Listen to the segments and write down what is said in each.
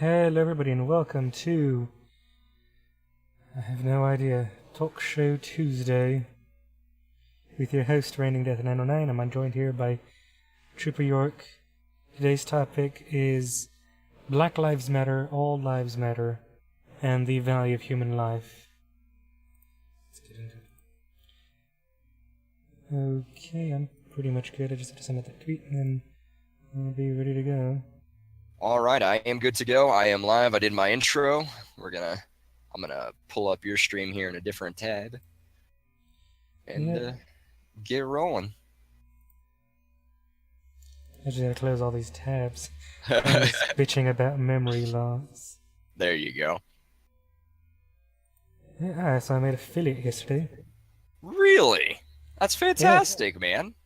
Hello, everybody, and welcome to, I have no idea, Talk Show Tuesday with your host, Raining Death 909. I'm joined here by Trooper York. Today's topic is Black Lives Matter, All Lives Matter, and the value of human life. Let's get into it. Okay, I'm pretty much good. I just have to send out that tweet, and then I'll be ready to go. All right, I am good to go. I am live. I did my intro. I'm gonna pull up your stream here in a different tab and get rolling. I just gotta close all these tabs. I'm just bitching about memory loss. There you go. Yeah, so I made affiliate yesterday. Really? That's fantastic, man.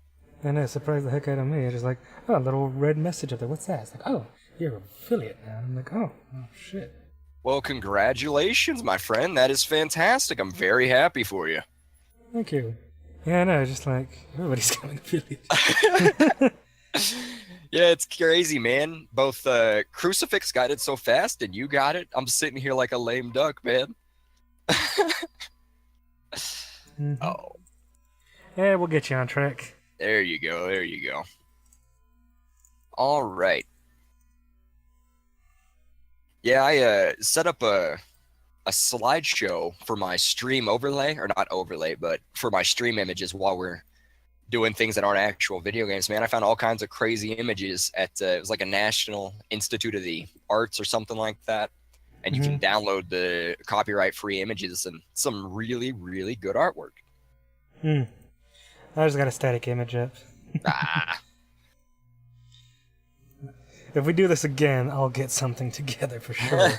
I know, surprised the heck out of me. It's just like, oh, a little red message up there. What's that? It's like, oh, you're an affiliate now. I'm like, oh shit. Well, congratulations, my friend. That is fantastic. I'm very happy for you. Thank you. Yeah, I know, just like, everybody's becoming affiliate. Yeah, it's crazy, man. Both Crucifix got it so fast and you got it. I'm sitting here like a lame duck, man. Oh. Yeah, we'll get you on track. There you go. There you go. All right. Yeah, I set up a slideshow for my stream overlay, or not overlay, but for my stream images while we're doing things that aren't actual video games. Man, I found all kinds of crazy images at it was like a National Institute of the Arts or something like that, and you can download the copyright-free images and some really, really good artwork. I just got a static image up. If we do this again, I'll get something together for sure.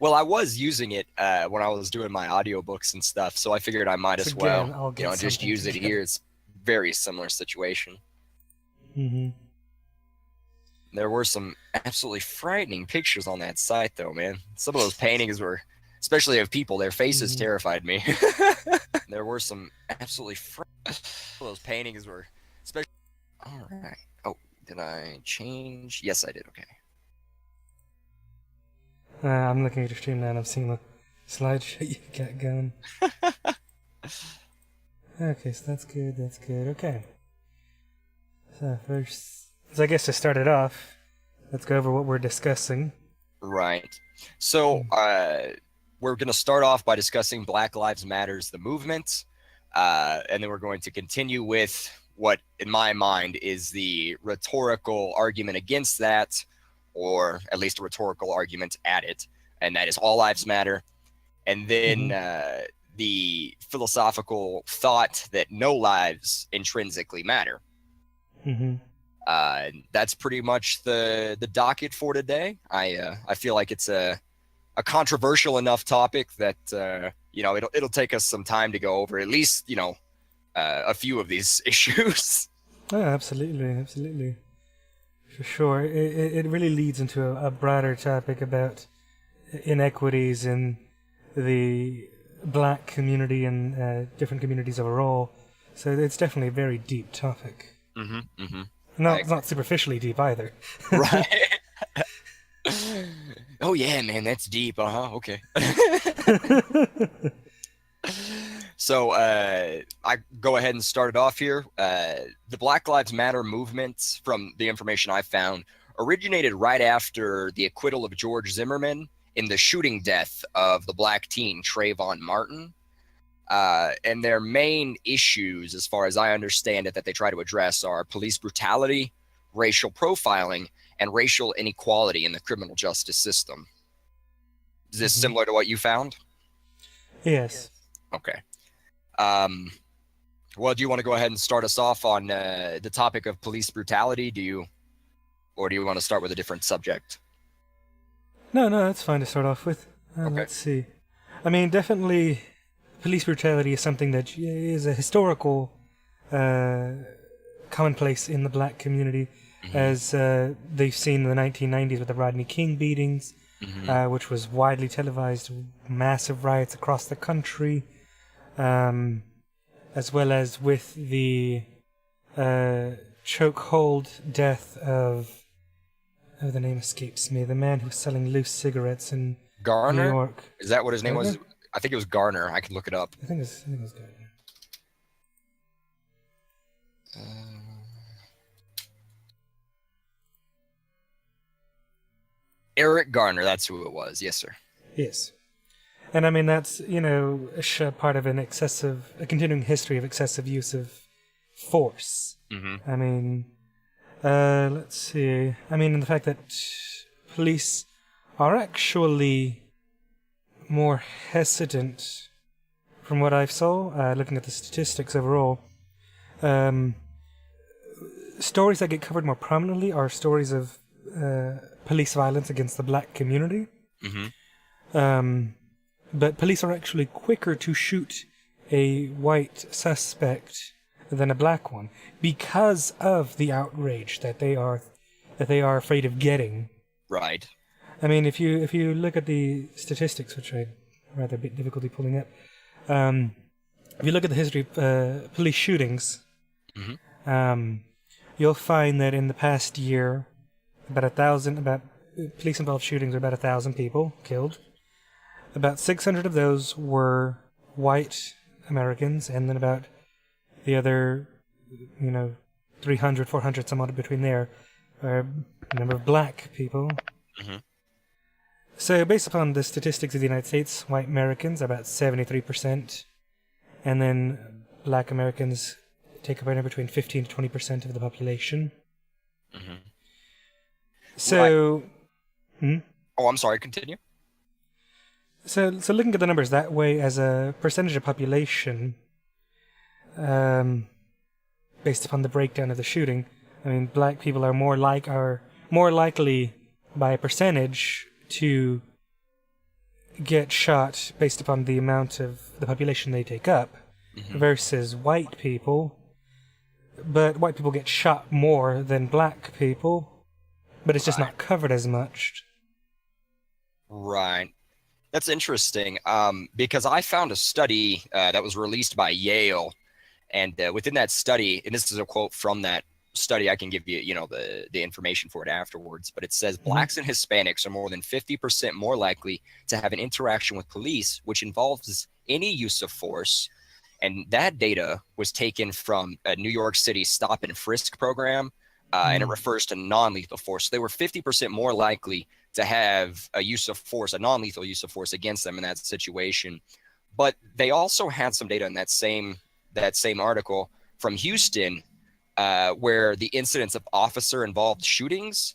Well, I was using it when I was doing my audiobooks and stuff, so I figured I might as well, just use it here. It's very similar situation. There were some absolutely frightening pictures on that site, though, man. Some of those paintings were, especially of people, their faces terrified me. There were some absolutely those paintings were, especially. All right. Oh, did I change? Yes, I did. Okay. I'm looking at your stream now and I'm seeing the slideshow you got going. Okay, so that's good, that's good. Okay. So I guess to start it off, let's go over what we're discussing. Right. So, we're going to start off by discussing Black Lives Matters, the movement, and then we're going to continue with what, in my mind, is the rhetorical argument against that, or at least a rhetorical argument at it, and that is all lives matter. And then the philosophical thought that no lives intrinsically matter. That's pretty much the docket for today. I feel like it's a controversial enough topic that it'll take us some time to go over at least a few of these issues. Oh, absolutely. For sure. It really leads into a broader topic about inequities in the black community and different communities overall. So it's definitely a very deep topic. Not superficially deep either. Right. Oh yeah, man, that's deep. Okay. So I go ahead and start it off here. The Black Lives Matter movement, from the information I found, originated right after the acquittal of George Zimmerman in the shooting death of the black teen Trayvon Martin. And their main issues, as far as I understand it, that they try to address are police brutality, racial profiling, and racial inequality in the criminal justice system. Is this similar to what you found? Yes. Okay. Well, do you want to go ahead and start us off on the topic of police brutality? Or do you want to start with a different subject? No, that's fine to start off with. Okay. Let's see. I mean, definitely, police brutality is something that is a historical commonplace in the black community, as they've seen in the 1990s with the Rodney King beatings, which was widely televised, massive riots across the country, as well as with the chokehold death of Oh, the name escapes me. The man who was selling loose cigarettes in New Garner? York. Is that what his name was? Garner? I think it was Garner. I could look it up. I think it was good. Eric Garner, that's who it was. Yes, sir. Yes. And I mean, that's, part of a continuing history of excessive use of force. Mm-hmm. I mean, let's see. I mean, the fact that police are actually more hesitant, from what I saw, looking at the statistics overall. Stories that get covered more prominently are stories of police violence against the black community. Mm-hmm. But police are actually quicker to shoot a white suspect than a black one because of the outrage that they are afraid of getting. Right. I mean, if you look at the statistics, which I rather a bit difficulty pulling up, if you look at the history of police shootings, Mm-hmm. You'll find that in the past year, about police-involved shootings are about 1,000 people killed. About 600 of those were white Americans, and then about the other, 300, 400, somewhat between there, are a number of black people. Mm-hmm. So based upon the statistics of the United States, white Americans are about 73%, and then black Americans take up anywhere between 15 to 20% of the population. Mm-hmm. So... Oh, I'm sorry, continue. So looking at the numbers that way as a percentage of population, based upon the breakdown of the shooting, I mean, black people are more likely by a percentage to get shot based upon the amount of the population they take up, versus white people. But white people get shot more than black people, but it's just not covered as much. Right. That's interesting, because I found a study that was released by Yale, and within that study, and this is a quote from that study, I can give you, the information for it afterwards, but it says blacks and Hispanics are more than 50% more likely to have an interaction with police, which involves any use of force. And that data was taken from a New York City stop and frisk program, and it refers to non-lethal force. So they were 50% more likely to have a use of force, a non-lethal use of force against them in that situation. But they also had some data in that same article from Houston, where the incidents of officer-involved shootings,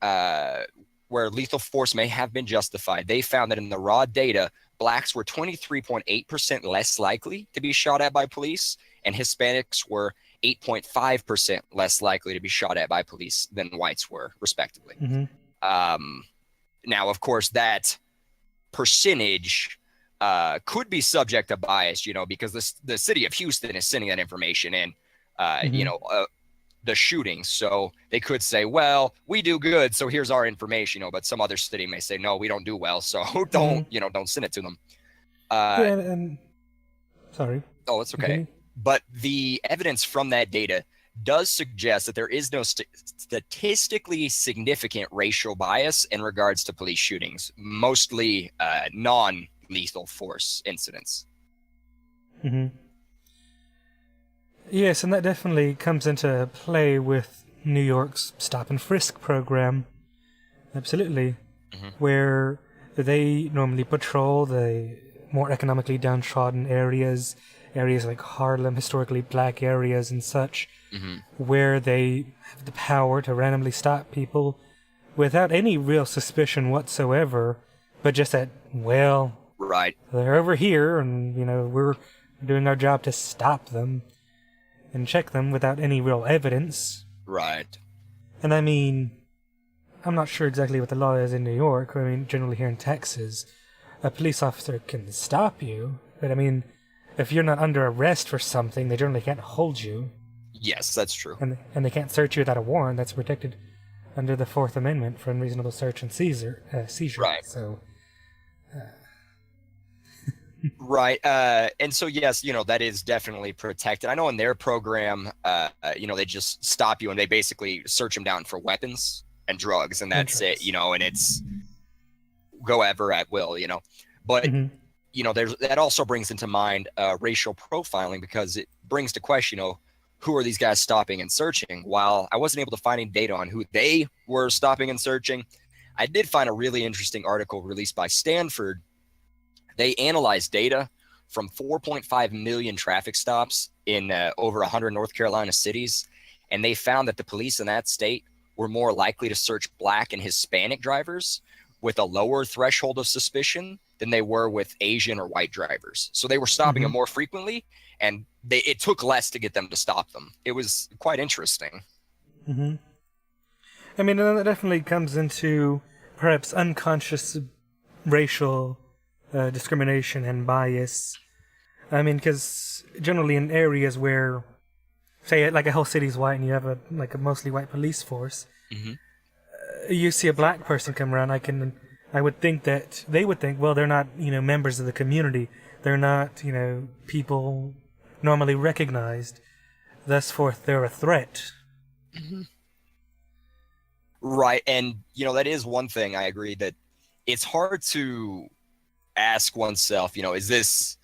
where lethal force may have been justified, they found that in the raw data, blacks were 23.8% less likely to be shot at by police, and Hispanics were 8.5% less likely to be shot at by police than whites were, respectively. Now, of course, that percentage could be subject to bias, because the city of Houston is sending that information in, the shooting. So they could say, well, we do good, so here's our information, but some other city may say, no, we don't do well, so don't send it to them. Sorry. Oh, it's okay. But the evidence from that data does suggest that there is no statistically significant racial bias in regards to police shootings, mostly non-lethal force incidents. Yes, and that definitely comes into play with New York's stop and frisk program. Absolutely. Where they normally patrol the more economically downtrodden areas like Harlem, historically black areas and such, where they have the power to randomly stop people without any real suspicion whatsoever, but just that, well, right, they're over here and, we're doing our job to stop them and check them without any real evidence. Right. And I mean, I'm not sure exactly what the law is in New York. I mean, generally here in Texas, a police officer can stop you, but I mean, if you're not under arrest for something, they generally can't hold you. Yes, that's true. And they can't search you without a warrant. That's protected under the Fourth Amendment for unreasonable search and seizure. Right. So. Right. And so, yes, that is definitely protected. I know in their program, they just stop you and they basically search them down for weapons. and drugs, and And that's it, drugs. you know, and it's go ever at will, you know. But Mm-hmm. you know, that also brings into mind racial profiling, because it brings to question, you know, who are these guys stopping and searching? While I wasn't able to find any data on who they were stopping and searching, I did find a really interesting article released by Stanford. They analyzed data from 4.5 million traffic stops in over 100 North Carolina cities, and they found that the police in that state were more likely to search Black and Hispanic drivers with a lower threshold of suspicion than they were with Asian or white drivers. So they were stopping them Mm-hmm. more frequently, and it took less to get them to stop them. It was quite interesting. Mm-hmm. I mean, and that definitely comes into perhaps unconscious racial discrimination and bias. I mean, because generally in areas where, say, like a whole city's white and you have a mostly white police force, Mm-hmm. you see a black person come around, I would think that they would think, well, they're not, members of the community. They're not, people normally recognized. Thus forth, they're a threat. Mm-hmm. Right. And, you know, that is one thing I agree that it's hard to ask oneself, you know, is this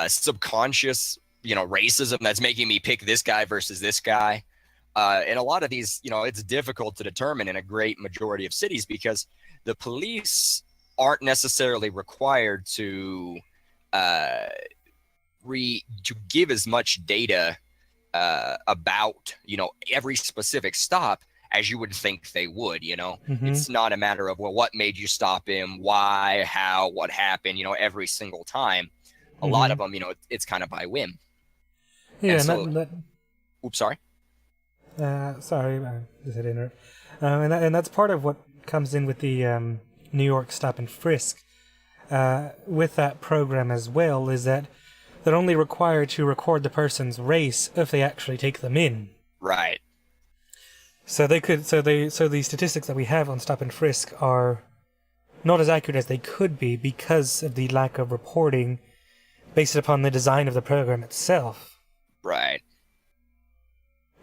subconscious, you know, racism that's making me pick this guy versus this guy? And a lot of these, you know, it's difficult to determine in a great majority of cities, because the police aren't necessarily required to to give as much data about, you know, every specific stop as you would think they would. You know, Mm-hmm. it's not a matter of, well, what made you stop him, why, how, what happened, you know, every single time. A lot of them, you know, it's kind of by whim. Yeah, And and so, that oops, sorry. sorry, I just had to interrupt. And that's part of what comes in with the New York Stop and Frisk. With that program as well, is that they're only required to record the person's race if they actually take them in. Right. So the statistics that we have on Stop and Frisk are not as accurate as they could be because of the lack of reporting based upon the design of the program itself. Right.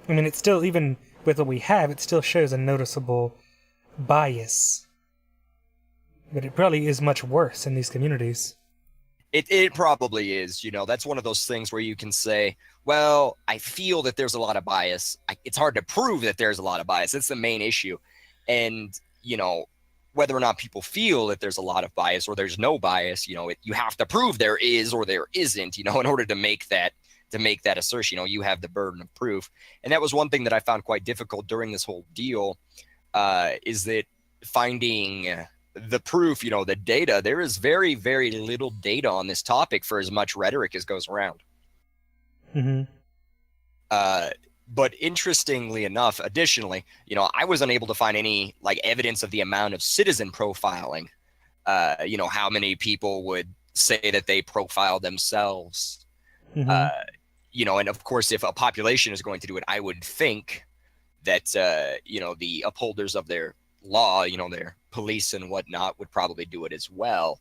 I mean, it's still, even with what we have, it still shows a noticeable bias. But it probably is much worse in these communities. It probably is. You know, that's one of those things where you can say, well, I feel that there's a lot of bias. It's hard to prove that there's a lot of bias. It's the main issue. And, you know, whether or not people feel that there's a lot of bias or there's no bias, you know, you have to prove there is or there isn't, you know, in order to make that assertion. You know, you have the burden of proof. And that was one thing that I found quite difficult during this whole deal, is that finding the proof, you know, the data. There is very, very little data on this topic for as much rhetoric as goes around. Mm-hmm. But interestingly enough, additionally, you know, I was unable to find any like evidence of the amount of citizen profiling. You know, how many people would say that they profile themselves. Mm-hmm. You know, and of course, if a population is going to do it, I would think that you know, the upholders of their law, you know, their police and whatnot, would probably do it as well.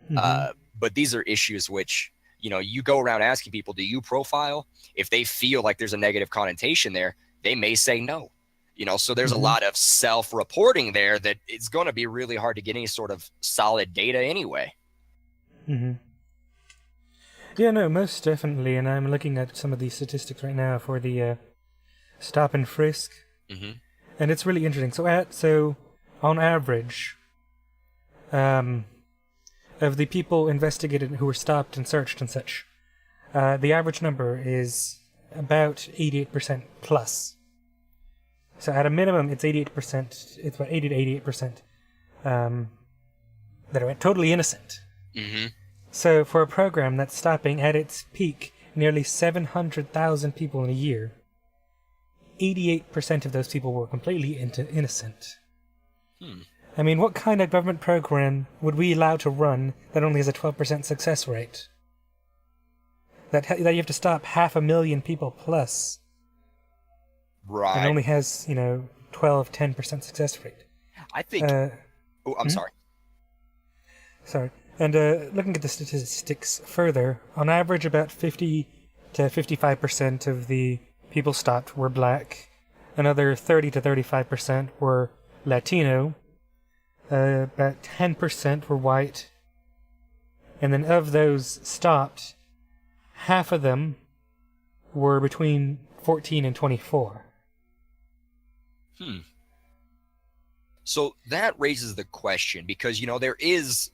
Mm-hmm. But these are issues which, you know, you go around asking people, do you profile? If they feel like there's a negative connotation there, they may say no. You know, so there's a lot of self-reporting there that it's going to be really hard to get any sort of solid data anyway. Mm-hmm. Yeah, no, most definitely. And I'm looking at some of these statistics right now for the Stop and Frisk. Mm-hmm. And it's really interesting. So on average, of the people investigated who were stopped and searched and such, the average number is about 88% plus. So at a minimum, it's 88%. It's about 80 to 88% that are totally innocent. Mm-hmm. So for a program that's stopping at its peak nearly 700,000 people in a year, 88% of those people were completely innocent. I mean, what kind of government program would we allow to run that only has a 12% success rate? That you have to stop 500,000 people plus. Right. And only has, 10% success rate. I think. I'm sorry. Sorry. And looking at the statistics further, on average, about 50 to 55% of the people stopped were black. Another 30 to 35% were Latino, about 10% were white, and then of those stopped, half of them were between 14 and 24. So that raises the question, because, there is...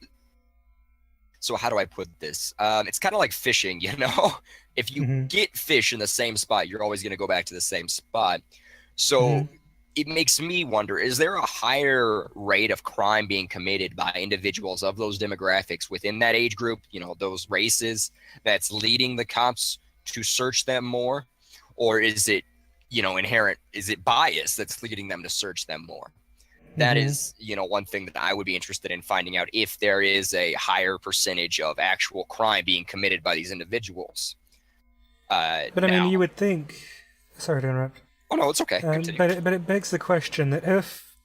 So how do I put this? It's kind of like fishing, If you get fish in the same spot, you're always going to go back to the same spot. So it makes me wonder, is there a higher rate of crime being committed by individuals of those demographics within that age group, those races, that's leading the cops to search them more? Or is it, inherent, is it bias that's leading them to search them more? That is, one thing that I would be interested in finding out, if there is a higher percentage of actual crime being committed by these individuals. But I mean, you would think... Sorry to interrupt. Oh, no, it's okay. Continue. But it begs the question that if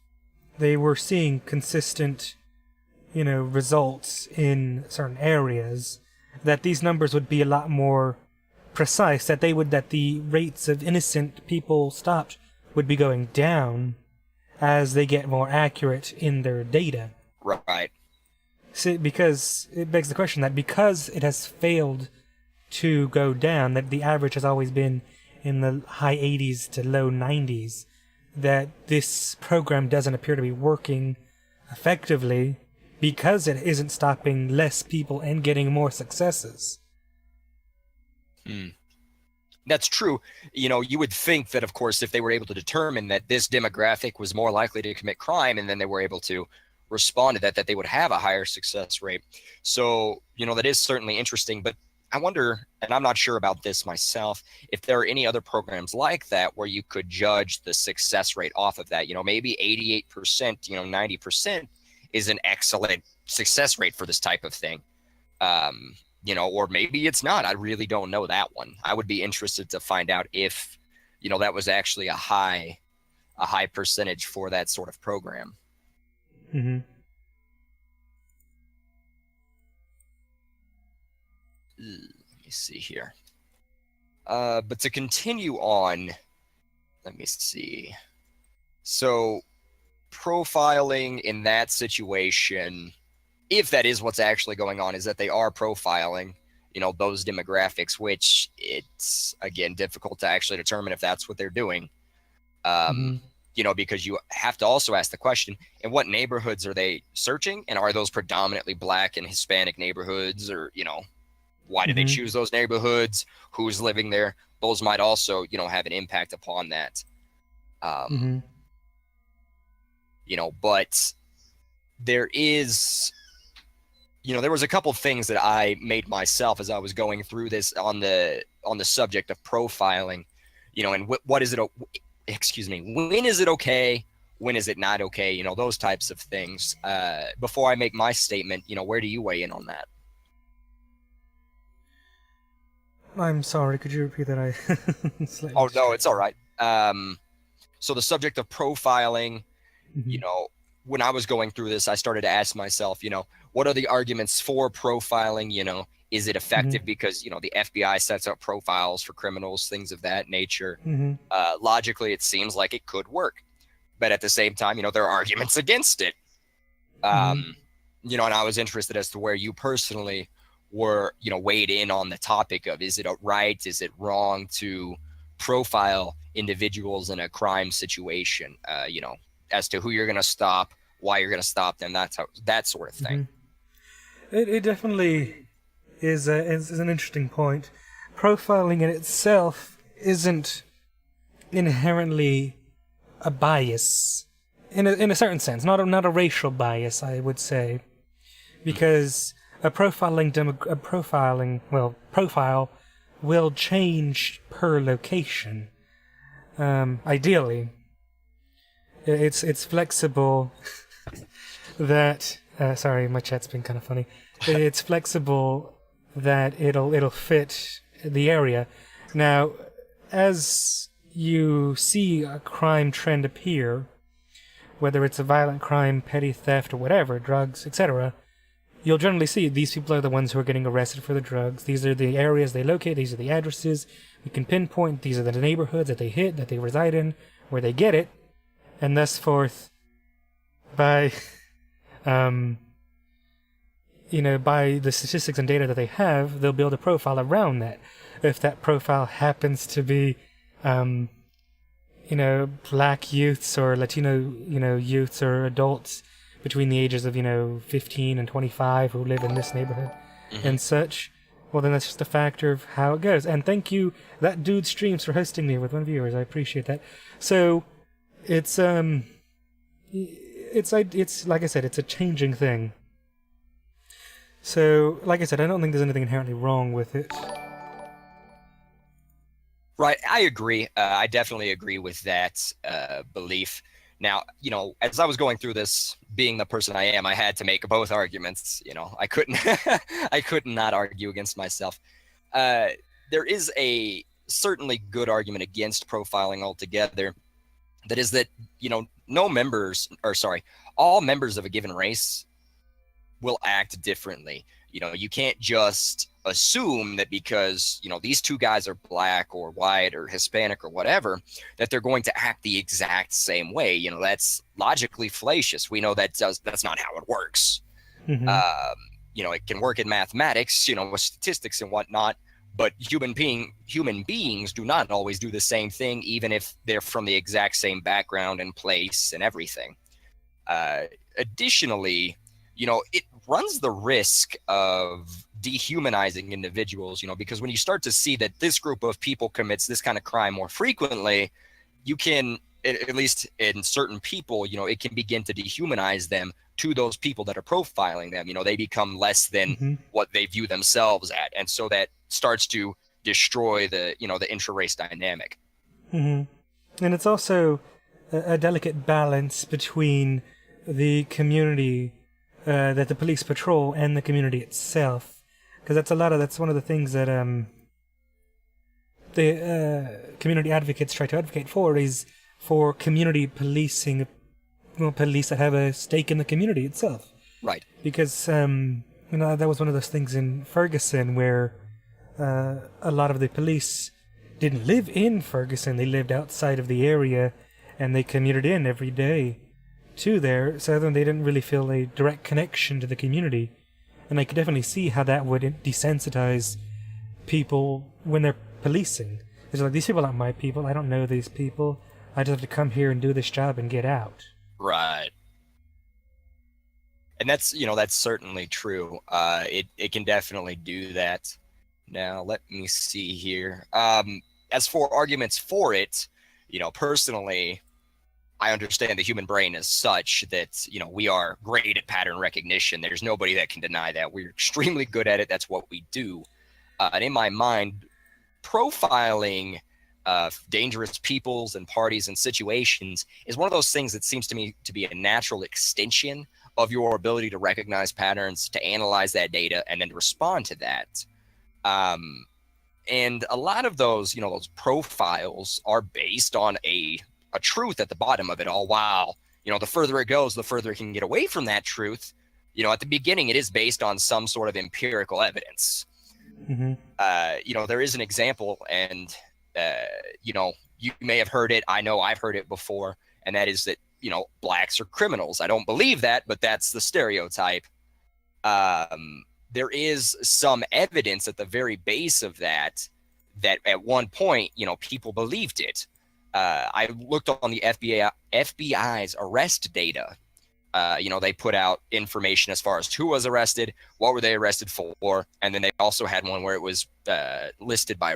they were seeing consistent, results in certain areas, that these numbers would be a lot more precise, that the rates of innocent people stopped would be going down as they get more accurate in their data. Right. See, because it begs the question that because it has failed to go down, that the average has always been in the high 80s to low 90s, that this program doesn't appear to be working effectively because it isn't stopping less people and getting more successes. That's true. You would think that, of course, if they were able to determine that this demographic was more likely to commit crime, and then they were able to respond to that they would have a higher success rate. So, that is certainly interesting. But I wonder, and I'm not sure about this myself, if there are any other programs like that where you could judge the success rate off of that. Maybe 88%, 90% is an excellent success rate for this type of thing. Or maybe it's not. I really don't know that one. I would be interested to find out if, that was actually a high percentage for that sort of program. Let me see here. But to continue on, let me see. So profiling in that situation, if that is what's actually going on, is that they are profiling, those demographics, which it's, again, difficult to actually determine if that's what they're doing. Because you have to also ask the question, in what neighborhoods are they searching? And are those predominantly Black and Hispanic neighborhoods? Or, why did they choose those neighborhoods? Who's living there? Those might also, have an impact upon that. But there is... there was a couple things that I made myself as I was going through this on the subject of profiling, and what is it? When is it okay? When is it not okay? Those types of things. Before I make my statement, where do you weigh in on that? I'm sorry, could you repeat that? Oh, no, it's all right. So the subject of profiling, when I was going through this, I started to ask myself, what are the arguments for profiling? Is it effective because, the FBI sets up profiles for criminals, things of that nature? Logically, it seems like it could work. But at the same time, there are arguments against it. And I was interested as to where you personally were, weighed in on the topic of, is it right? Is it wrong to profile individuals in a crime situation? As to who you're going to stop, why you're going to stop them, that sort of thing. It definitely is an interesting point. Profiling in itself isn't inherently a bias, in a certain sense, not a racial bias, I would say, because a profile will change per location. Ideally, it's flexible. That sorry, my chat's been kind of funny. It's flexible that it'll fit the area. Now, as you see a crime trend appear, whether it's a violent crime, petty theft, or whatever, drugs, etc., you'll generally see these people are the ones who are getting arrested for the drugs. These are the areas they locate. These are the addresses. We can pinpoint. These are the neighborhoods that they hit, that they reside in, where they get it, and thus forth. by, um, by the statistics and data that they have, they'll build a profile around that. If that profile happens to be, black youths or Latino, youths or adults between the ages of, 15 and 25 who live in this neighborhood and such, well, then that's just a factor of how it goes. And thank you, that dude streams, for hosting me with 1 viewers. I appreciate that. So, it's like I said, it's a changing thing. So, like I said, I don't think there's anything inherently wrong with it. Right, I agree. I definitely agree with that belief. Now, as I was going through this, being the person I am, I had to make both arguments. I couldn't, I could not argue against myself. There is a certainly good argument against profiling altogether. That is that, all members of a given race will act differently. You can't just assume that because, these two guys are black or white or Hispanic or whatever, that they're going to act the exact same way. That's logically fallacious. We know that's not how it works. Mm-hmm. It can work in mathematics, with statistics and whatnot, but human beings do not always do the same thing, even if they're from the exact same background and place and everything. Additionally, it runs the risk of dehumanizing individuals, because when you start to see that this group of people commits this kind of crime more frequently, you can, at least in certain people, it can begin to dehumanize them to those people that are profiling them. They become less than what they view themselves at. And so that starts to destroy the intra-race dynamic. Mm-hmm. And it's also a delicate balance between the community that the police patrol and the community itself, because that's one of the things that the community advocates try to advocate for, is for community policing, police that have a stake in the community itself. Right. Because that was one of those things in Ferguson where a lot of the police didn't live in Ferguson; they lived outside of the area, and they commuted in every day to there, so then they didn't really feel a direct connection to the community. And I could definitely see how that would desensitize people when they're policing. It's like, these people aren't my people, I don't know these people, I just have to come here and do this job and get out. Right. And that's certainly true. It can definitely do that. Now, let me see here. As for arguments for it, personally, I understand the human brain is such that, we are great at pattern recognition. There's nobody that can deny that. We're extremely good at it. That's what we do. And in my mind, profiling dangerous peoples and parties and situations is one of those things that seems to me to be a natural extension of your ability to recognize patterns, to analyze that data, and then to respond to that. And a lot of those, those profiles are based on a truth at the bottom of it all. While, the further it goes, the further it can get away from that truth. At the beginning, it is based on some sort of empirical evidence. Mm-hmm. There is an example, and, you may have heard it. I know I've heard it before, and that is that, blacks are criminals. I don't believe that, but that's the stereotype. There is some evidence at the very base of that at one point, people believed it. I looked on the FBI's arrest data. They put out information as far as who was arrested, what were they arrested for, and then they also had one where it was listed by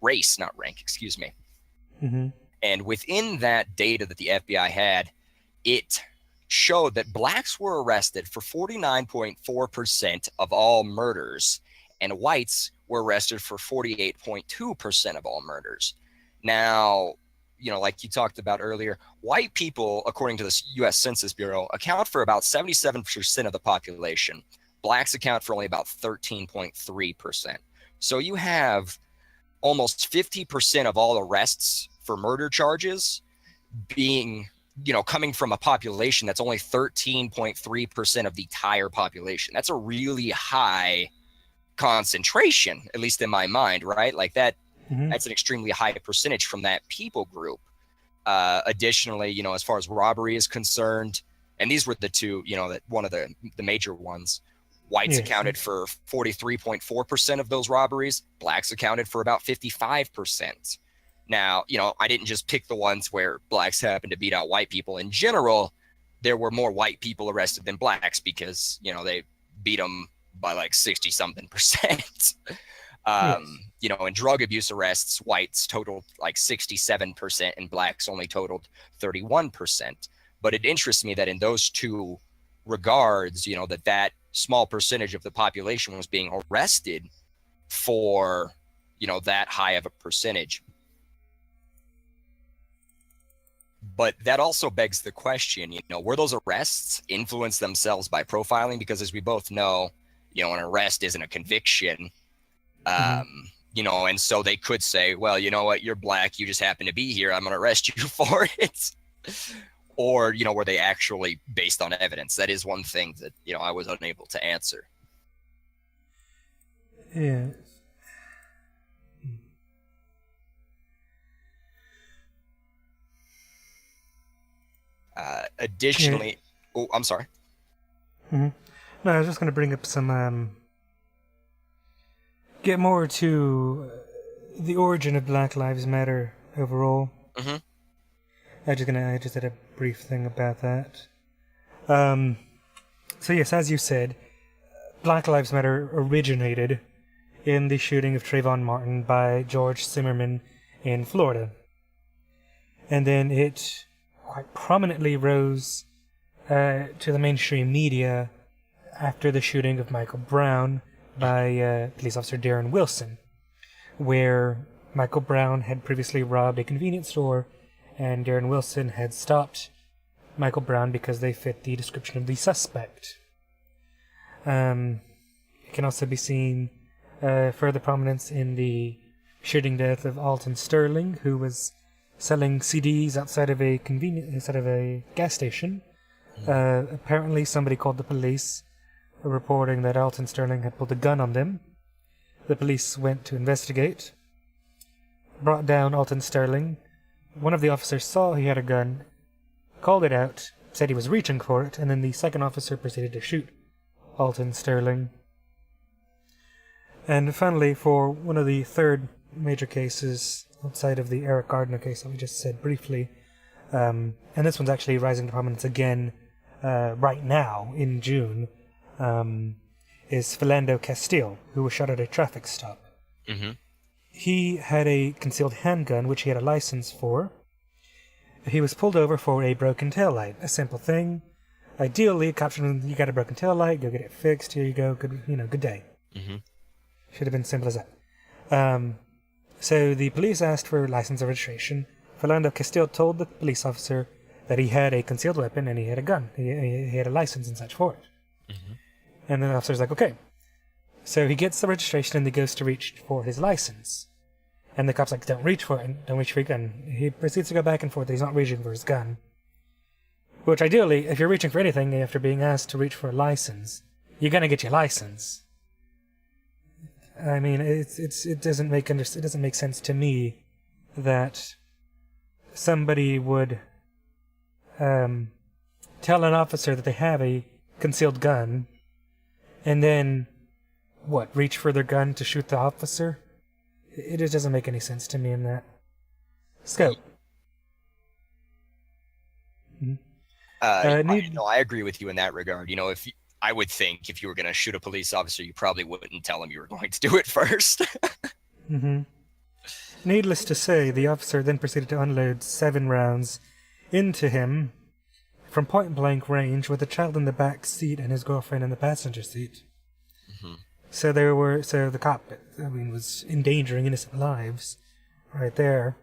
race, not rank, excuse me. Mm-hmm. And within that data that the FBI had, it showed that blacks were arrested for 49.4% of all murders, and whites were arrested for 48.2% of all murders. Now, like you talked about earlier, white people, according to the U.S. Census Bureau, account for about 77% of the population. Blacks account for only about 13.3%. So you have almost 50% of all arrests for murder charges being, coming from a population that's only 13.3% of the entire population. That's a really high concentration, at least in my mind, right? Like that. Mm-hmm. That's an extremely high percentage from that people group. Additionally, as far as robbery is concerned, and these were the two, that one of the major ones. Whites Yes. accounted for 43.4% of those robberies. Blacks accounted for about 55%. Now, I didn't just pick the ones where blacks happened to beat out white people. In general, there were more white people arrested than blacks because, they beat them by like 60 something percent. Yes. In drug abuse arrests, whites totaled like 67% and blacks only totaled 31%. But it interests me that in those two regards, that small percentage of the population was being arrested for, that high of a percentage. But that also begs the question, were those arrests influenced themselves by profiling? Because as we both know, an arrest isn't a conviction. And so they could say, well, you know what, you're black, you just happen to be here, I'm going to arrest you for it. Or, were they actually based on evidence? That is one thing that, I was unable to answer. Yes. Additionally, oh, I'm sorry. No, I was just going to bring up some, get more to the origin of Black Lives Matter overall. I just had a brief thing about that. So yes, as you said, Black Lives Matter originated in the shooting of Trayvon Martin by George Zimmerman in Florida. And then it quite prominently rose to the mainstream media after the shooting of Michael Brown by police officer Darren Wilson, where Michael Brown had previously robbed a convenience store, and Darren Wilson had stopped Michael Brown because they fit the description of the suspect. It can also be seen further prominence in the shooting death of Alton Sterling, who was selling CDs outside of a gas station. Apparently somebody called the police reporting that Alton Sterling had pulled a gun on them. The police went to investigate, brought down Alton Sterling. One of the officers saw he had a gun, called it out, said he was reaching for it, and then the second officer proceeded to shoot Alton Sterling. And finally, for one of the third major cases outside of the Eric Gardner case that we just said briefly, and this one's actually rising to prominence again right now in June, is Philando Castile, who was shot at a traffic stop. He had a concealed handgun, which he had a license for. He was pulled over for a broken taillight, a simple thing. Ideally, a cop should, you got a broken taillight, go get it fixed, here you go, good day. Should have been simple as that. So the police asked for license and registration. Philando Castile told the police officer that he had a concealed weapon and he had a gun. He had a license and such for it. And the officer's like, okay. So he gets the registration and he goes to reach for his license. And the cop's like, don't reach for it, don't reach for your gun. He proceeds to go back and forth, he's not reaching for his gun. Which ideally, if you're reaching for anything after being asked to reach for a license, you're gonna get your license. I mean, it doesn't make sense to me that somebody would tell an officer that they have a concealed gun, and then reach for their gun to shoot the officer? It just doesn't make any sense to me in that scope. I agree with you in that regard. I would think if you were going to shoot a police officer, you probably wouldn't tell him you were going to do it first. Needless to say, the officer then proceeded to unload 7 rounds into him from point-blank range with a child in the back seat and his girlfriend in the passenger seat. So the cop, was endangering innocent lives right there.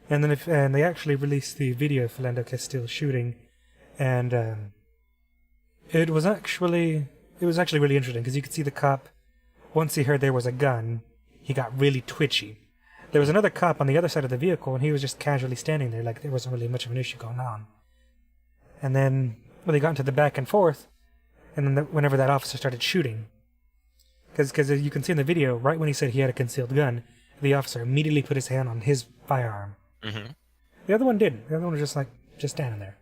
And then and they actually released the video of Philando Castile shooting, and it was actually really interesting because you could see the cop, once he heard there was a gun, he got really twitchy. There was another cop on the other side of the vehicle, and he was just casually standing there like there wasn't really much of an issue going on. And then they got into the back and forth, and then whenever that officer started shooting, because you can see in the video, right when he said he had a concealed gun, the officer immediately put his hand on his firearm. The other one didn't. The other one was just standing there.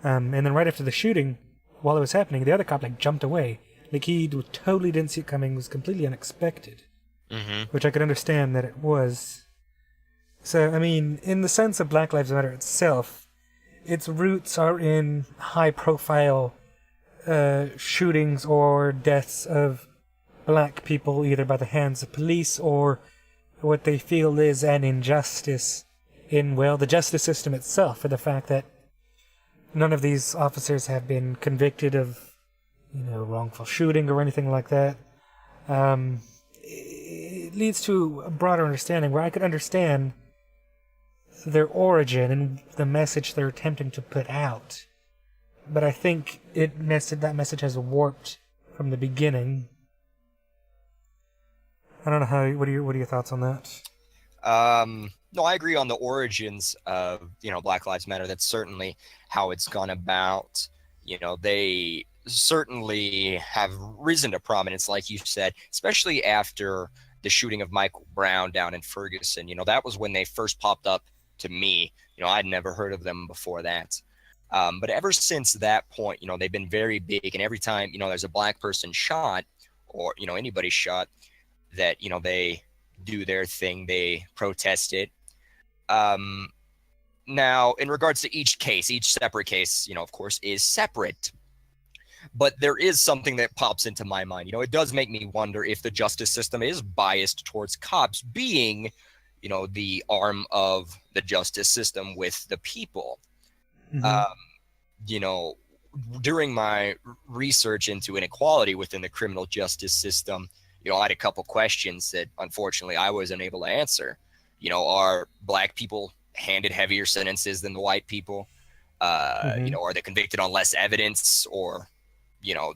And then right after the shooting, while it was happening, the other cop like jumped away. Like he totally didn't see it coming. Was completely unexpected, which I could understand that it was. So I mean, in the sense of Black Lives Matter itself, its roots are in high-profile shootings or deaths of black people, either by the hands of police or what they feel is an injustice in, well, the justice system itself, for the fact that none of these officers have been convicted of, wrongful shooting or anything like that. It leads to a broader understanding where I could understand their origin and the message they're attempting to put out. But I think that message has warped from the beginning. I don't know what are your thoughts on that? No, I agree on the origins of, Black Lives Matter. That's certainly how it's gone about. They certainly have risen to prominence, like you said, especially after the shooting of Michael Brown down in Ferguson. That was when they first popped up to me. I'd never heard of them before that. But ever since that point, they've been very big. And every time, there's a black person shot or, anybody shot, that, they do their thing. They protest it. Now, in regards to each separate case, of course, is separate. But there is something that pops into my mind. It does make me wonder if the justice system is biased towards cops being, the arm of the justice system with the people. During my research into inequality within the criminal justice system, I had a couple questions that unfortunately I wasn't able to answer. Are black people handed heavier sentences than the white people? Are they convicted on less evidence or,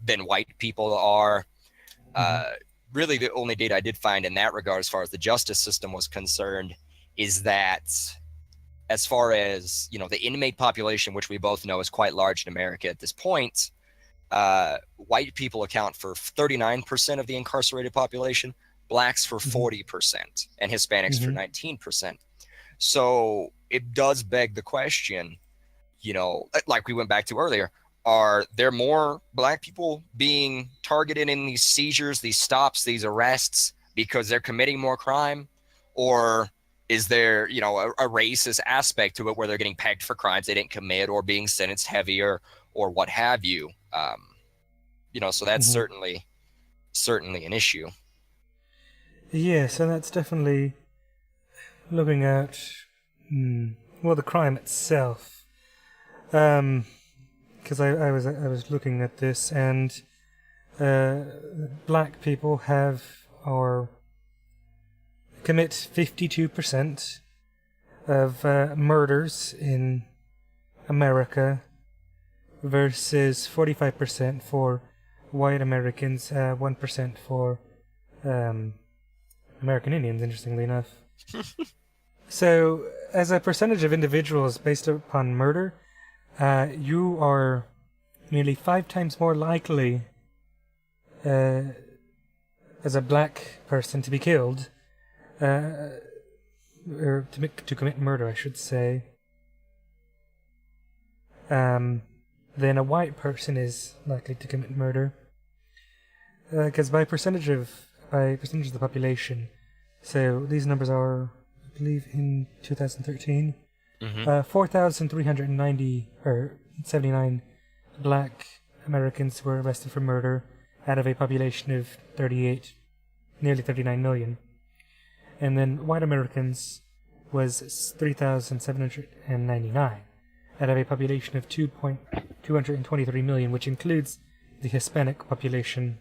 than white people are? Really, the only data I did find in that regard, as far as the justice system was concerned, is that as far as, the inmate population, which we both know is quite large in America at this point, white people account for 39% of the incarcerated population, blacks for 40%, and Hispanics for 19%. So it does beg the question, like we went back to earlier, are there more black people being targeted in these seizures, these stops, these arrests because they're committing more crime? Or is there, a racist aspect to it where they're getting pegged for crimes they didn't commit or being sentenced heavier or what have you? So that's certainly an issue. Yes, and that's definitely looking at, the crime itself. Because I was looking at this, and black people commit 52% of murders in America versus 45% for white Americans, 1% for American Indians, interestingly enough. So, as a percentage of individuals based upon murder, you are nearly 5 times more likely as a black person to be killed, or to commit murder, I should say, than a white person is likely to commit murder. Because by percentage of the population, so these numbers are, I believe, in 2013. 4,379 black Americans were arrested for murder out of a population of nearly 39 million. And then white Americans was 3,799 out of a population of 223 million, which includes the Hispanic population.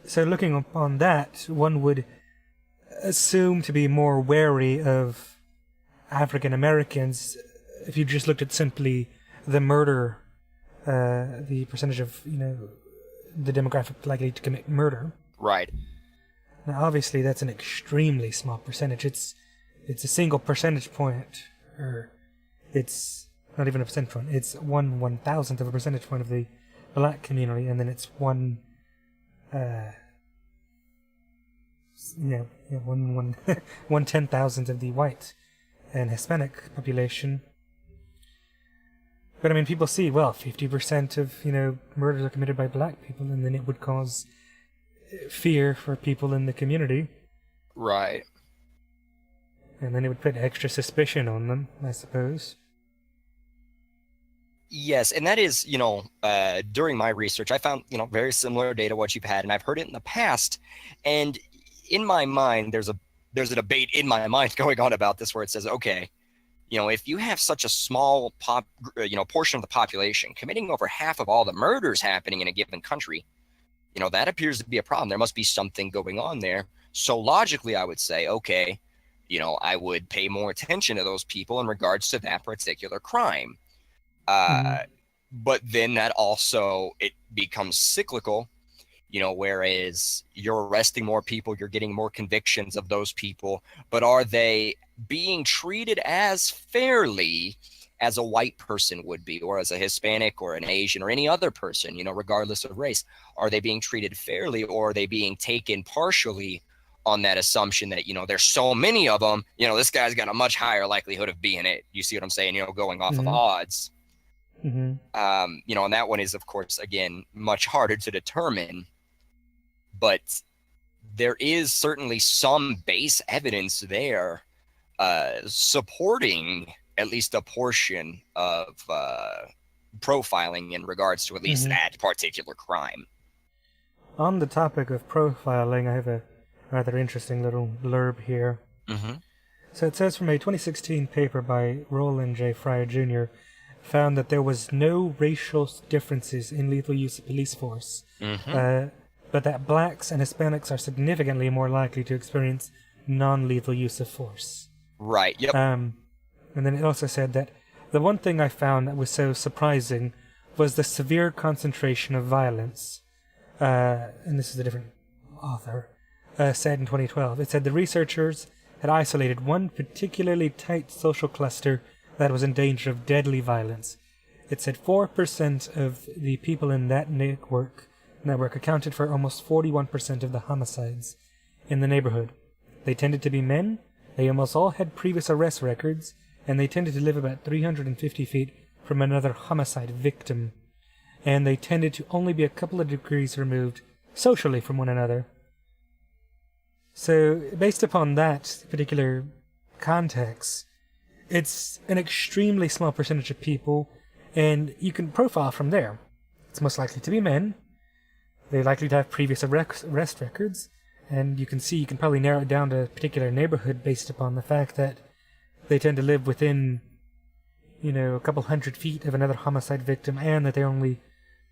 So looking upon that, one would assume to be more wary of African Americans if you just looked at simply the murder, the percentage of, the demographic likely to commit murder. Right. Now, obviously, that's an extremely small percentage. It's a single percentage point, or it's not even a percentage point. It's 1/1000th of a percentage point of the black community, and then it's 1/10,000th of the white and Hispanic population. But I mean, people see, well, 50% of, murders are committed by black people, and then it would cause fear for people in the community. Right. And then it would put extra suspicion on them, I suppose. Yes, and that is, during my research, I found, very similar data to what you've had, and I've heard it in the past. And in my mind, there's a debate in my mind going on about this where it says, okay, if you have such a small portion of the population committing over half of all the murders happening in a given country, that appears to be a problem. There must be something going on there. So logically, I would say, okay, I would pay more attention to those people in regards to that particular crime. But then that also, it becomes cyclical, whereas you're arresting more people, you're getting more convictions of those people, but are they being treated as fairly as a white person would be, or as a Hispanic or an Asian or any other person, regardless of race? Are they being treated fairly, or are they being taken partially on that assumption that, there's so many of them, this guy's got a much higher likelihood of being it. You see what I'm saying? Going off of odds. And that one is, of course, again, much harder to determine, but there is certainly some base evidence there supporting at least a portion of profiling in regards to at least that particular crime. On the topic of profiling, I have a rather interesting little blurb here. So it says, from a 2016 paper by Roland J. Fryer Jr., found that there was no racial differences in lethal use of police force, but that blacks and Hispanics are significantly more likely to experience non-lethal use of force. Right, yep. And then it also said that the one thing I found that was so surprising was the severe concentration of violence. And this is a different author, said in 2012. It said the researchers had isolated one particularly tight social cluster that was in danger of deadly violence. It said 4% of the people in that network accounted for almost 41% of the homicides in the neighborhood. They tended to be men, they almost all had previous arrest records, and they tended to live about 350 feet from another homicide victim. And they tended to only be a couple of degrees removed socially from one another. So, based upon that particular context, it's an extremely small percentage of people, and you can profile from there. It's most likely to be men. They're likely to have previous arrest records, and you can probably narrow it down to a particular neighborhood based upon the fact that they tend to live within, a couple 100 feet of another homicide victim, and that they're only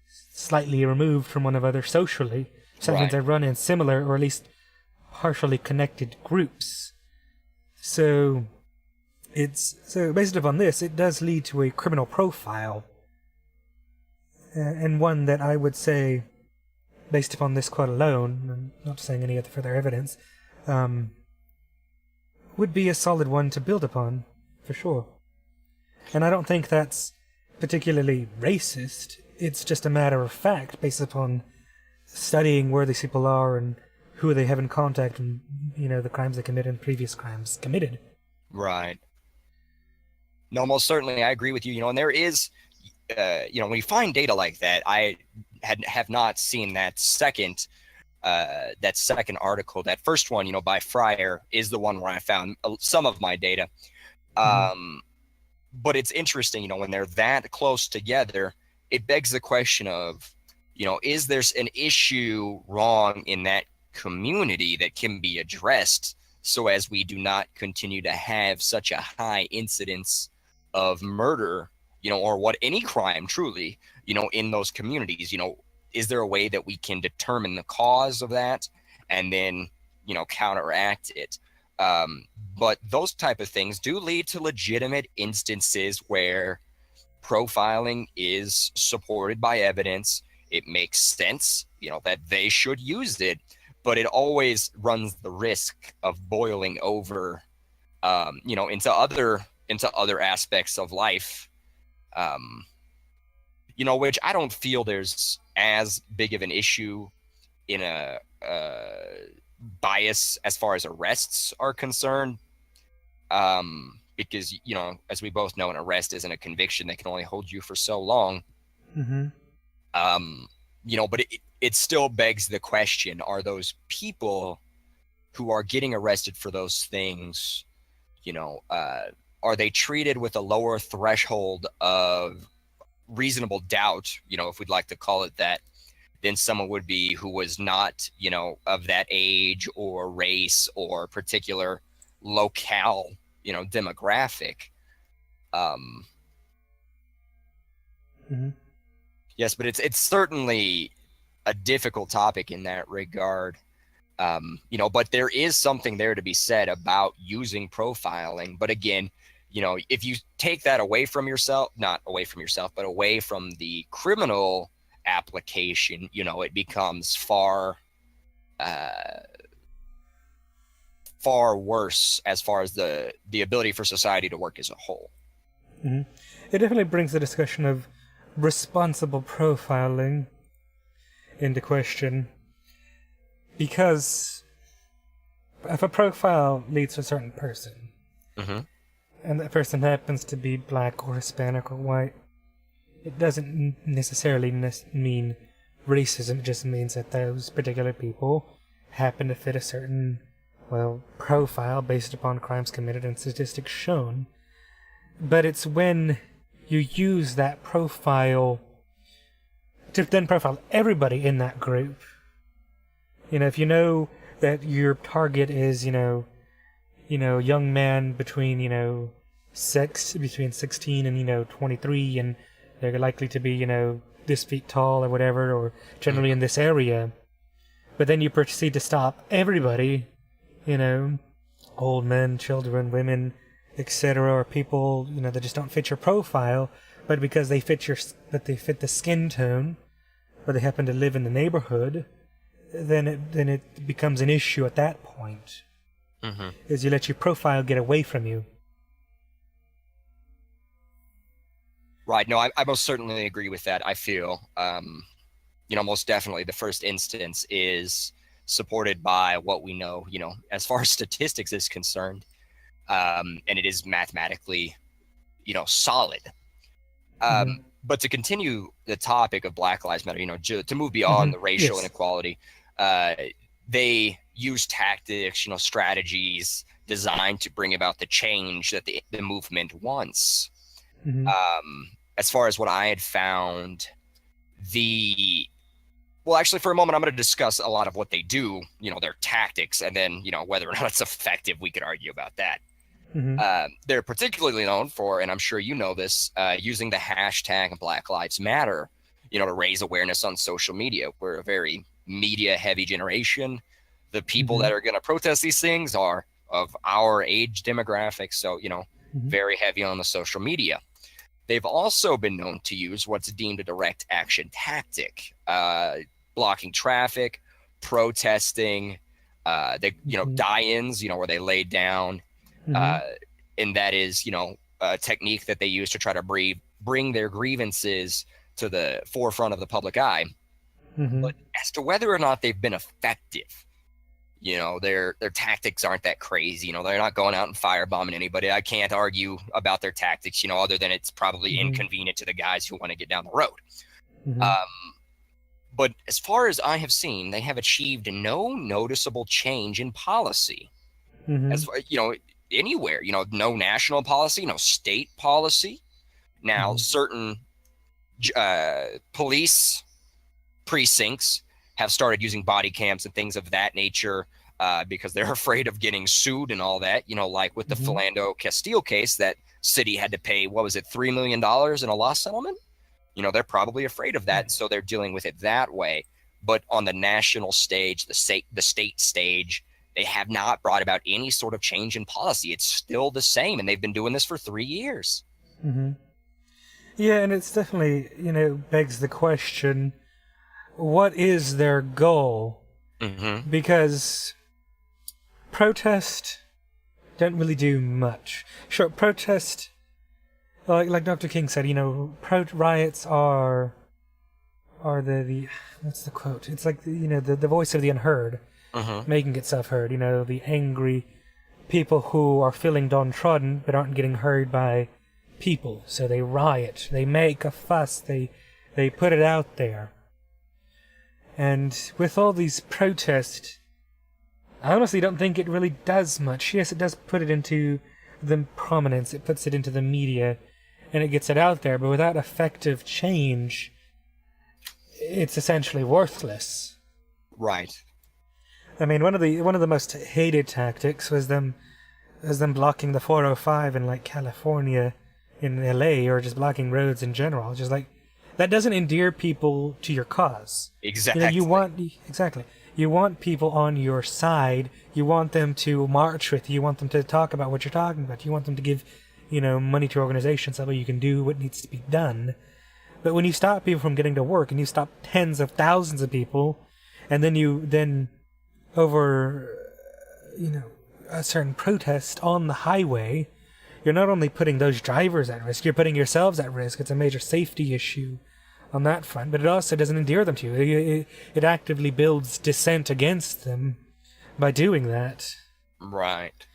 slightly removed from one another socially. Sometimes they run in similar, or at least partially connected groups. So based upon this, it does lead to a criminal profile, and one that I would say, based upon this quote alone, and not saying any other further evidence, would be a solid one to build upon, for sure. And I don't think that's particularly racist. It's just a matter of fact, based upon studying where these people are and who they have in contact, and the crimes they commit and previous crimes committed. Right. No, most certainly, I agree with you. And there is, when you find data like that, I have not seen that second article. That first one, by Fryer, is the one where I found some of my data. But it's interesting, when they're that close together, it begs the question of, is there an issue wrong in that community that can be addressed so as we do not continue to have such a high incidence of murder, or any crime truly, in those communities? Is there a way that we can determine the cause of that and then, counteract it? But those type of things do lead to legitimate instances where profiling is supported by evidence. It makes sense, that they should use it, but it always runs the risk of boiling over, into other aspects of life, which I don't feel there's as big of an issue in a bias as far as arrests are concerned. because, as we both know, an arrest isn't a conviction. They can only hold you for so long. Mm-hmm. But it still begs the question, are those people who are getting arrested for those things, are they treated with a lower threshold of reasonable doubt, if we'd like to call it that, than someone would be who was not, of that age or race or particular locale, demographic. Mm-hmm. Yes, but it's certainly a difficult topic in that regard. But there is something there to be said about using profiling. But again, if you take that away from yourself, not away from yourself, but away from the criminal application, it becomes far worse as far as the ability for society to work as a whole. Mm-hmm. It definitely brings the discussion of responsible profiling into question, because if a profile leads to a certain person, mm-hmm. and that person happens to be black or Hispanic or white, it doesn't necessarily mean racism. It just means that those particular people happen to fit a certain, profile based upon crimes committed and statistics shown. But it's when you use that profile to then profile everybody in that group. If you know that your target is, young man between, between 16 and, 23, and they're likely to be, this feet tall or whatever, or generally in this area. But then you proceed to stop everybody, old men, children, women, etc., or people, that just don't fit your profile, but because they fit the skin tone, or they happen to live in the neighborhood, then it becomes an issue at that point. Mm-hmm. Is you let your profile get away from you. Right. No, I most certainly agree with that. I feel, most definitely the first instance is supported by what we know, as far as statistics is concerned, and it is mathematically, solid. Mm-hmm. But to continue the topic of Black Lives Matter, to move beyond Mm-hmm. the racial Yes. inequality, they use tactics, strategies designed to bring about the change that the movement wants. Mm-hmm. As far as what I had found, actually, for a moment, I'm going to discuss a lot of what they do, their tactics, and then, whether or not it's effective, we could argue about that. Mm-hmm. They're particularly known for, and I'm sure you know this, using the hashtag Black Lives Matter, to raise awareness on social media. We're a very media-heavy generation. The people Mm-hmm. that are going to protest these things are of our age demographic, so, Mm-hmm. very heavy on the social media. They've also been known to use what's deemed a direct action tactic, blocking traffic, protesting, Mm-hmm. die-ins, where they lay down. Mm-hmm. And that is, a technique that they use to try to bring their grievances to the forefront of the public eye. Mm-hmm. But as to whether or not they've been effective, their tactics aren't that crazy. They're not going out and firebombing anybody. I can't argue about their tactics, other than it's probably Mm-hmm. inconvenient to the guys who want to get down the road. Mm-hmm. But as far as I have seen, they have achieved no noticeable change in policy. Mm-hmm. As anywhere, no national policy, no state policy. Now, Mm-hmm. certain police precincts have started using body cams and things of that nature because they're afraid of getting sued and all that, like with the Mm-hmm. Philando Castile case, that city had to pay, what was it, $3 million in a loss settlement? They're probably afraid of that, so they're dealing with it that way. But on the national stage, the state stage, they have not brought about any sort of change in policy. It's still the same, and they've been doing this for 3 years. Mm-hmm. Yeah, and it's definitely, begs the question, what is their goal? Mm-hmm. Because protest don't really do much. Sure, protest, like Dr. King said, riots are the what's the quote? It's like the voice of the unheard, Mm-hmm. making itself heard. The angry, people who are feeling downtrodden but aren't getting heard by people. So they riot, they make a fuss, they put it out there. And with all these protests, I honestly don't think it really does much. Yes, it does put it into the prominence, it puts it into the media, and it gets it out there, but without effective change, it's essentially worthless. Right. I mean, one of the most hated tactics was them blocking the 405 in like California, in LA, or just blocking roads in general. Just like that doesn't endear people to your cause. Exactly. You want people on your side. You want them to march with you. You want them to talk about what you're talking about. You want them to give, money to organizations so that you can do what needs to be done. But when you stop people from getting to work, and you stop tens of thousands of people, and then over, a certain protest on the highway, you're not only putting those drivers at risk, you're putting yourselves at risk. It's a major safety issue on that front, but it also doesn't endear them to you. It actively builds dissent against them by doing that. Right.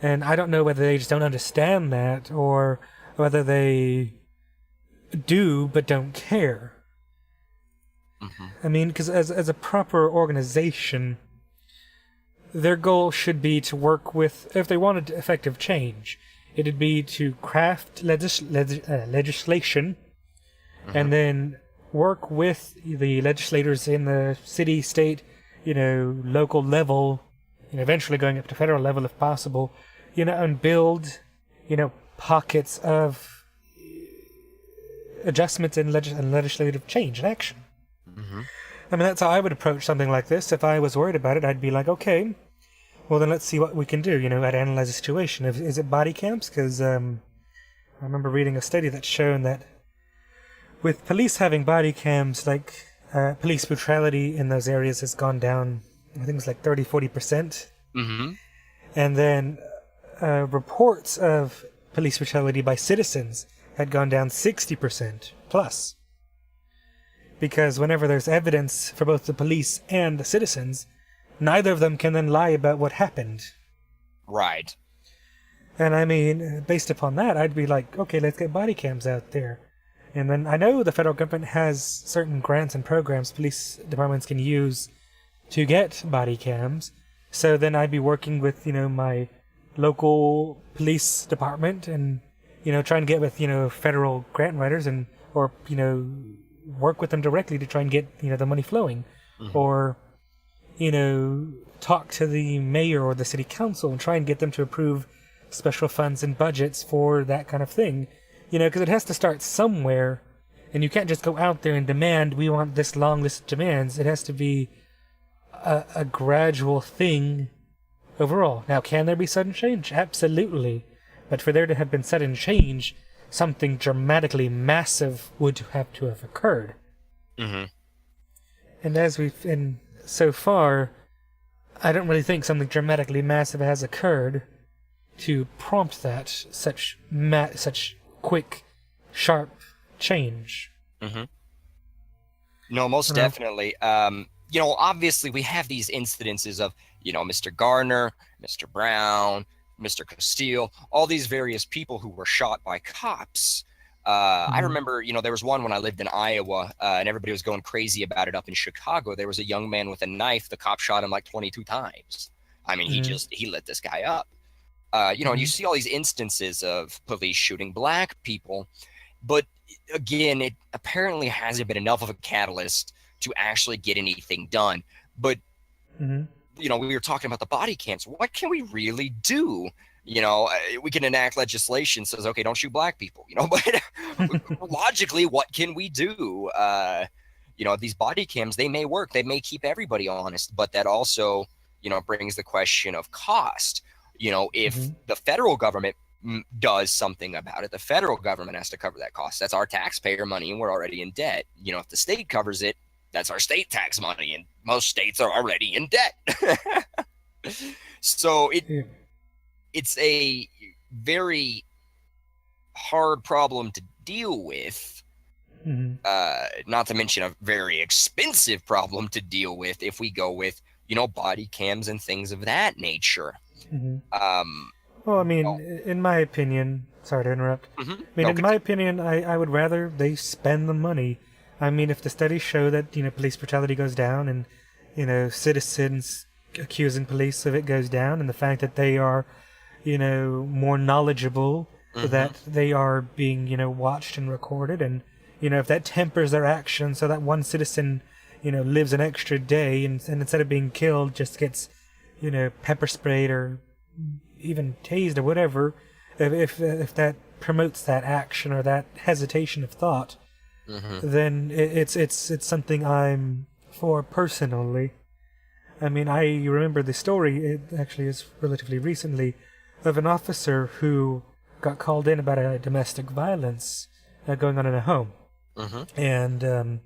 And I don't know whether they just don't understand that, or whether they do but don't care. Mm-hmm. I mean, because as a proper organization, their goal should be to work with, if they wanted effective change, it'd be to craft legislation, Mm-hmm. and then work with the legislators in the city, state, local level, and eventually going up to federal level if possible, and build, pockets of adjustments and legislative change and action. Mm-hmm. I mean, that's how I would approach something like this. If I was worried about it, I'd be like, okay, well then let's see what we can do, I'd analyze the situation. Is it body cams? Because I remember reading a study that's shown that with police having body cams, like police brutality in those areas has gone down, I think it's like 30-40%. Mm-hmm. And then reports of police brutality by citizens had gone down 60% plus. Because whenever there's evidence for both the police and the citizens, neither of them can then lie about what happened. Right. And I mean, based upon that, I'd be like, okay, let's get body cams out there. And then I know the federal government has certain grants and programs police departments can use to get body cams. So then I'd be working with, my local police department and, try and get with, federal grant writers or work with them directly to try and get, the money flowing. Mm-hmm. Or, talk to the mayor or the city council and try and get them to approve special funds and budgets for that kind of thing. Because it has to start somewhere, and you can't just go out there and demand, we want this long list of demands. It has to be a gradual thing overall. Now, can there be sudden change? Absolutely. But for there to have been sudden change, something dramatically massive would have to have occurred. Mm-hmm. And so far, I don't really think something dramatically massive has occurred to prompt that such quick, sharp change. Mm-hmm. No, most definitely. Obviously we have these incidences of, Mr. Garner, Mr. Brown, Mr. Castile, all these various people who were shot by cops. I remember, there was one when I lived in Iowa, and everybody was going crazy about it up in Chicago. There was a young man with a knife. The cop shot him like 22 times. I mean, he lit this guy up. And you see all these instances of police shooting black people, but again, it apparently hasn't been enough of a catalyst to actually get anything done. But, we were talking about the body cams. What can we really do? We can enact legislation says, okay, don't shoot black people, but logically, what can we do? These body cams, they may work. They may keep everybody honest, but that also, brings the question of cost. If the federal government does something about it, the federal government has to cover that cost. That's our taxpayer money, and we're already in debt. If the state covers it, that's our state tax money, and most states are already in debt. So it's a very hard problem to deal with. Not to mention a very expensive problem to deal with if we go with, body cams and things of that nature. Hmm. Um, Well, I oh, mean, in my opinion, sorry to interrupt. mhm. I mean, No, in my opinion, I would rather they spend the money. I mean, if the studies show that, police brutality goes down and, citizens accusing police of it goes down, and the fact that they are, more knowledgeable, hmm that they are being, watched and recorded, and, if that tempers their action so that one citizen, lives an extra day and instead of being killed just gets, pepper sprayed or even tased or whatever, if that promotes that action or that hesitation of thought, hmm then it's something I'm for personally. I mean, I remember the story. It actually is relatively recently of an officer who got called in about a domestic violence going on in a home, hmm and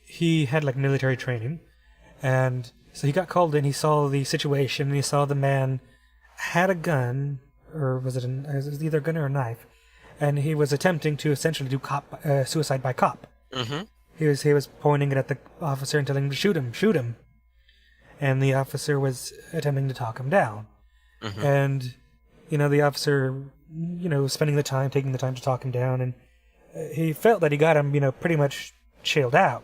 he had like military training, and so he got called in. He saw the situation, and he saw the man had a gun, or it was either a gun or a knife, and he was attempting to essentially do suicide by cop. hmm He was pointing it at the officer and telling him to shoot him, and the officer was attempting to talk him down. hmm And the officer, was spending the time, taking the time to talk him down, and he felt that he got him, pretty much chilled out.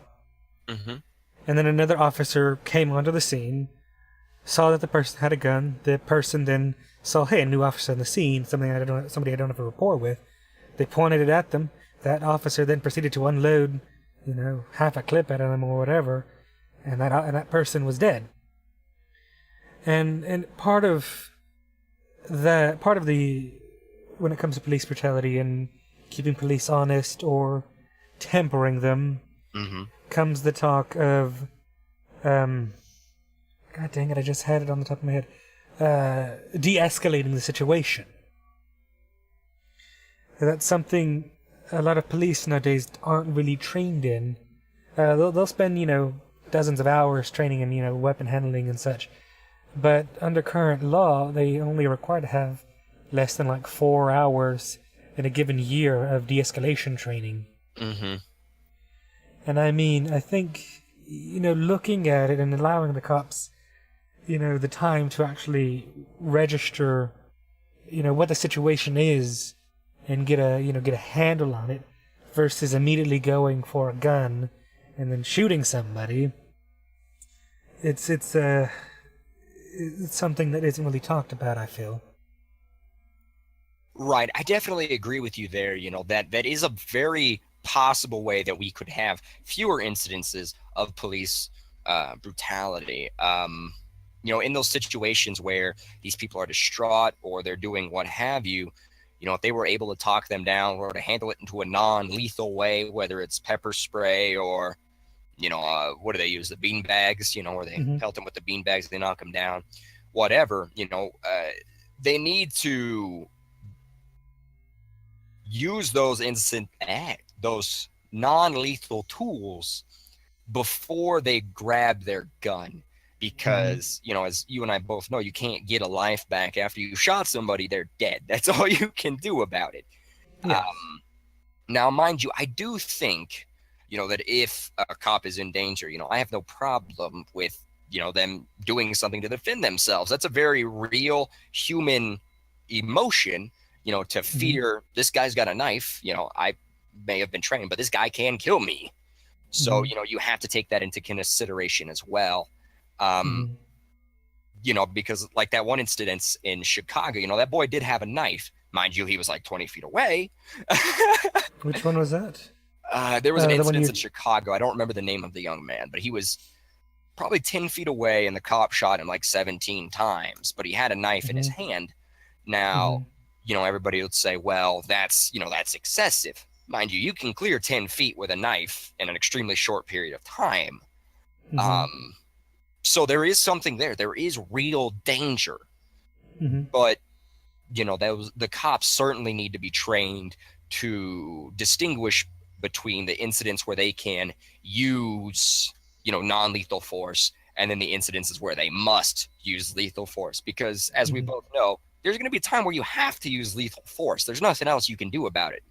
hmm And then another officer came onto the scene, saw that the person had a gun. The person then saw, hey, a new officer on the scene, somebody I don't have a rapport with. They pointed it at them. That officer then proceeded to unload, half a clip at them or whatever, and that person was dead. And part of the when it comes to police brutality and keeping police honest or tempering them hmm comes the talk of God dang it, I just had it on the top of my head. De-escalating the situation. That's something a lot of police nowadays aren't really trained in. They'll spend, dozens of hours training in, weapon handling and such. But under current law, they only are required to have less than like 4 hours in a given year of de-escalation training. hmm And I mean, I think, looking at it and allowing the cops, the time to actually register, what the situation is and get a handle on it versus immediately going for a gun and then shooting somebody. It's something that isn't really talked about, I feel. Right. I definitely agree with you there. That is a very possible way that we could have fewer incidences of police brutality. In those situations where these people are distraught or they're doing what have you, if they were able to talk them down or to handle it into a non-lethal way, whether it's pepper spray or, what do they use? The bean bags, where they Hmm. pelt them with the bean bags, they knock them down, whatever, they need to use those non-lethal tools before they grab their gun, Hmm. because as you and I both know, you can't get a life back after you shot somebody. They're dead. That's all you can do about it. Yes. Now, mind you, I do think that if a cop is in danger, I have no problem with them doing something to defend themselves. That's a very real human emotion, to Hmm. fear this guy's got a knife. I may have been trained, but this guy can kill me. So, Hmm. you have to take that into consideration as well. Um, Hmm. because like that one incident in Chicago, that boy did have a knife. Mind you, he was like 20 feet away. Which one was that? There was an The one incident you. in Chicago. I don't remember the name of the young man, but he was probably 10 feet away and the cop shot him like 17 times, but he had a knife in his Hmm. hand. Now, Hmm. everybody would say, well, that's excessive. Mind you, you can clear 10 feet with a knife in an extremely short period of time. Hmm. Um, so there is something there. There is real danger, Hmm. but the cops certainly need to be trained to distinguish between the incidents where they can use non-lethal force and then the incidences where they must use lethal force, because as we Hmm. both know, there's going to be a time where you have to use lethal force. There's nothing else you can do about it.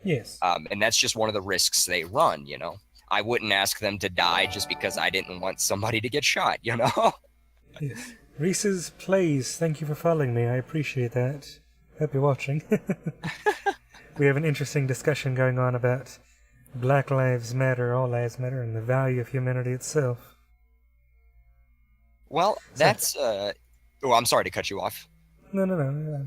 Yes. And that's just one of the risks they run. I wouldn't ask them to die just because I didn't want somebody to get shot. Yes. Reese's Plays, thank you for following me. I appreciate that. Hope you're watching. We have an interesting discussion going on about Black Lives Matter, All Lives Matter, and the value of humanity itself. Well, that's oh, I'm sorry to cut you off. No.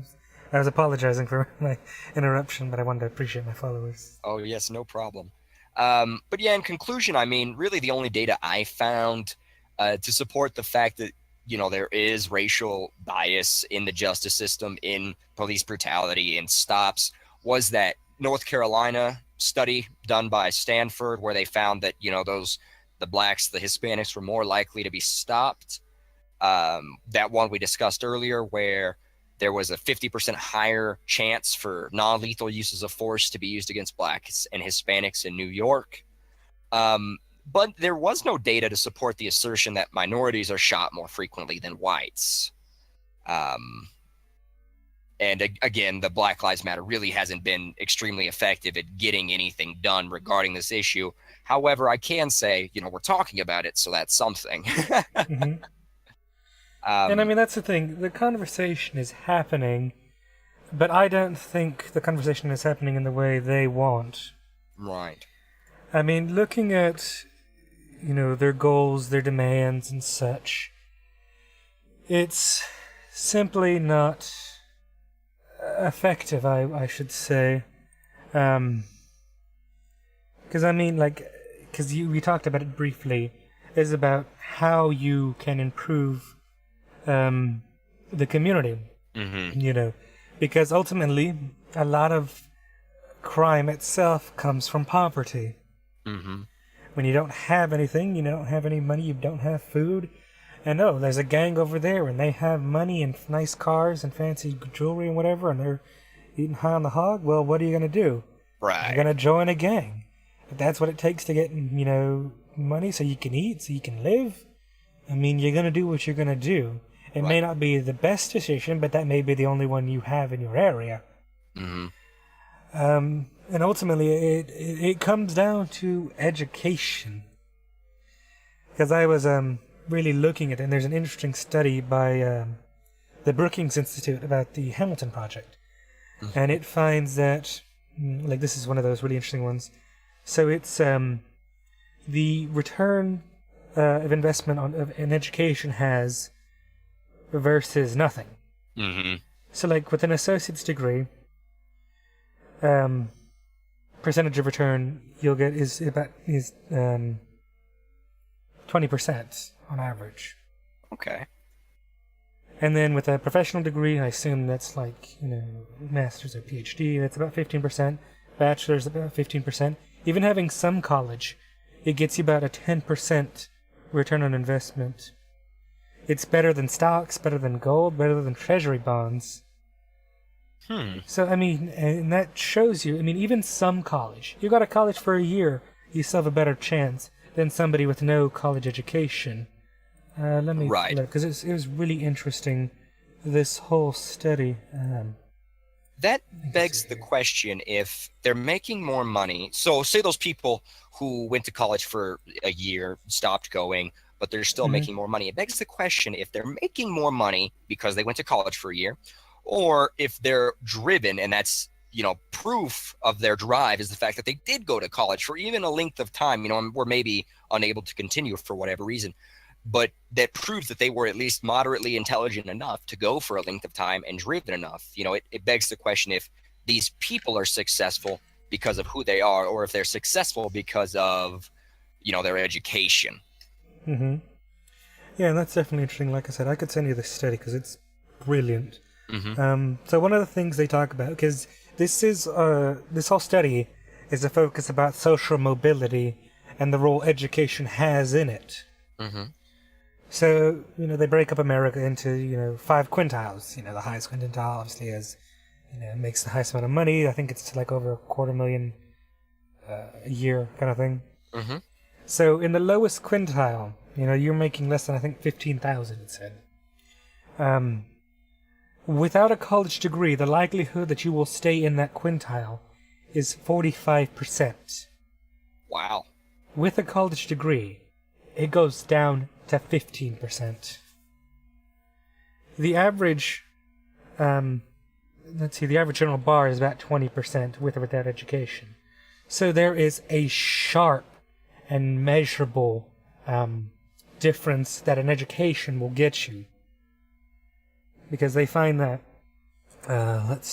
I was apologizing for my interruption, but I wanted to appreciate my followers. Oh, yes, no problem. But yeah, in conclusion, I mean, really the only data I found to support the fact that, there is racial bias in the justice system, in police brutality and stops, was that North Carolina study done by Stanford, where they found that, the blacks, the Hispanics were more likely to be stopped. That one we discussed earlier, where there was a 50% higher chance for non-lethal uses of force to be used against blacks and Hispanics in New York. But there was no data to support the assertion that minorities are shot more frequently than whites. And again, the Black Lives Matter really hasn't been extremely effective at getting anything done regarding this issue. However, I can say, we're talking about it, so that's something. Mm-hmm. And I mean, that's the thing. The conversation is happening, but I don't think the conversation is happening in the way they want. Right. I mean, looking at, their goals, their demands, and such, it's simply not effective, I should say. Because, we talked about it briefly, is about how you can improve the community, Mm-hmm. Because ultimately a lot of crime itself comes from poverty. Mm-hmm. When you don't have anything, you don't have any money, you don't have food, and there's a gang over there and they have money and nice cars and fancy jewelry and whatever, and they're eating high on the hog. Well, what are you going to do? Right. You're going to join a gang. If that's what it takes to get, money so you can eat, so you can live. I mean, you're going to do what you're going to do. It may not be the best decision, but that may be the only one you have in your area. Mm-hmm. And ultimately, it comes down to education. Because I was really looking at it, and there's an interesting study by the Brookings Institute about the Hamilton Project. Mm-hmm. And it finds that, this is one of those really interesting ones. So it's the return of investment in education has versus nothing. Mm-hmm. So, with an associate's degree, percentage of return you'll get is 20% on average. Okay. And then with a professional degree, I assume that's master's or PhD, that's about 15%. Bachelor's about 15%. Even having some college, it gets you about a 10% return on investment. It's better than stocks, better than gold, better than treasury bonds. So, and that shows you, even some college. You go to college for a year, you still have a better chance than somebody with no college education. Let me look, because it was really interesting, this whole study. That begs the question, if they're making more money, so say those people who went to college for a year, stopped going, but they're still making more money. It begs the question, if they're making more money because they went to college for a year, or if they're driven, and that's, proof of their drive is the fact that they did go to college for even a length of time, and we're maybe unable to continue for whatever reason, but that proves that they were at least moderately intelligent enough to go for a length of time and driven enough. It begs the question if these people are successful because of who they are, or if they're successful because of, their education. Mm-hmm. Yeah, and that's definitely interesting. Like I said, I could send you this study because it's brilliant. Mm-hmm. So one of the things they talk about, because this whole study is a focus about social mobility and the role education has in it. Mm-hmm. So, they break up America into, 5 quintiles. The highest quintile obviously makes the highest amount of money. I think it's over $250,000 a year kind of thing. Mm-hmm. So in the lowest quintile, you're making less than, I think, $15,000, it said. Without a college degree, the likelihood that you will stay in that quintile is 45%. Wow. With a college degree, it goes down to 15%. the average, the average general bar is about 20% with or without education. So there is a sharp and measurable difference that an education will get you. Because they find that,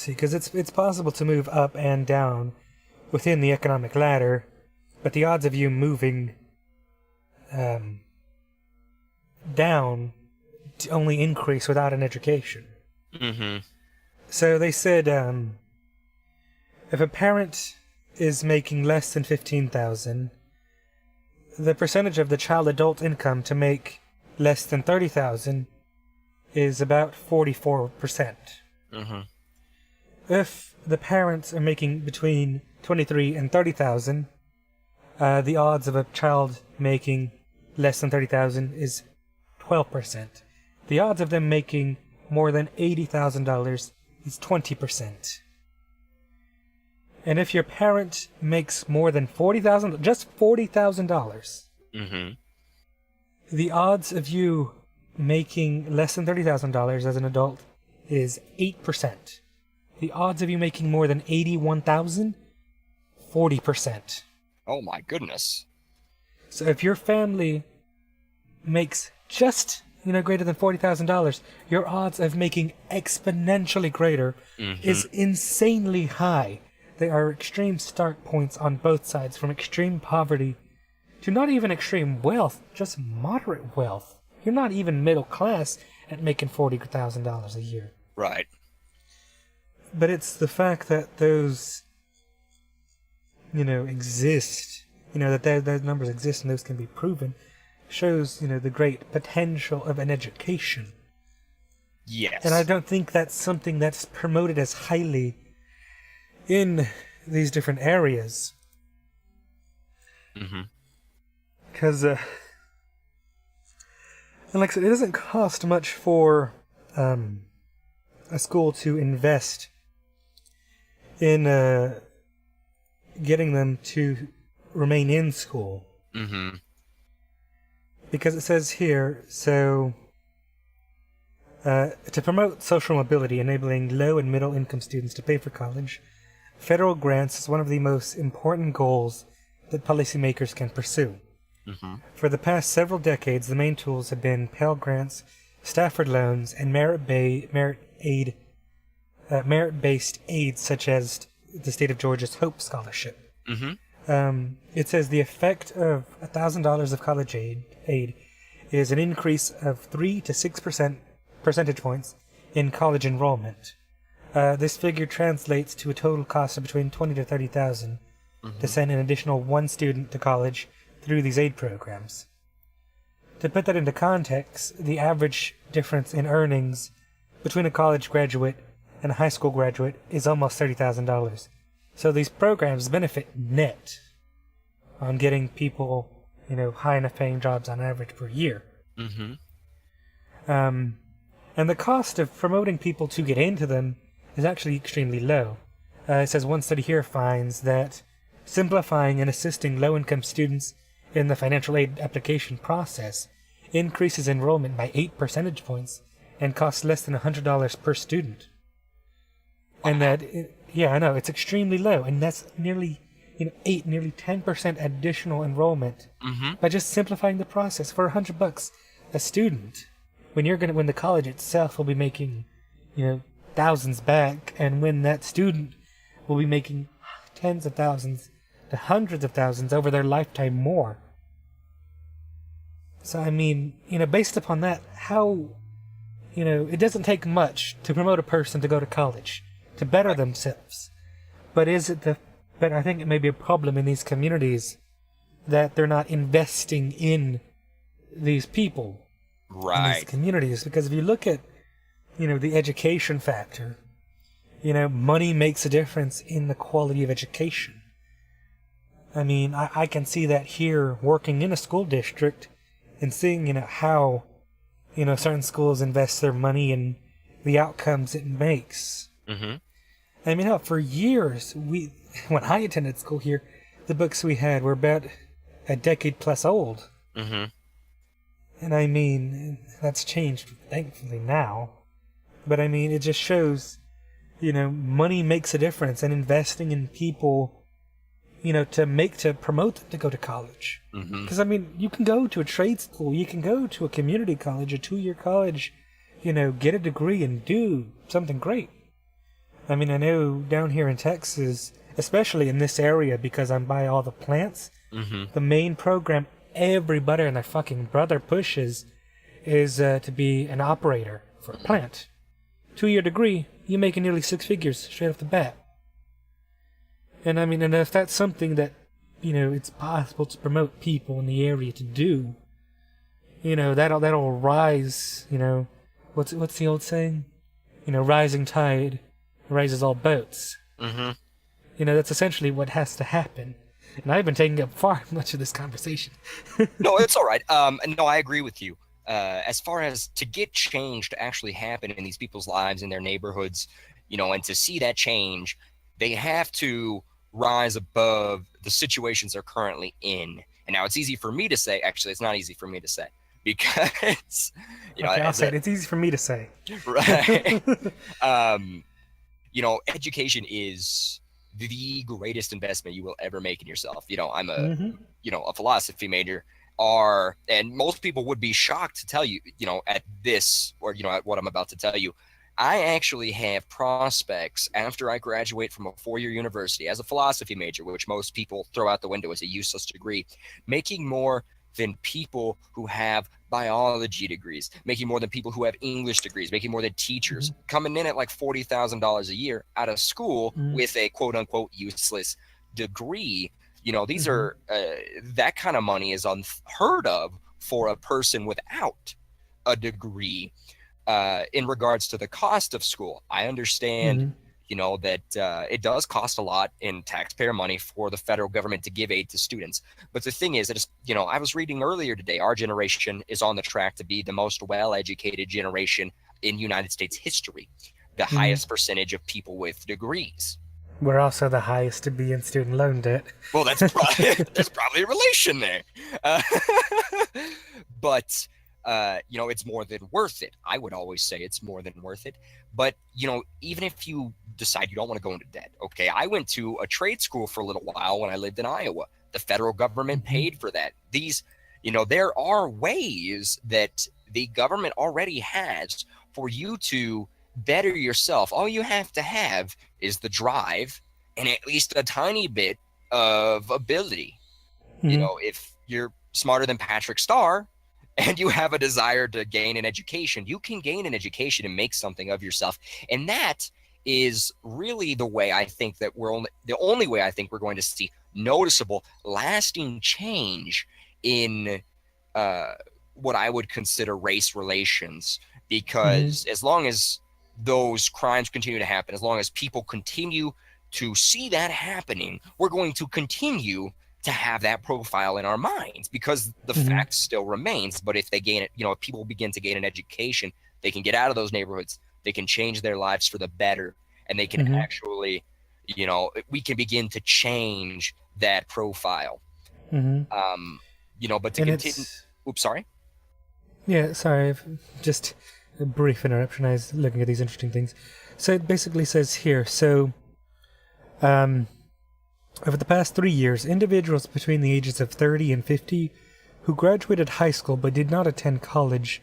because it's possible to move up and down within the economic ladder, but the odds of you moving down only increase without an education. Mm-hmm. So they said, if a parent is making less than $15,000, the percentage of the child adult income to make less than $30,000 is about 44%. Mm-hmm. If the parents are making between $23,000 and $30,000, the odds of a child making less than $30,000 is 12%. The odds of them making more than $80,000 is 20%. And if your parent makes more than $40,000, just $40,000, Mm-hmm. the odds of you making less than $30,000 as an adult is 8%. The odds of you making more than $81,000, 40%. Oh my goodness. So if your family makes just, greater than $40,000, your odds of making exponentially greater is insanely high. There are extreme start points on both sides, from extreme poverty to not even extreme wealth, just moderate wealth. You're not even middle class at making $40,000 a year. Right. But it's the fact that those, exist, that those numbers exist and those can be proven, shows, the great potential of an education. Yes. And I don't think that's something that's promoted as highly in these different areas. Mm-hmm. Because, and like I said, it doesn't cost much for a school to invest in getting them to remain in school. Mm-hmm. Because it says here, to promote social mobility, enabling low and middle income students to pay for college, federal grants is one of the most important goals that policymakers can pursue. Mm-hmm. For the past several decades, the main tools have been Pell Grants, Stafford loans, and merit-based aid, such as the state of Georgia's Hope Scholarship. Mm-hmm. It says the effect of $1,000 of college aid is an increase of 3 to 6% percentage points in college enrollment. This figure translates to a total cost of between $20,000 to $30,000 to send an additional one student to college through these aid programs. To put that into context, the average difference in earnings between a college graduate and a high school graduate is almost $30,000. So these programs benefit net on getting people, high enough paying jobs on average per year. Mm-hmm. And the cost of promoting people to get into them is actually extremely low. It says one study here finds that simplifying and assisting low-income students in the financial aid application process increases enrollment by 8 percentage points and costs less than $100 per student. And that, I know, it's extremely low, and that's nearly 10% additional enrollment by just simplifying the process for $100 a student. When the college itself will be making, thousands back, and when that student will be making tens of thousands to hundreds of thousands over their lifetime more. So, I mean, based upon that, how, it doesn't take much to promote a person to go to college, to better themselves. But I think it may be a problem in these communities that they're not investing in these people. Right. In these communities. Because if you look at, the education factor, money makes a difference in the quality of education. I mean, I can see that here working in a school district and seeing, how, certain schools invest their money and the outcomes it makes. Mm-hmm. I mean, for years, when I attended school here, the books we had were about a decade plus old. Mm-hmm. And I mean, that's changed, thankfully, now. But I mean, it just shows, money makes a difference, and investing in people, to promote them to go to college. Because I mean, you can go to a trade school, you can go to a community college, a 2-year college, get a degree and do something great. I mean, I know down here in Texas, especially in this area, because I'm by all the plants, the main program everybody and their fucking brother pushes is to be an operator for a plant. 2-year degree, you make nearly 6 figures straight off the bat. And I mean, and if that's something that, it's possible to promote people in the area to do, that'll rise, what's the old saying? Rising tide raises all boats. That's essentially what has to happen. And I've been taking up far much of this conversation. No, it's all right. No, I agree with you. As far as to get change to actually happen in these people's lives, in their neighborhoods, and to see that change, they have to rise above the situations they're currently in. And now it's easy for me to say, actually, it's not easy for me to say, because, okay, I'll say it. It's easy for me to say. Right. Education is the greatest investment you will ever make in yourself. I'm a philosophy major, and most people would be shocked to tell you, at this, or, at what I'm about to tell you. I actually have prospects after I graduate from a 4-year university as a philosophy major, which most people throw out the window as a useless degree, making more than people who have biology degrees, making more than people who have English degrees, making more than teachers, coming in at like $40,000 a year out of school with a quote unquote useless degree. These are that kind of money is unheard of for a person without a degree. In regards to the cost of school, I understand that it does cost a lot in taxpayer money for the federal government to give aid to students. But the thing is, I was reading earlier today, our generation is on the track to be the most well-educated generation in United States history, the highest percentage of people with degrees. We're also the highest to be in student loan debt. Well, there's probably a relation there. But it's more than worth it. I would always say it's more than worth it. But, even if you decide you don't want to go into debt, okay, I went to a trade school for a little while when I lived in Iowa. The federal government paid for that. There are ways that the government already has for you to better yourself. All you have to have is the drive and at least a tiny bit of ability. If you're smarter than Patrick Starr, and you have a desire to gain an education, you can gain an education and make something of yourself. And that is really the way I think that the only way I think we're going to see noticeable, lasting change in what I would consider race relations. Because as long as those crimes continue to happen, as long as people continue to see that happening, we're going to continue to have that profile in our minds, because the fact still remains. But if they gain it, if people begin to gain an education, they can get out of those neighborhoods, they can change their lives for the better, and they can actually, we can begin to change that profile. But to continue, oops, sorry. Yeah, sorry, just a brief interruption. I was looking at these interesting things. So it basically says here, over the past 3 years, individuals between the ages of 30 and 50 who graduated high school but did not attend college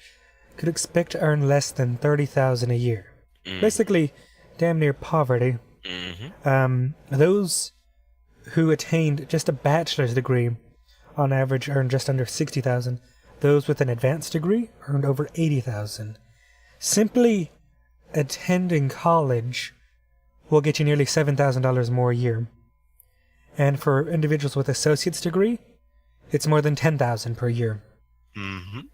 could expect to earn less than $30,000 a year. Basically, damn near poverty. Those who attained just a bachelor's degree, on average, earned just under $60,000. Those with an advanced degree earned over $80,000. Simply attending college will get you nearly $7,000 more a year. And for individuals with associate's degree, it's more than $10,000 per year.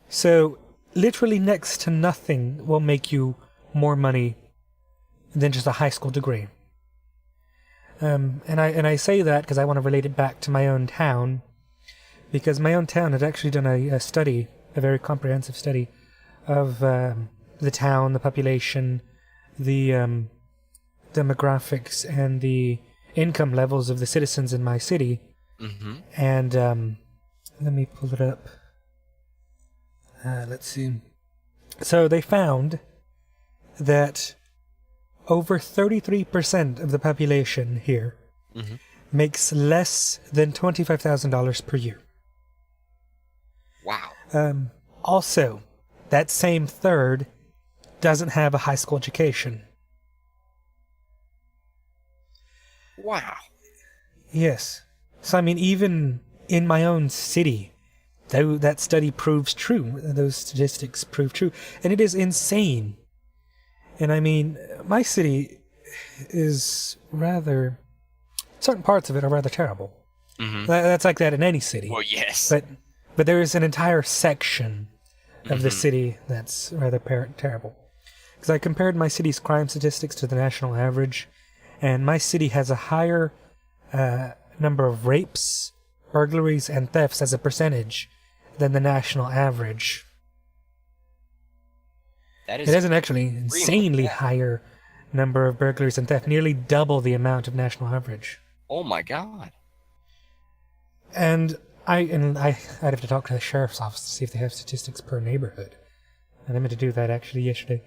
So literally next to nothing will make you more money than just a high school degree. And I say that because I want to relate it back to my own town, because my own town had actually done a study, a very comprehensive study of the town, the population, the demographics, and the income levels of the citizens in my city. And let me pull it up. Let's see. So they found that over 33% of the population here Mhm. makes less than $25,000 per year. Wow. Also, that same third doesn't have a high school education. Wow. Yes. So, I mean, even in my own city, though that study proves true, those statistics prove true, and it is insane. And I mean, my city is rather, certain parts of it are rather terrible. Mhm. That's like that in any city. Well, yes. But there is an entire section of the Mhm. city that's rather terrible. Because I compared my city's crime statistics to the national average, and my city has a higher number of rapes, burglaries, and thefts as a percentage than the national average. That It is has an actually insanely higher number of burglaries and theft, nearly double the amount of national average. Oh my God. And I'd have to talk to the sheriff's office to see if they have statistics per neighborhood. And I meant to do that actually yesterday.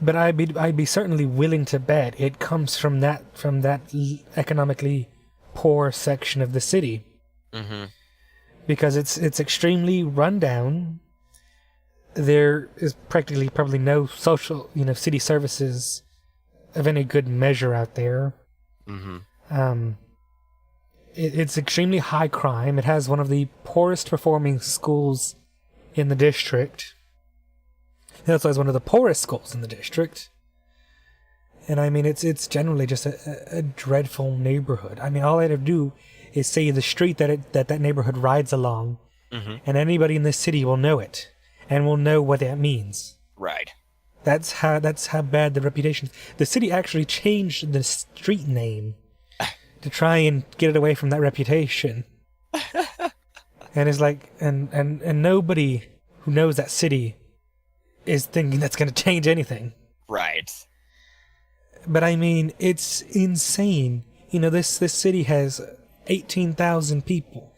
But I'd be certainly willing to bet it comes from that economically poor section of the city, Mhm. because it's extremely run down. There is practically probably no social, city services of any good measure out there. Mhm. It's extremely high crime. It has one of the poorest performing schools in the district. It also has one of the poorest schools in the district. And I mean, it's generally just a dreadful neighborhood. I mean, all I have to do is say the street that neighborhood rides along, Mhm. and anybody in this city will know it, and will know what that means. Right. That's how bad the reputation is. The city actually changed the street name to try and get it away from that reputation. And it's like, and nobody who knows that city is thinking that's going to change anything. Right. But I mean, it's insane. This city has 18,000 people.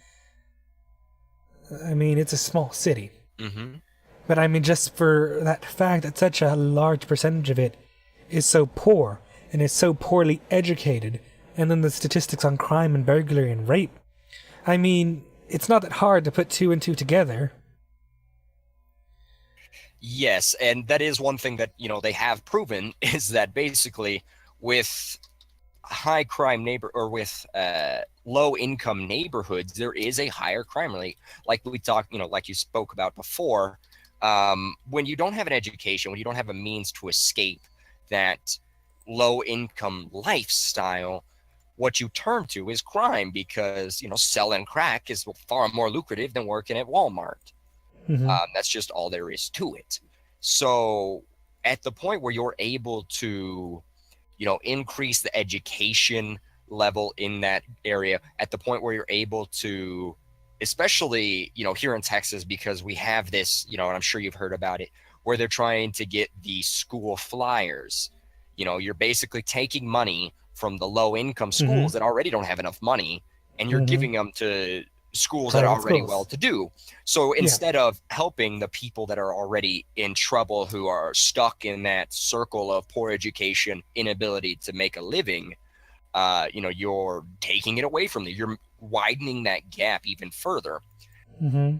I mean, it's a small city. Mhm. But I mean, just for that fact that such a large percentage of it is so poor and is so poorly educated, and then the statistics on crime and burglary and rape. I mean, it's not that hard to put two and two together. Yes, and that is one thing that they have proven is that basically with high crime neighbor or with low income neighborhoods, there is a higher crime rate. Like we talked, like you spoke about before. When you don't have an education, when you don't have a means to escape that low income lifestyle, what you turn to is crime because selling crack is far more lucrative than working at Walmart. Mm-hmm. That's just all there is to it. So at the point where you're able to, increase the education level in that area, at the point where you're able to, especially, here in Texas, because we have this, and I'm sure you've heard about it, where they're trying to get the school flyers. You're basically taking money from the low income schools that already don't have enough money, and you're giving them to schools that are Private already schools. well to do. So instead of helping the people that are already in trouble, who are stuck in that circle of poor education, inability to make a living, you're taking it away from them. You're widening that gap even further. Mm-hmm.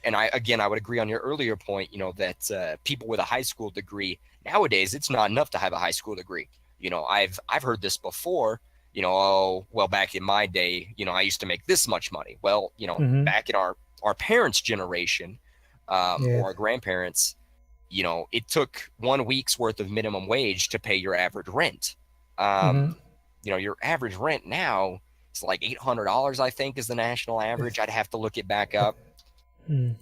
And I would agree on your earlier point, that people with a high school degree nowadays, it's not enough to have a high school degree. I've heard this before. Oh, well, back in my day, I used to make this much money. Well, back in our parents' generation, or our grandparents, it took 1 week's worth of minimum wage to pay your average rent. Your average rent now is like $800, I think, is the national average. I'd have to look it back up. And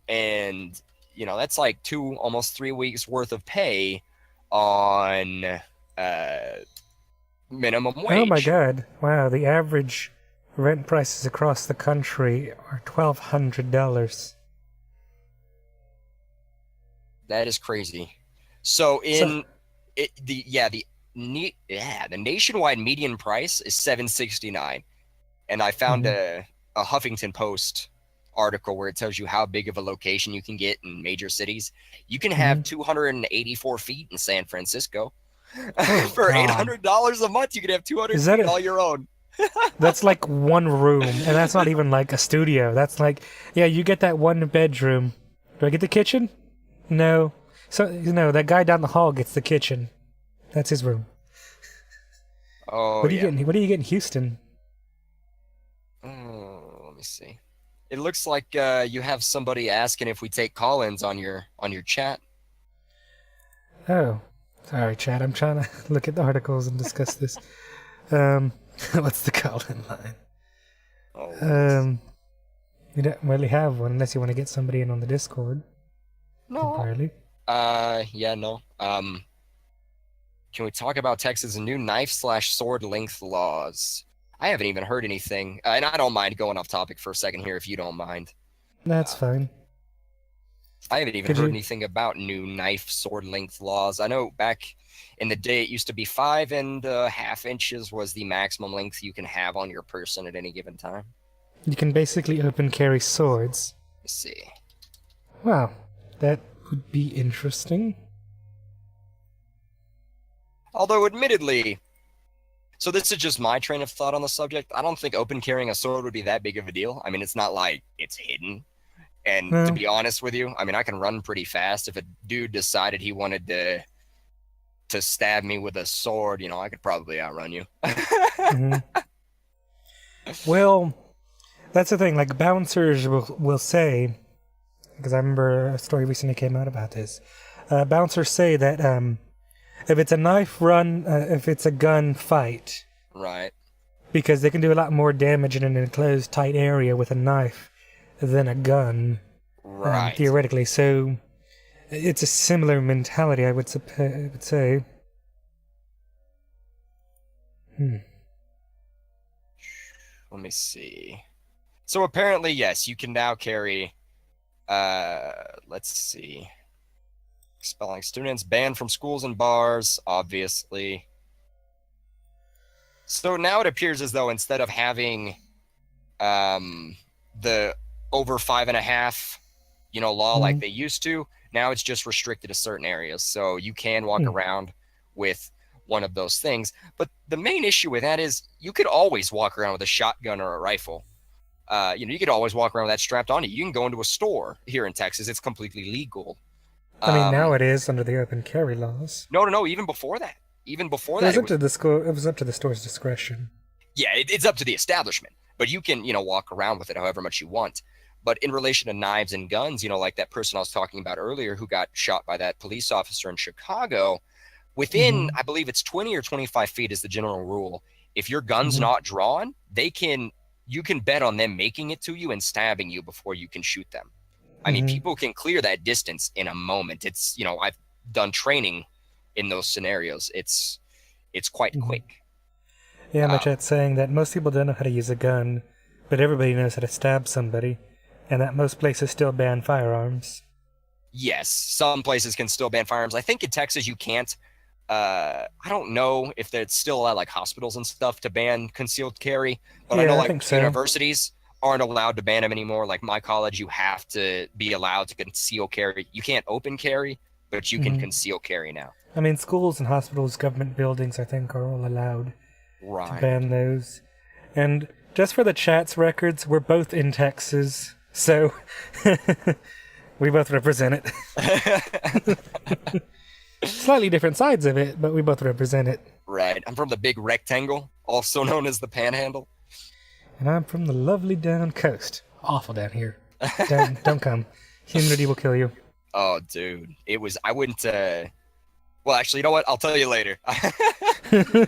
that's like almost 3 weeks worth of pay on minimum wage. Oh my God! Wow, the average rent prices across the country are $1,200. That is crazy. So the nationwide median price is $7.69, and I found a Huffington Post article where it tells you how big of a location you can get in major cities. You can have 284 feet in San Francisco. Oh, For God. $800 a month, you can have 200 Is that feet a, all your own. that's like one room, and that's not even like a studio. That's like, yeah, you get that one bedroom. Do I get the kitchen? No. So, that guy down the hall gets the kitchen. That's his room. Oh, What do you yeah. get? What do you get in Houston? Oh, let me see. It looks like you have somebody asking if we take call-ins on your chat. Oh, sorry, Chad. I'm trying to look at the articles and discuss this. What's the call-in line? Oh, We don't really have one unless you want to get somebody in on the Discord. no. Temporarily. Yeah, no. Can we talk about Texas' new knife/sword length laws? I haven't even heard anything, and I don't mind going off topic for a second here if you don't mind. That's fine. I haven't even Could heard you- anything about new knife sword length laws. I know back in the day it used to be 5.5 inches was the maximum length you can have on your person at any given time. You can basically open carry swords. Let's see. Wow, that would be interesting. Although admittedly, so this is just my train of thought on the subject. I don't think open carrying a sword would be that big of a deal. I mean, it's not like it's hidden. And No. to be honest with you, I mean, I can run pretty fast. If a dude decided he wanted to stab me with a sword, I could probably outrun you. Mhm. Well, that's the thing. Like bouncers will say, because I remember a story recently came out about this. Bouncers say that if it's a knife run, if it's a gun fight, Right. because they can do a lot more damage in an enclosed, tight area with a knife than a gun, Right. theoretically. So it's a similar mentality, I would say. Let me see. So apparently, yes, you can now carry. Let's see. Expelling students, banned from schools and bars, obviously. So now it appears as though instead of having the over 5.5, law like Mhm. they used to, now it's just restricted to certain areas. So you can walk around with one of those things. But the main issue with that is you could always walk around with a shotgun or a rifle. You could always walk around with that strapped on you. You can go into a store here in Texas. It's completely legal. I mean, now it is under the open carry laws. No. Even before that, It was up to the school. It was up to the store's discretion. Yeah, it's up to the establishment, but you can, walk around with it however much you want. But in relation to knives and guns, like that person I was talking about earlier who got shot by that police officer in Chicago, within, I believe it's 20 or 25 feet is the general rule. If your gun's not drawn, you can bet on them making it to you and stabbing you before you can shoot them. I mean, people can clear that distance in a moment. It's, I've done training in those scenarios. It's quite quick. Yeah, my chat's saying that most people don't know how to use a gun, but everybody knows how to stab somebody, and that most places still ban firearms. Yes, some places can still ban firearms. I think in Texas you can't. I don't know if it's still allowed, like hospitals and stuff, to ban concealed carry, but I Yeah, know I like think so. universities aren't allowed to ban them anymore. Like my college, you have to be allowed to conceal carry. You can't open carry, but you can conceal carry now. I mean, schools and hospitals, government buildings, I think, are all allowed to Right. ban those. And just for the chat's records, we're both in Texas, so we both represent it. Slightly different sides of it, but we both represent it. Right. I'm from the big rectangle, also known as the Panhandle. And I'm from the lovely down coast. Awful down here. Don't come. Humidity will kill you. Oh, dude. I wouldn't, well, actually, you know what? I'll tell you later.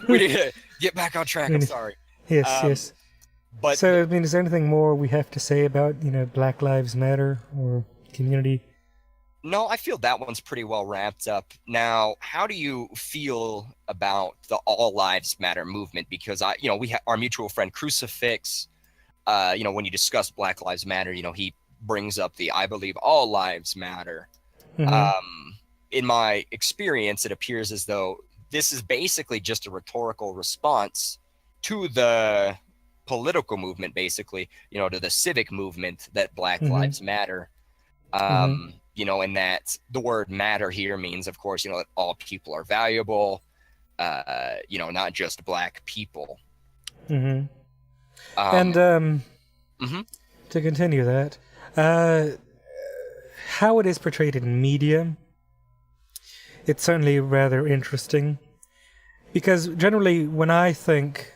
We need to get back on track. I'm sorry. Yes, yes. But So, I mean, is there anything more we have to say about, Black Lives Matter or community? no, I feel that one's pretty well wrapped up. Now, how do you feel about the All Lives Matter movement? Because we have our mutual friend Crucifix. When you discuss Black Lives Matter, he brings up the I believe all lives matter. In my experience, it appears as though this is basically just a rhetorical response to the political movement, basically, to the civic movement that Black Mm-hmm. Lives Matter. Mm-hmm. And that the word matter here means, of course, that all people are valuable, not just Black people. Mm-hmm. Um, And mhm. to continue that, how it is portrayed in media, it's certainly rather interesting. Because generally, when I think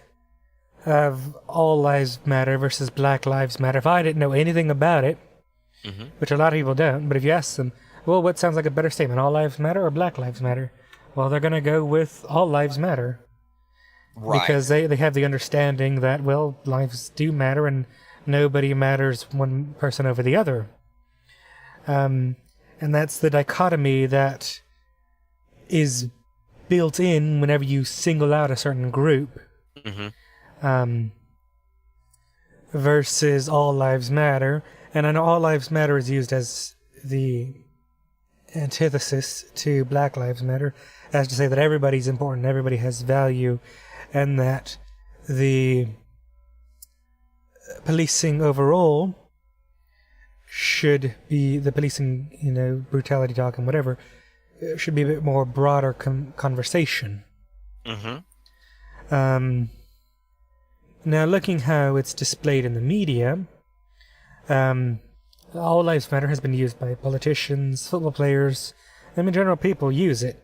of All Lives Matter versus Black Lives Matter, if I didn't know anything about it, Mhm. which a lot of people don't, but if you ask them, well, what sounds like a better statement, All Lives Matter or Black Lives Matter? Well, they're going to go with All Lives Matter. Right. Because they have the understanding that, well, lives do matter and nobody matters one person over the other. And that's the dichotomy that is built in whenever you single out a certain group. Mhm. Versus All Lives Matter. And I know All Lives Matter is used as the antithesis to Black Lives Matter, as to say that everybody's important, everybody has value, and that the policing overall should be, the policing, brutality talk and whatever, should be a bit more broader conversation. Mhm. Now, looking how it's displayed in the media, All Lives Matter has been used by politicians, football players, and in general, people use it.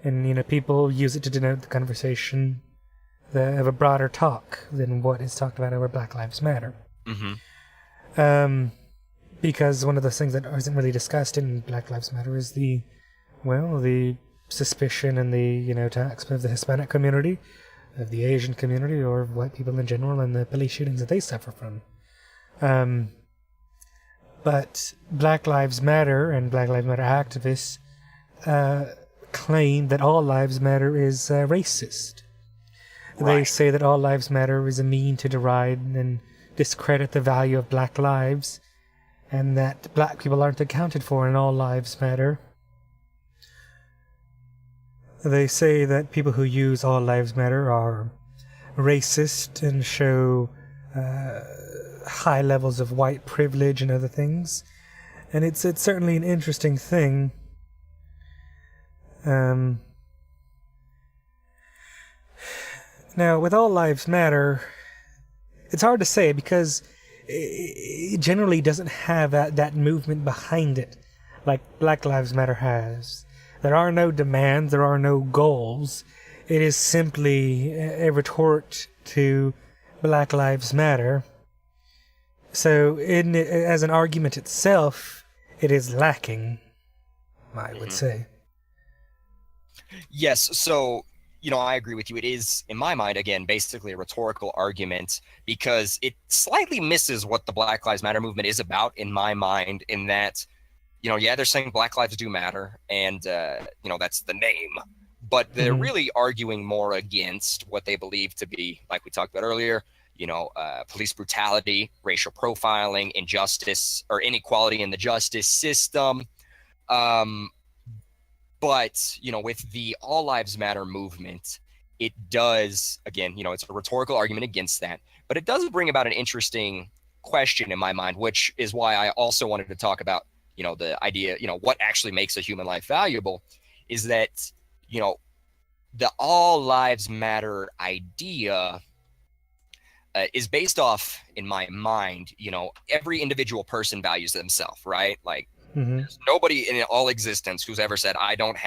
And, people use it to denote the conversation of a broader talk than what is talked about over Black Lives Matter. Mhm. Because one of the things that isn't really discussed in Black Lives Matter is the suspicion and the, attacks of the Hispanic community, of the Asian community, or white people in general, and the police shootings that they suffer from. But Black Lives Matter and Black Lives Matter activists claim that All Lives Matter is racist. They Right. say that All Lives Matter is a mean to deride and discredit the value of Black lives, and that Black people aren't accounted for in All Lives Matter. They say that people who use All Lives Matter are racist and show high levels of white privilege and other things. And it's certainly an interesting thing. Now, with All Lives Matter, it's hard to say because it generally doesn't have that movement behind it like Black Lives Matter has. There are no demands, there are no goals. It is simply a retort to Black Lives Matter. So, as an argument itself, it is lacking, I would say. Yes. So, I agree with you. It is, in my mind, again, basically a rhetorical argument because it slightly misses what the Black Lives Matter movement is about, in my mind, in that, they're saying Black lives do matter, and, that's the name. But they're really arguing more against what they believe to be, like we talked about earlier, police brutality, racial profiling, injustice, or inequality in the justice system. But, with the All Lives Matter movement, it does, again, it's a rhetorical argument against that, but it does bring about an interesting question in my mind, which is why I also wanted to talk about, the idea, what actually makes a human life valuable is that, the All Lives Matter idea is based off, in my mind, every individual person values themselves, right? Like, there's nobody in all existence who's ever said, I don't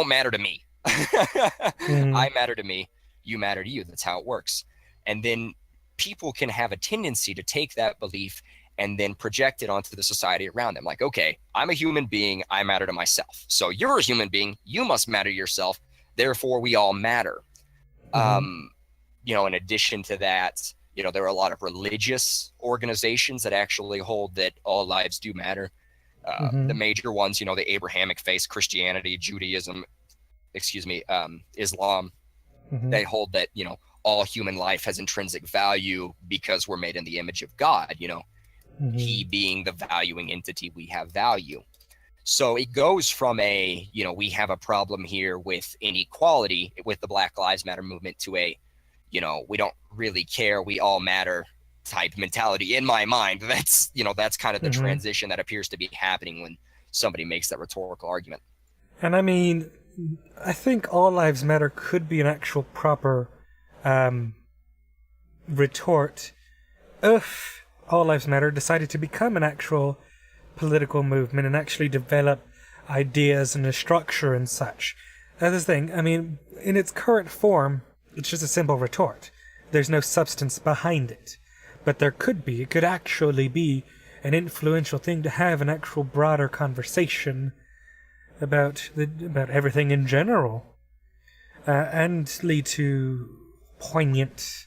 matter to me. I matter to me. You matter to you. That's how it works. And then people can have a tendency to take that belief and then project it onto the society around them. Like, okay, I'm a human being. I matter to myself. So you're a human being. You must matter to yourself. Therefore, we all matter. In addition to that, there are a lot of religious organizations that actually hold that all lives do matter. The major ones, the Abrahamic faith, Christianity, Judaism, Islam, they hold that, all human life has intrinsic value because we're made in the image of God, he being the valuing entity, we have value. So it goes from we have a problem here with inequality with the Black Lives Matter movement to we don't really care, we all matter type mentality in my mind. That's kind of the transition that appears to be happening when somebody makes that rhetorical argument. And I mean, I think all lives matter could be an actual proper retort if all lives matter decided to become an actual political movement and actually develop ideas and a structure and such. That's the thing. I mean, in its current form, it's just a simple retort. There's no substance behind it. But there could be. It could actually be an influential thing to have an actual broader conversation about everything in general, and lead to poignant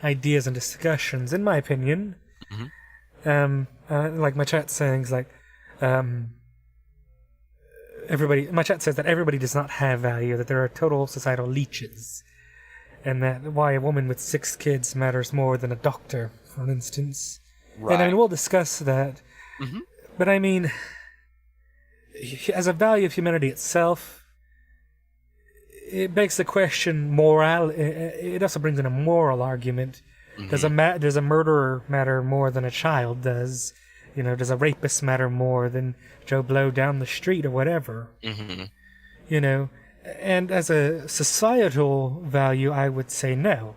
ideas and discussions. In my opinion, like my chat saying, like my chat says that everybody does not have value, that there are total societal leeches, and that why a woman with 6 kids matters more than a doctor, for instance. Right. And I mean, we'll discuss that. But I mean, as a value of humanity itself, it begs the question, moral. It also brings in a moral argument. Does a murderer matter more than a child does? Does a rapist matter more than Joe Blow down the street or whatever? And as a societal value, I would say no.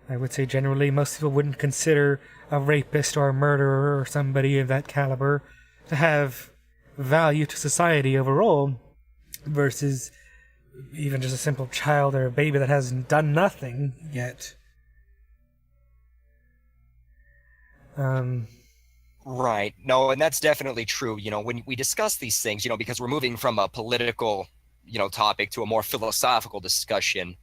I would say generally most people wouldn't consider a rapist or a murderer or somebody of that caliber to have value to society overall, versus even just a simple child or a baby that hasn't done nothing yet. Right. No, and that's definitely true. When we discuss these things, because we're moving from a political, topic to a more philosophical discussion,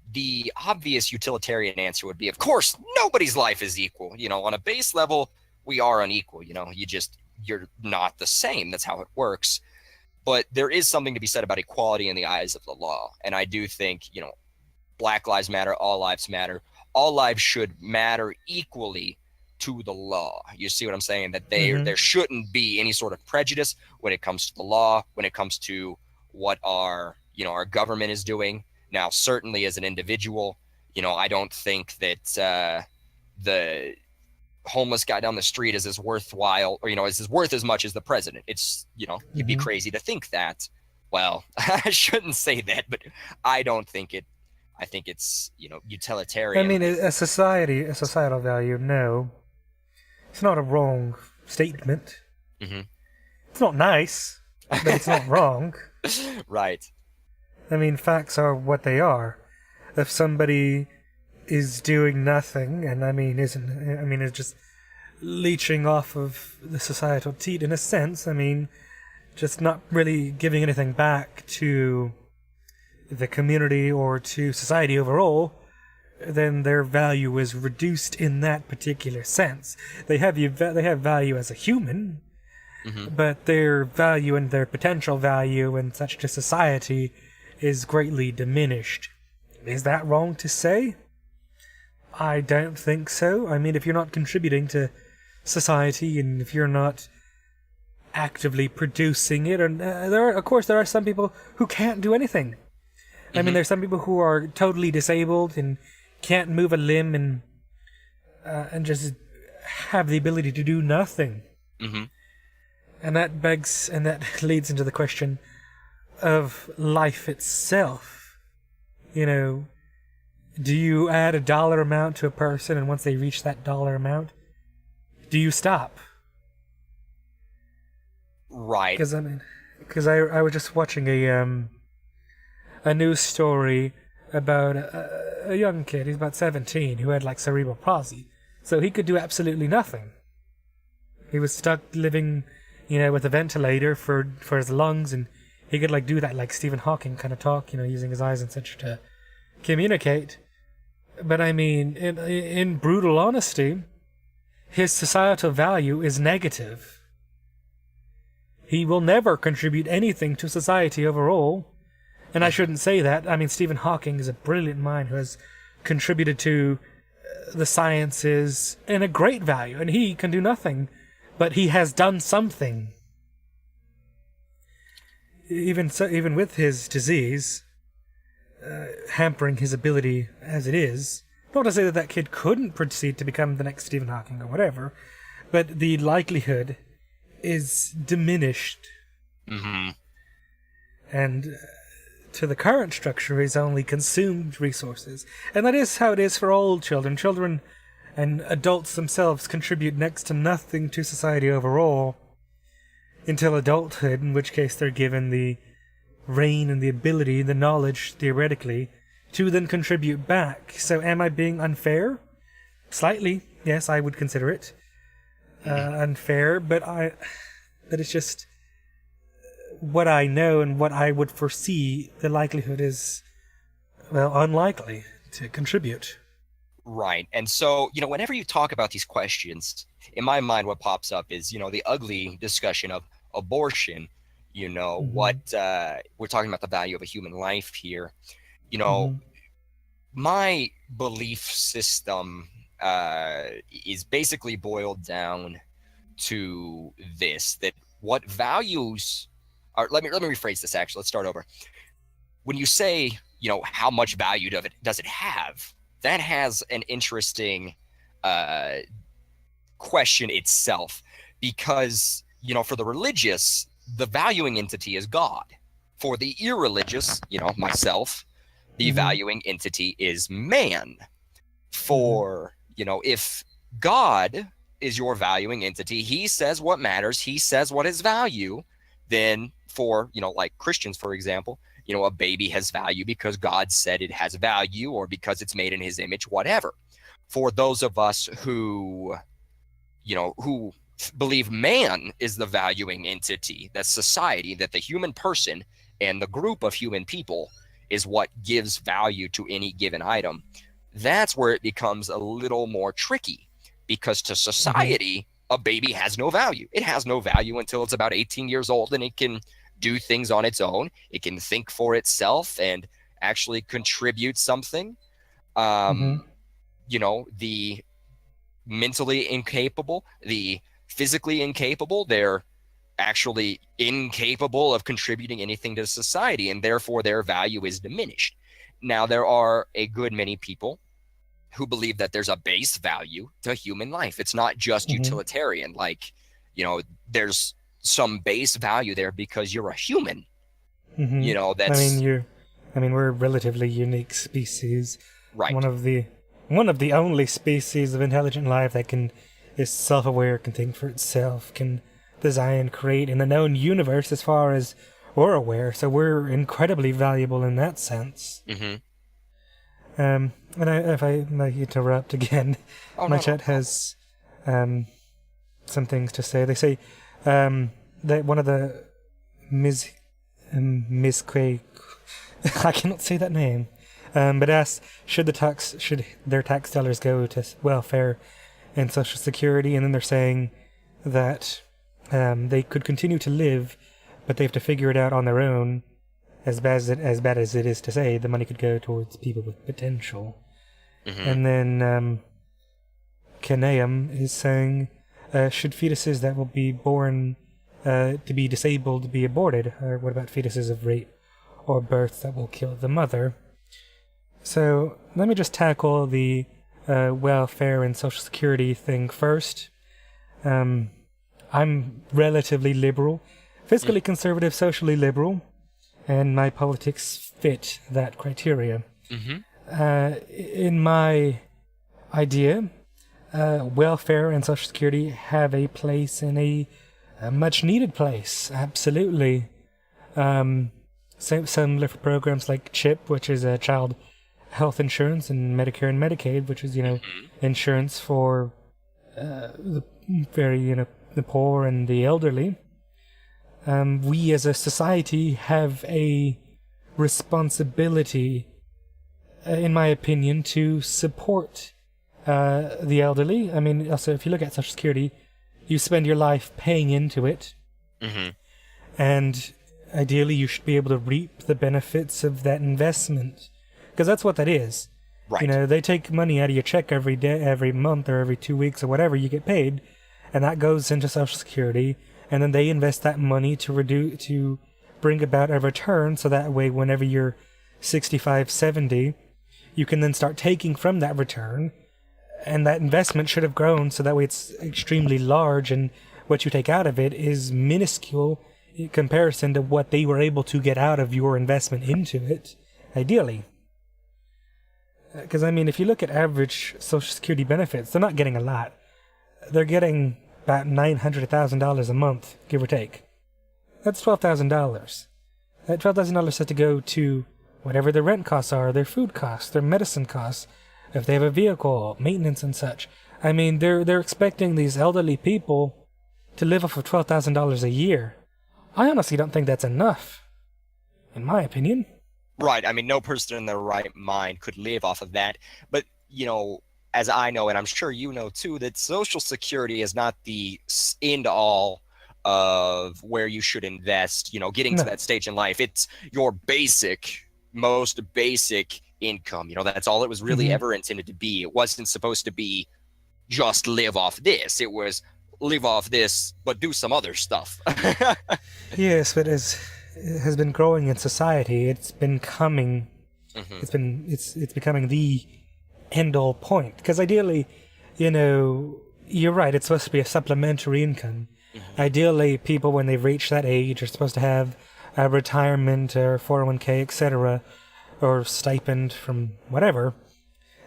the obvious utilitarian answer would be, of course, nobody's life is equal. On a base level, we are unequal. You're not the same. That's how it works. But there is something to be said about equality in the eyes of the law. And I do think, Black Lives Matter, all lives matter. All lives should matter equally to the law. You see what I'm saying? That there shouldn't be any sort of prejudice when it comes to the law, when it comes to what our government is doing. Now, certainly as an individual, I don't think that the homeless guy down the street is as worthwhile, or is worth as much as the president. It's you'd be crazy to think that. Well, I shouldn't say that, but I don't think it. I think it's utilitarian. I mean, a societal value. No, it's not a wrong statement. It's not nice, but it's not wrong. Right. I mean, facts are what they are. If somebody is doing nothing, and is just leeching off of the societal teat in a sense, just not really giving anything back to the community or to society overall, then their value is reduced in that particular sense. They have value as a human, but their value and their potential value and such to society is greatly diminished. Is that wrong to say? I don't think so. If you're not contributing to society and if you're not actively producing it, and there are some people who can't do anything. There's some people who are totally disabled and can't move a limb and just have the ability to do nothing. And that leads into the question of life itself. Do you add a dollar amount to a person, and once they reach that dollar amount, do you stop? Right. Because I was just watching a news story about a young kid. He's about 17 who had cerebral palsy, so he could do absolutely nothing. He was stuck living, with a ventilator for his lungs, and he could do that Stephen Hawking kind of talk, using his eyes and such to communicate. But in brutal honesty, his societal value is negative. He will never contribute anything to society overall. And I shouldn't say that. Stephen Hawking is a brilliant mind who has contributed to the sciences in a great value, and he can do nothing, but he has done something. Even with his disease, hampering his ability as it is. Not to say that that kid couldn't proceed to become the next Stephen Hawking or whatever, but the likelihood is diminished. Mm-hmm. And to the current structure is only consumed resources. And that is how it is for all children. Children and adults themselves contribute next to nothing to society overall until adulthood, in which case they're given the reign and the ability, the knowledge, theoretically, to then contribute back. So am I being unfair? Slightly, yes, I would consider it unfair, but it's just what I know and what I would foresee. The likelihood is, well, unlikely to contribute. Right. And so, whenever you talk about these questions, in my mind, what pops up is, the ugly discussion of abortion, what we're talking about the value of a human life here. My belief system is basically boiled down to this, that what values are, let me rephrase this actually. Let's start over. When you say, how much value does it have? That has an interesting question itself, because, for the religious, the valuing entity is God. For the irreligious, myself, the valuing entity is man. For, if God is your valuing entity, he says what matters, he says what is value, then for, like Christians, for example, a baby has value because God said it has value, or because it's made in his image, whatever. For those of us who believe man is the valuing entity, that society, that the human person and the group of human people is what gives value to any given item, that's where it becomes a little more tricky, because to society, a baby has no value. It has no value until it's about 18 years old, and it can do things on its own. It can think for itself and actually contribute something. The mentally incapable, the physically incapable, they're actually incapable of contributing anything to society, and therefore their value is diminished. Now, there are a good many people who believe that there's a base value to human life. It's not just utilitarian. Like, there's some base value there because you're a we're a relatively unique species. Right. One of the only species of intelligent life that is self-aware, can think for itself, can design, create in the known universe as far as we're aware. So we're incredibly valuable in that sense. And if I might interrupt again, my chat has some things to say. They say that one of the Ms. Quay, I cannot say that name, but asks, should their tax dollars go to welfare and Social Security? And then they're saying that they could continue to live, but they have to figure it out on their own. As bad as it is to say, the money could go towards people with potential. And then Kaneam is saying, should fetuses that will be born to be disabled be aborted? Or what about fetuses of rape or birth that will kill the mother? So let me just tackle the welfare and Social Security thing first. I'm relatively liberal, fiscally conservative, socially liberal, and my politics fit that criteria. In my idea, welfare and Social Security have a place, in a much-needed place, absolutely. Similar for programs like CHIP, which is a child health insurance, and Medicare and Medicaid, which is, insurance for the poor and the elderly. We as a society have a responsibility, in my opinion, to support the elderly. I mean, also, if you look at Social Security, you spend your life paying into it. And ideally, you should be able to reap the benefits of that investment. Because that's what that is. Right. They take money out of your check every day, every month, or every 2 weeks, or whatever you get paid, and that goes into Social Security, and then they invest that money to bring about a return, so that way whenever you're 65, 70, you can then start taking from that return, and that investment should have grown so that way it's extremely large, and what you take out of it is minuscule in comparison to what they were able to get out of your investment into it, ideally. Because, I mean, if you look at average Social Security benefits, they're not getting a lot. They're getting about $900,000 a month, give or take. That's $12,000. That $12,000 has to go to whatever their rent costs are, their food costs, their medicine costs, if they have a vehicle, maintenance and such. I mean, they're expecting these elderly people to live off of $12,000 a year. I honestly don't think that's enough, in my opinion. Right. I mean, no person in their right mind could live off of that. But, as I know, and I'm sure you know too, that Social Security is not the end all of where you should invest, getting to that stage in life. It's your most basic income. That's all it was really ever intended to be. It wasn't supposed to be just live off this. It was live off this, but do some other stuff. Yes, but as it has been growing in society, it's been coming. It's becoming the end-all point. Because ideally, you're right. It's supposed to be a supplementary income. Ideally, people when they reach that age are supposed to have a retirement or 401k, etc., or stipend from whatever.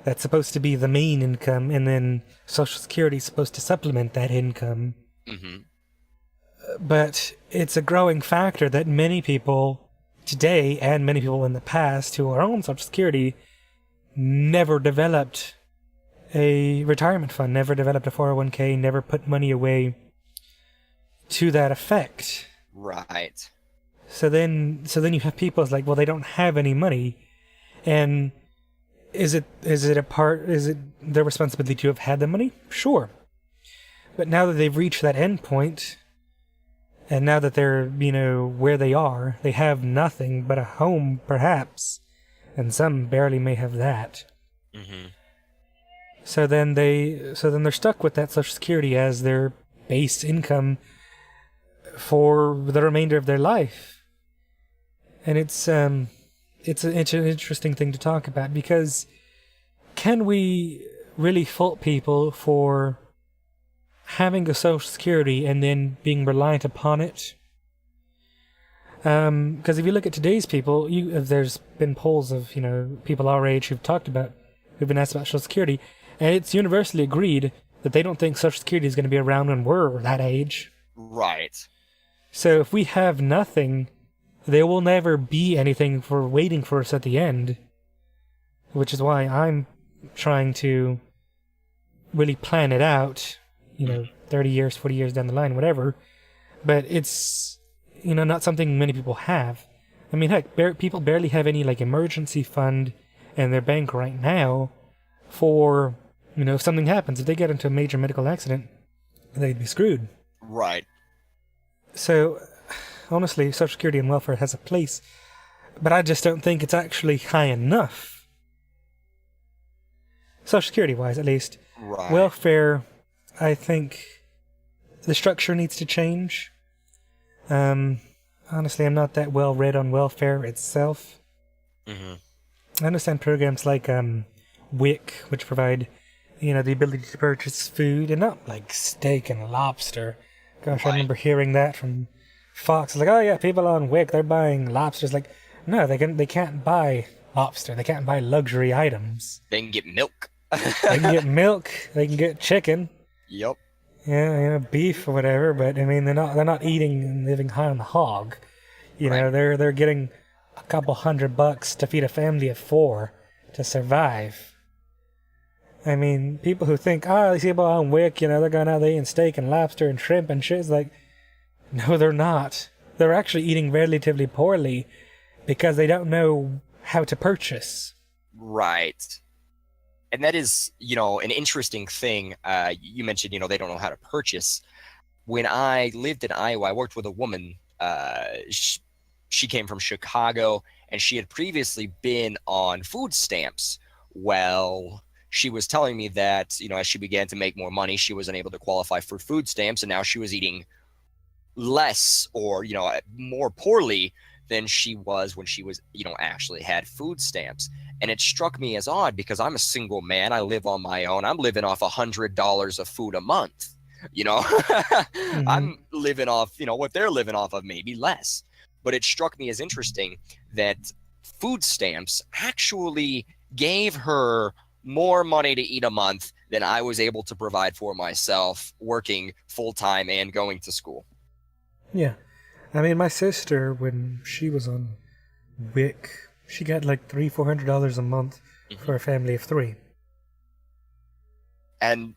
That's supposed to be the main income, and then Social Security is supposed to supplement that income. But it's a growing factor that many people today and many people in the past who are on Social Security never developed a retirement fund, never developed a 401k, never put money away to that effect. Right. So then you have people it's like, well, they don't have any money, and is it their responsibility to have had the money? Sure. But now that they've reached that end point, and now that they're, where they are, they have nothing but a home, perhaps, and some barely may have that. So then they're stuck with that Social Security as their base income for the remainder of their life. And it's an interesting thing to talk about, because can we really fault people for having a Social Security and then being reliant upon it? Because if you look at today's people, there's been polls of people our age who've been asked about Social Security, and it's universally agreed that they don't think Social Security is going to be around when we're that age. Right. So if we have nothing, there will never be anything for waiting for us at the end, which is why I'm trying to really plan it out, 30 years, 40 years down the line, whatever. But it's, not something many people have. I mean, heck, people barely have any, emergency fund in their bank right now for, if something happens, if they get into a major medical accident, they'd be screwed. Right. So, honestly, Social Security and welfare has a place, but I just don't think it's actually high enough. Social Security-wise, at least. Right. Welfare, I think the structure needs to change. Honestly, I'm not that well read on welfare itself. I understand programs like WIC, which provide, the ability to purchase food, and not like steak and lobster. Gosh, I remember hearing that from Fox. It's like, oh yeah, people on WIC, they're buying lobsters. Like, no, they can't buy lobster. They can't buy luxury items. They can get milk. They can get milk. They can get chicken. Yep. Yeah, beef or whatever. But I mean, they're not eating and living high on the hog. They're getting a couple $100 to feed a family of 4 to survive. I mean, people who think, these people on WIC, they're going out there eating steak and lobster and shrimp and shit. It's like, no, they're not. They're actually eating relatively poorly because they don't know how to purchase. Right. And that is, an interesting thing. You mentioned, they don't know how to purchase. When I lived in Iowa, I worked with a woman. She came from Chicago, and she had previously been on food stamps. Well, she was telling me that, as she began to make more money, she wasn't able to qualify for food stamps, and now she was eating less or, more poorly than she was when she was, actually had food stamps. And it struck me as odd because I'm a single man. I live on my own. I'm living off $100 of food a month. I'm living off, what they're living off of, maybe less. But it struck me as interesting that food stamps actually gave her more money to eat a month than I was able to provide for myself working full time and going to school. Yeah. I mean, my sister, when she was on WIC, she got like $300-400 a month for a family of 3. And,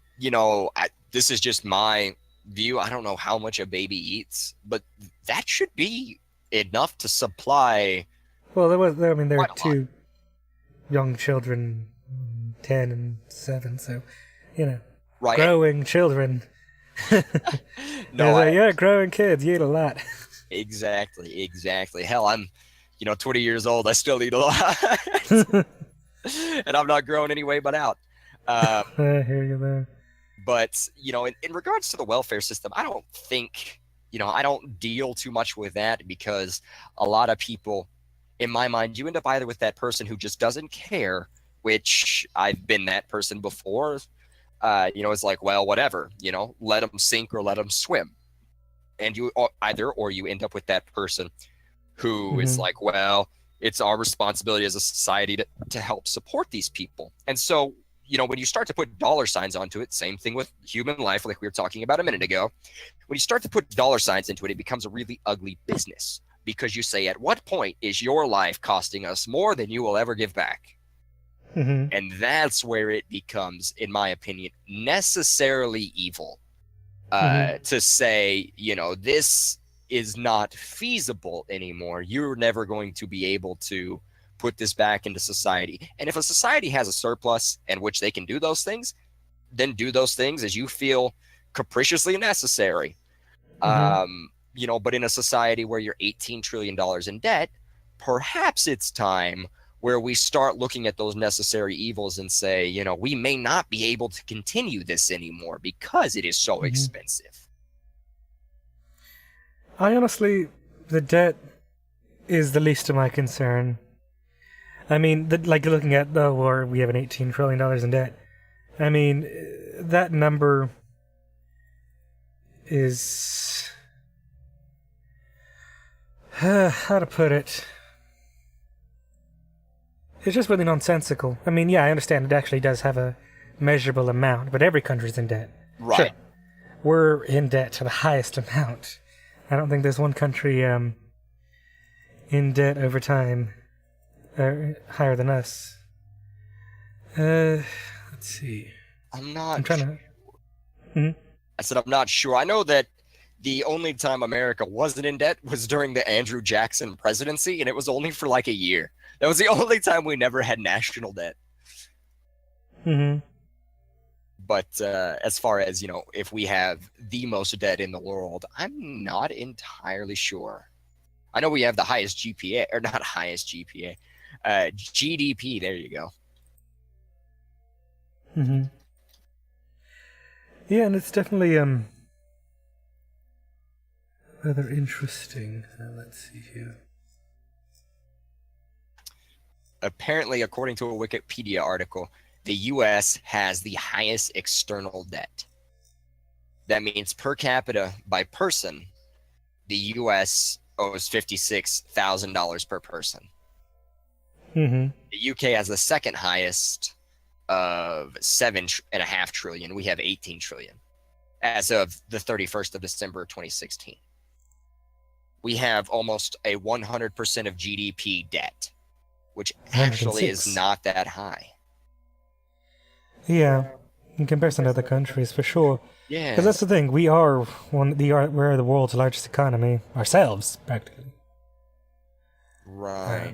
this is just my view. I don't know how much a baby eats, but that should be enough to supply. Well, there were 2 young children, 10 and 7, so, right. Growing children. Growing kids, you eat a lot. Exactly. Hell, I'm, 20 years old. I still eat a lot. And I'm not growing any way but out. I hear you there. But, in regards to the welfare system, I don't think, I don't deal too much with that because a lot of people, in my mind, you end up either with that person who just doesn't care, which I've been that person before. It's like, well, whatever, let them sink or let them swim. And you end up with that person who is like, well, it's our responsibility as a society to help support these people. And so, when you start to put dollar signs onto it, same thing with human life, like we were talking about a minute ago. When you start to put dollar signs into it, it becomes a really ugly business because you say, at what point is your life costing us more than you will ever give back? And that's where it becomes, in my opinion, necessarily evil to say, this is not feasible anymore. You're never going to be able to put this back into society. And if a society has a surplus in which they can do those things, then do those things as you feel capriciously necessary. But in a society where you're $18 trillion in debt, perhaps it's time where we start looking at those necessary evils and say, we may not be able to continue this anymore because it is so expensive. I honestly, the debt is the least of my concern. I mean, looking at the war, we have an $18 trillion in debt. I mean, that number is... how to put it? It's just really nonsensical. I mean, yeah, I understand it actually does have a measurable amount, but every country's in debt. Right. Sure, we're in debt to the highest amount. I don't think there's one country in debt over time higher than us. Let's see. I'm trying to... I said I'm not sure. I know that the only time America wasn't in debt was during the Andrew Jackson presidency, and it was only for like a year. That was the only time we never had national debt. But as far as, if we have the most debt in the world, I'm not entirely sure. I know we have the highest GPA, or not highest GPA, GDP. There you go. Yeah, and it's definitely rather interesting. Let's see here. Apparently, according to a Wikipedia article, the U.S. has the highest external debt. That means per capita by person, the U.S. owes $56,000 per person. The UK has the second highest of $7.5 trillion. We have $18 trillion as of the 31st of December 2016. We have almost a 100% of GDP debt, which actually is not that high. Yeah, in comparison to other countries, for sure. Yeah, because that's the thing. We're the world's largest economy ourselves, practically. Right.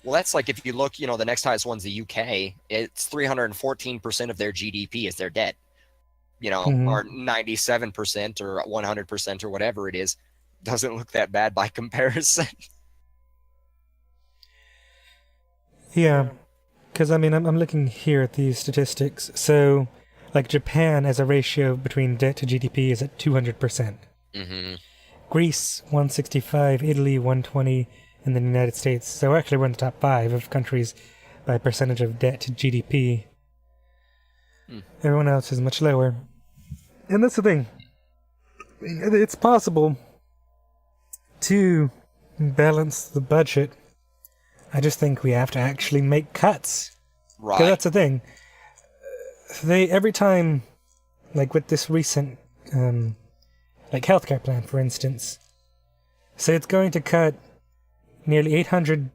Well, that's like if you look, the next highest one's the UK. It's 314% of their GDP is their debt. Or 97% or 100% or whatever it is. Doesn't look that bad by comparison. Yeah. Because, I'm looking here at these statistics. So, like Japan, as a ratio between debt to GDP, is at 200%. Greece 165, Italy 120, and the United States. So actually we're in the top 5 of countries by percentage of debt to GDP. Everyone else is much lower. And that's the thing. It's possible to balance the budget. I just think we have to actually make cuts. Right. Because that's the thing. Every time, like with this recent, like healthcare plan, for instance, so it's going to cut nearly 800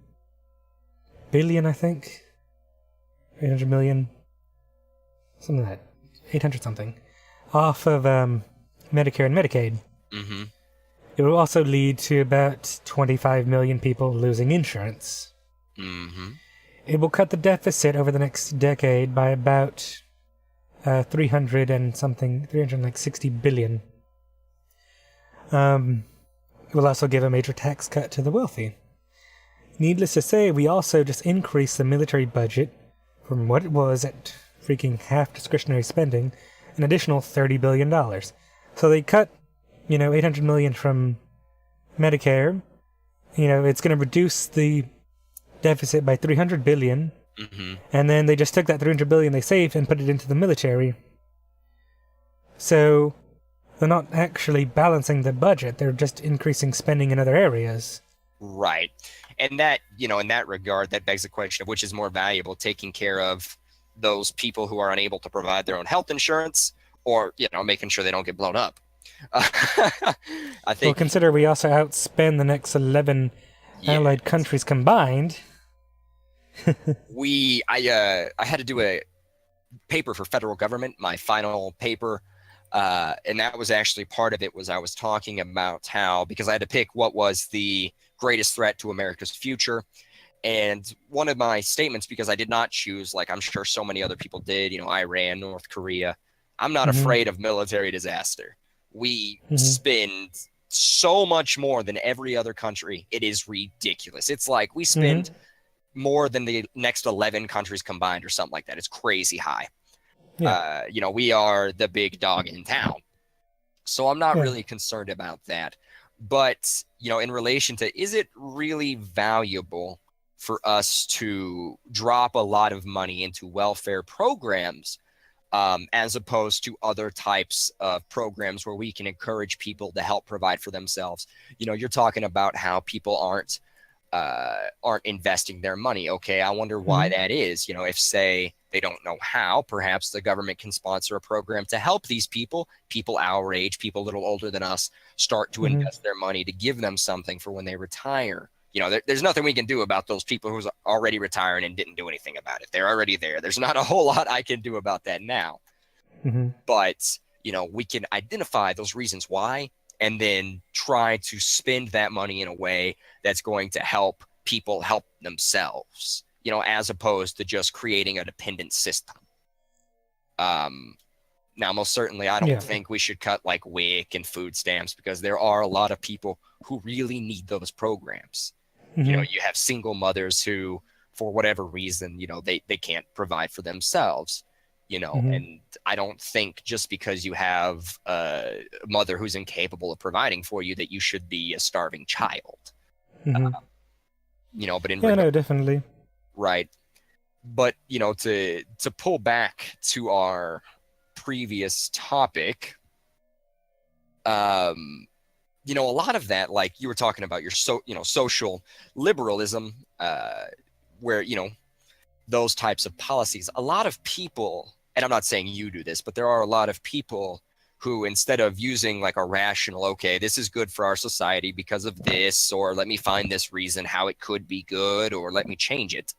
billion, I think, 800 million, something like that, 800 something, off of Medicare and Medicaid. Mm-hmm. It will also lead to about 25 million people losing insurance. Mm-hmm. It will cut the deficit over the next decade by about 360 billion. It will also give a major tax cut to the wealthy. Needless to say, we also just increased the military budget from what it was at freaking half discretionary spending, an additional $30 billion. So they cut, 800 million from Medicare. It's going to reduce the deficit by 300 billion. Mm-hmm. And then they just took that 300 billion they saved and put it into the military. So they're not actually balancing the budget. They're just increasing spending in other areas. Right. And that, in that regard, that begs the question of which is more valuable, taking care of those people who are unable to provide their own health insurance or, making sure they don't get blown up. I think. Well, consider we also outspend the next 11 allied countries combined. I had to do a paper for federal government, my final paper. And that was actually part of it was I was talking about how, because I had to pick what was the greatest threat to America's future. And one of my statements, because I did not choose, like I'm sure so many other people did, Iran, North Korea, I'm not afraid of military disaster. We spend so much more than every other country. It is ridiculous. It's like we spend more than the next 11 countries combined or something like that. It's crazy high. Yeah. We are the big dog in town. So I'm not really concerned about that. But, in relation to, is it really valuable for us to drop a lot of money into welfare programs as opposed to other types of programs where we can encourage people to help provide for themselves? You're talking about how people aren't investing their money. Okay, I wonder why that is. If, say, they don't know how, perhaps the government can sponsor a program to help these people our age, people a little older than us, start to invest their money to give them something for when they retire. There's nothing we can do about those people who's already retiring and didn't do anything about it. They're already there. There's not a whole lot I can do about that now. But, we can identify those reasons why and then try to spend that money in a way that's going to help people help themselves, as opposed to just creating a dependent system. Now, most certainly, I don't think we should cut like WIC and food stamps because there are a lot of people who really need those programs. You have single mothers who, for whatever reason, they can't provide for themselves. And I don't think just because you have a mother who's incapable of providing for you that you should be a starving child. But no, definitely. Right. But, to pull back to our previous topic, a lot of that, like you were talking about your social liberalism, where, those types of policies, a lot of people, and I'm not saying you do this, but there are a lot of people who, instead of using like a rational, okay, this is good for our society because of this, or let me find this reason how it could be good, or let me change it.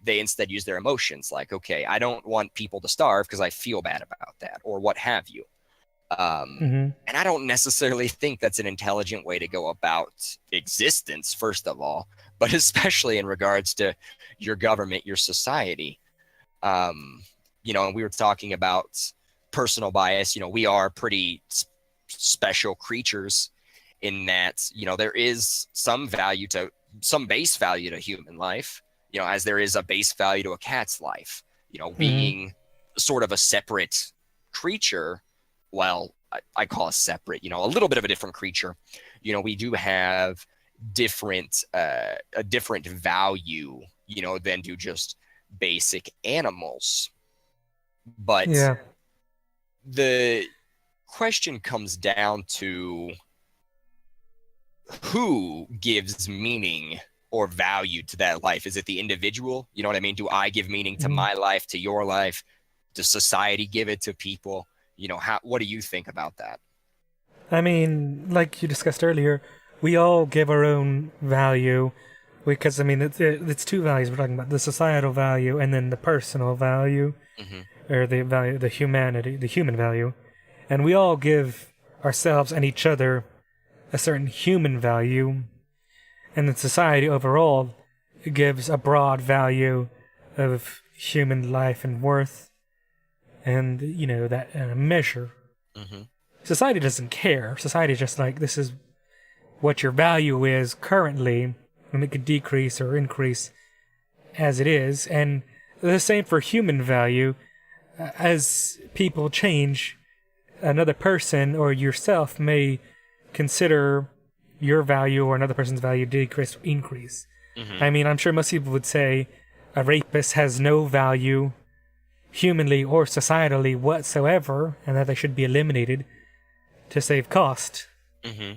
They instead use their emotions like, okay, I don't want people to starve because I feel bad about that, or what have you. And I don't necessarily think that's an intelligent way to go about existence, first of all, but especially in regards to your government, your society. And we were talking about personal bias. We are pretty special creatures in that, there is some base value to human life, as there is a base value to a cat's life, being sort of a separate creature. Well, I call us separate, a little bit of a different creature. We do have a different value, than do just basic animals. But Yeah. the question comes down to who gives meaning or value to that life. Is it the individual? You know what I mean? Do I give meaning to Mhm. my life, to your life? Does society give it to people? What do you think about that? I mean, like you discussed earlier, we all give our own value because I mean it's two values we're talking about: the societal value and then the personal value, Hmm. or the value, the human value, and we all give ourselves and each other a certain human value, and then society overall gives a broad value of human life and worth, and that measure. Hmm. Society doesn't care. Society is just like, this is what your value is currently, and it could decrease or increase as it is. And the same for human value. As people change, another person or yourself may consider your value or another person's value decrease or increase. Hmm. I mean, I'm sure most people would say a rapist has no value humanly or societally whatsoever, and that they should be eliminated to save cost, Hmm.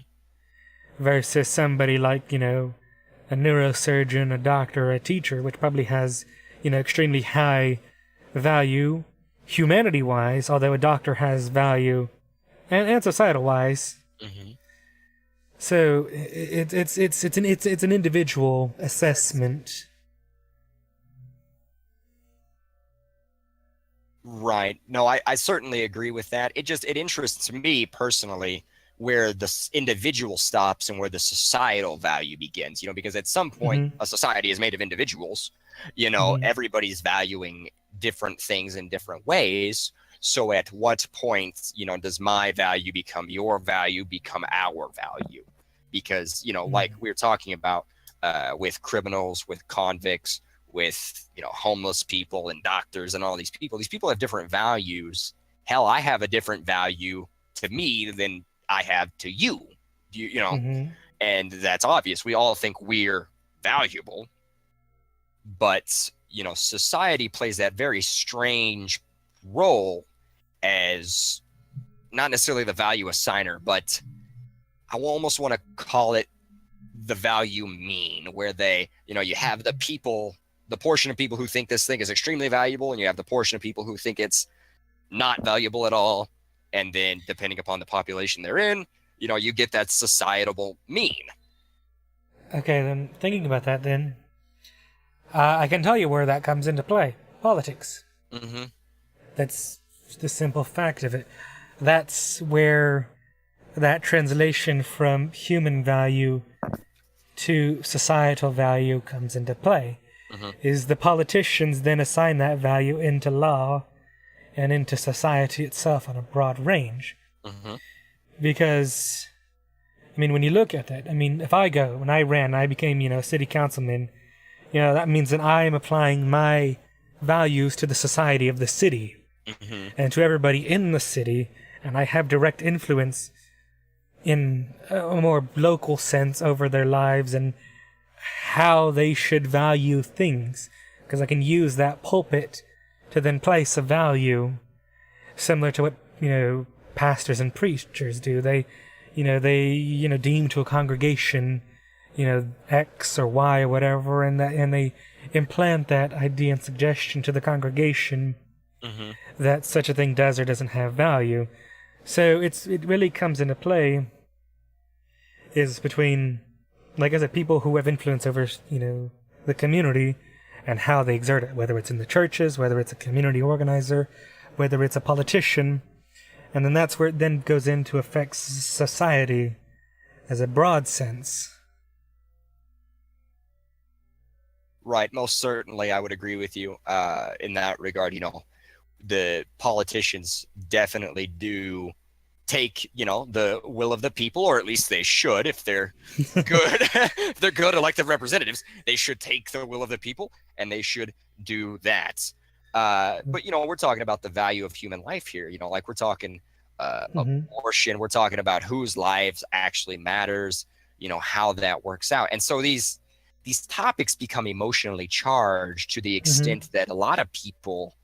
versus somebody like, a neurosurgeon, a doctor, a teacher, which probably has, extremely high value humanity wise, although a doctor has value and societal wise. Hmm. So it's an individual assessment. Right. No, I certainly agree with that. It interests me personally where the individual stops and where the societal value begins, because at some point Hmm. a society is made of individuals, Hmm. everybody's valuing different things in different ways. So at what point, does my value become your value, become our value? Because, like we were talking about with criminals, with convicts, with homeless people and doctors and all these people have different values. Hell, I have a different value to me than I have to you. Hmm. And that's obvious. We all think we're valuable, but society plays that very strange role as not necessarily the value assigner, but I almost want to call it the value mean, where you have the portion of people who think this thing is extremely valuable, and you have the portion of people who think it's not valuable at all. And then depending upon the population they're in, you get that societal mean. Okay, then thinking about that, then I can tell you where that comes into play: politics. Mm-hmm. That's the simple fact of it. That's where that translation from human value to societal value comes into play. Mm-hmm. Is the politicians then assign that value into law and into society itself on a broad range? Mm-hmm. Because, I mean, when you look at it, I mean, if when I ran, I became, a city councilman, that means that I am applying my values to the society of the city Mm-hmm. and to everybody in the city, and I have direct influence in a more local sense over their lives and how they should value things, because I can use that pulpit to then place a value similar to what pastors and preachers do. They deem to a congregation X or Y or whatever, and they implant that idea and suggestion to the congregation Mm-hmm. that such a thing does or doesn't have value. So it really comes into play is between, like I said, people who have influence over the community and how they exert it, whether it's in the churches, whether it's a community organizer, whether it's a politician, and then that's where it then goes into affects society as a broad sense. Right. Most certainly, I would agree with you in that regard. The politicians definitely do take the will of the people, or at least they should. If they're good if they're good elected representatives, they should take the will of the people and they should do that. But we're talking about the value of human life here, like we're talking Mm-hmm. abortion. We're talking about whose lives actually matters, how that works out. And so these topics become emotionally charged to the Mm-hmm. extent that a lot of people,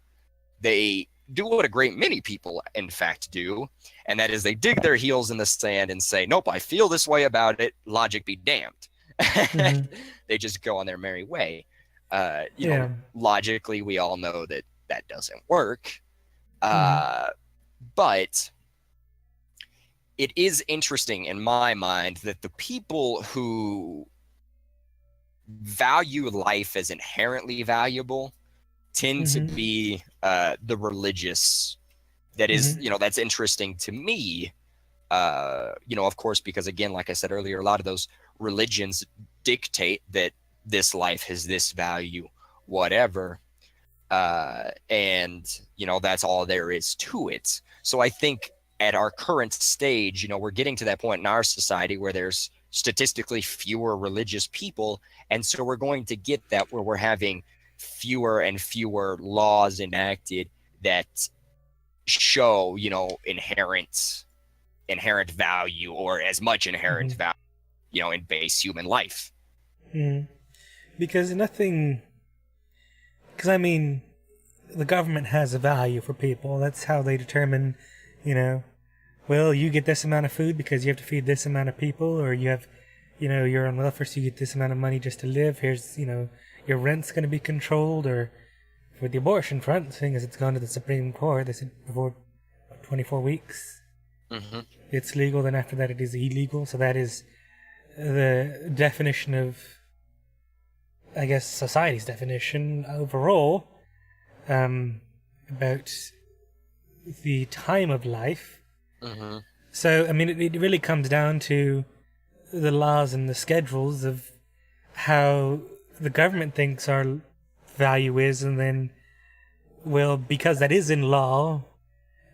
they do what a great many people in fact do, and that is they dig their heels in the sand and say, nope, I feel this way about it, logic be damned. Mm-hmm. They just go on their merry way. Yeah. Logically we all know that that doesn't work. Mm-hmm. But it is interesting in my mind that the people who value life as inherently valuable tend to Mm-hmm. be the religious. That is, Mm-hmm. that's interesting to me. Of course, because again, like I said earlier, a lot of those religions dictate that this life has this value, whatever. And that's all there is to it. So I think at our current stage, we're getting to that point in our society where there's statistically fewer religious people, and so we're going to get that where we're having fewer and fewer laws enacted that show inherent value, or as much inherent Mm-hmm. value in base human life. Mm-hmm. Because nothing. Because I mean, the government has a value for people. That's how they determine, you know, well, you get this amount of food because you have to feed this amount of people, or you have, you're on welfare, so you get this amount of money just to live. Here's, your rent's going to be controlled, or for the abortion front, thing is it's gone to the Supreme Court. They said before 24 weeks Mm-hmm. it's legal, then after that it is illegal. So that is the definition of, I guess, society's definition overall about the time of life. Mm-hmm. So, I mean, it really comes down to the laws and the schedules of how the government thinks our value is, and then, well, because that is in law,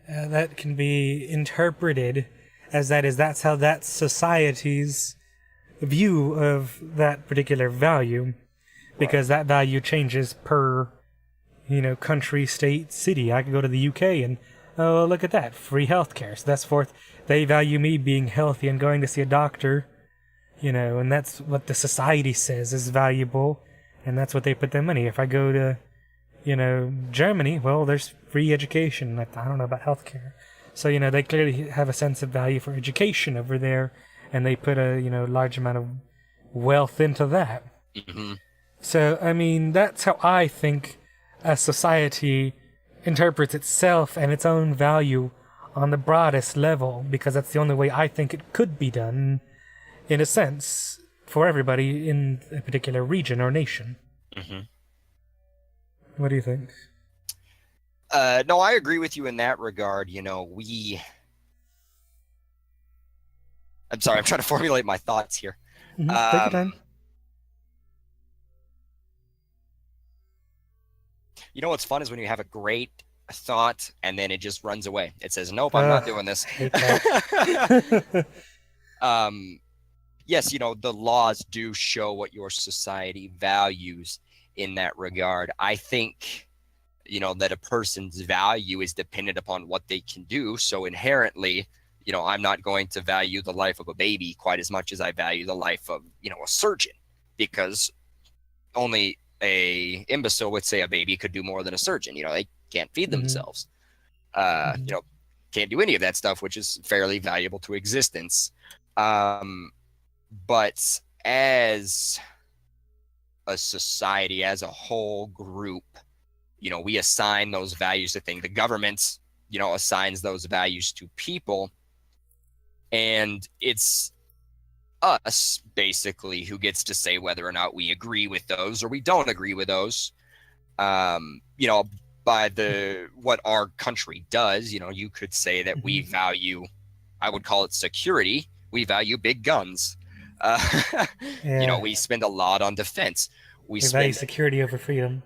that can be interpreted as that's how that society's view of that particular value, because that value changes per, country, state, city. I could go to the UK and, oh, look at that, free healthcare. So that's forth. They value me being healthy and going to see a doctor, and that's what the society says is valuable, and that's what they put their money. If I go to, Germany, well, there's free education. I don't know about healthcare. So, they clearly have a sense of value for education over there, and they put a, large amount of wealth into that. Mm-hmm. So, I mean, that's how I think a society interprets itself and its own value on the broadest level, because that's the only way I think it could be done, in a sense, for everybody in a particular region or nation. Mm-hmm. What do you think? No, I agree with you in that regard. I'm sorry, I'm trying to formulate my thoughts here. Mm-hmm. Take your time. What's fun is when you have a great thought and then it just runs away. It says, nope, I'm not doing this. Hate that. Yes, the laws do show what your society values in that regard. I think, that a person's value is dependent upon what they can do. So inherently, I'm not going to value the life of a baby quite as much as I value the life of, a surgeon, because only a imbecile would say a baby could do more than a surgeon. They can't feed themselves. Can't do any of that stuff, which is fairly valuable to existence. But as a society, as a whole group, we assign those values to things. The government, assigns those values to people. And it's us, basically, who gets to say whether or not we agree with those or we don't agree with those. By what our country does, you could say that we value, I would call it security. We value big guns. Yeah. We spend a lot on defense. We value security over freedom.